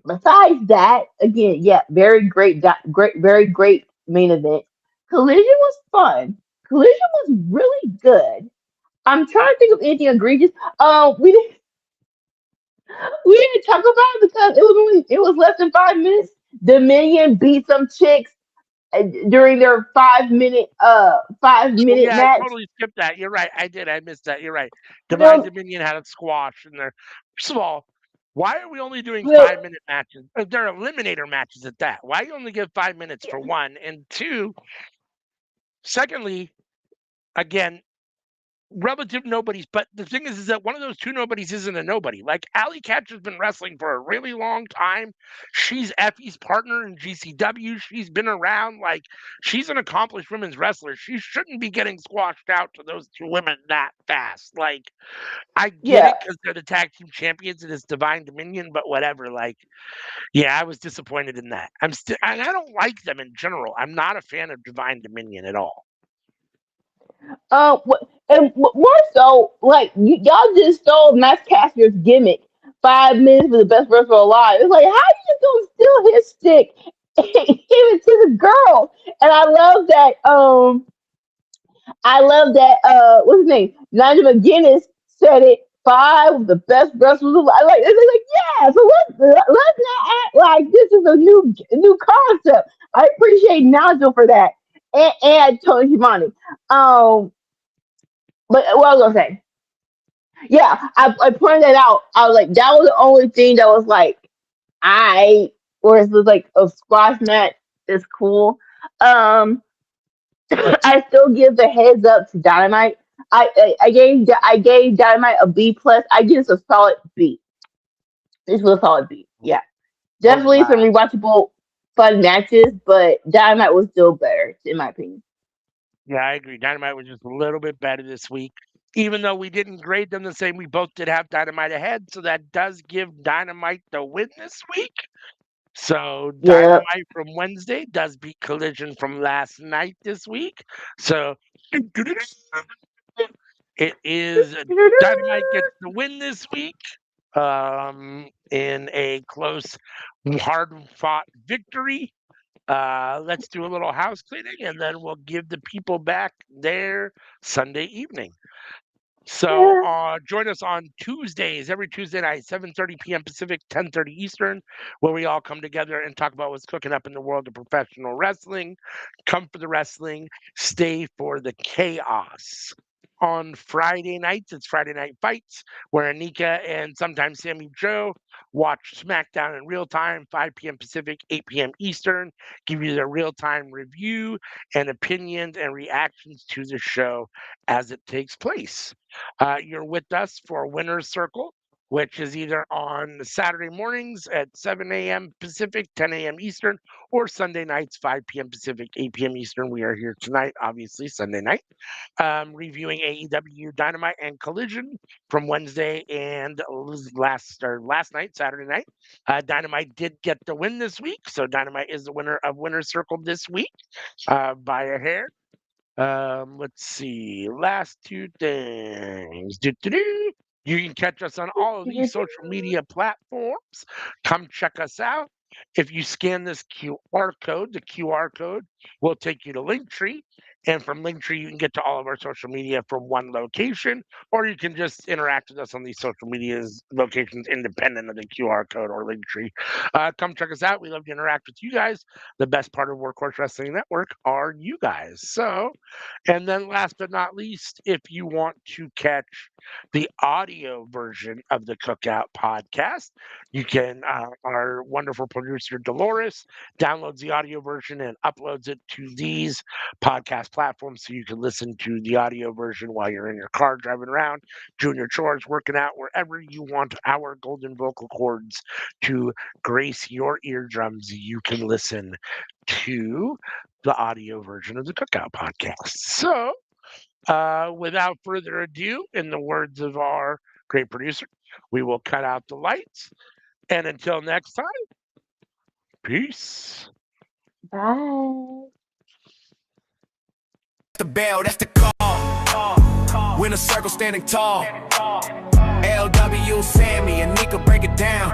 besides that, again, yeah, very great, very great main event. Collision was fun. Collision was really good. I'm trying to think of anything egregious. We didn't talk about it because it was less than 5 minutes. Dominion beat some chicks during their 5 minute Yeah, I match. totally skipped that. You're right. I did. I missed that. You're right. Divine Well, Dominion had a squash in there. First of all, why are we only doing well, 5 minute matches? They're eliminator matches at that. Why you only give 5 minutes for one? And two, secondly, again, relative nobodies. But the thing is that one of those two nobodies isn't a nobody. Like Allie Katch has been wrestling for a really long time. She's Effie's partner in GCW. She's been around. Like she's an accomplished women's wrestler. She shouldn't be getting squashed out to those two women that fast. Like I get yeah. it because they're the tag team champions and it's Divine Dominion, but whatever. Like, yeah, I was disappointed in that. And I don't like them in general. I'm not a fan of Divine Dominion at all. More so, like y'all just stole Max Caster's gimmick. 5 minutes for the best wrestler alive. It's like, how you just gonna steal his stick and give it to the girl? And I love that. What's his name? Nigel McGuinness said it. Five of the best wrestlers alive. Like, it's like, yeah. So let's not act like this is a new concept. I appreciate Nigel for that, and Tony Schiavone. Um, but what I was gonna say, yeah, I pointed that out. I was like, that was the only thing that was like, whereas it was like a squash match is cool. Um, I still give the heads up to Dynamite. I gave Dynamite a B plus. I give this a solid B. This was a solid B. Yeah, Definitely some rewatchable fun matches, but Dynamite was still better, in my opinion. Yeah, I agree. Dynamite was just a little bit better this week. Even though we didn't grade them the same, we both did have Dynamite ahead. So that does give Dynamite the win this week. So Yep. Dynamite from Wednesday does beat Collision from last night this week. So it is Dynamite gets the win this week in a close, hard fought victory. Let's do a little house cleaning and then we'll give the people back their Sunday evening. So join us on Tuesdays, every Tuesday night, 7:30 p.m. Pacific, 10:30 Eastern, where we all come together and talk about what's cooking up in the world of professional wrestling. Come for the wrestling, stay for the chaos. On Friday nights, it's Friday Night Fights, where Anika and sometimes Sammy Joe watch SmackDown in real time, 5 p.m. Pacific, 8 p.m. Eastern, give you their real-time review and opinions and reactions to the show as it takes place. You're with us for Winner's Circle, which is either on Saturday mornings at 7 a.m. Pacific, 10 a.m. Eastern, or Sunday nights, 5 p.m. Pacific, 8 p.m. Eastern. We are here tonight, obviously, Sunday night, reviewing AEW Dynamite and Collision from Wednesday and last night, Saturday night. Dynamite did get the win this week, so Dynamite is the winner of Winner's Circle this week by a hair. Let's see. Last two things. Do-do-do. You can catch us on all of these social media platforms. Come check us out. If you scan this QR code, the QR code will take you to Linktree. And from Linktree, you can get to all of our social media from one location, or you can just interact with us on these social media locations independent of the QR code or Linktree. Come check us out. We love to interact with you guys. The best part of Workhorse Wrestling Network are you guys. So, and then last but not least, if you want to catch the audio version of the Cookout podcast, you can, our wonderful producer Dolores downloads the audio version and uploads it to these podcast platforms so you can listen to the audio version while you're in your car driving around, doing your chores, working out, wherever you want our golden vocal cords to grace your eardrums. You can listen to the audio version of the Cookout podcast. So, without further ado, in the words of our great producer, we will cut out the lights. And until next time, peace. Bye. The bell, that's the call. Winner circle standing tall. LW, Sammy, and Nika break it down.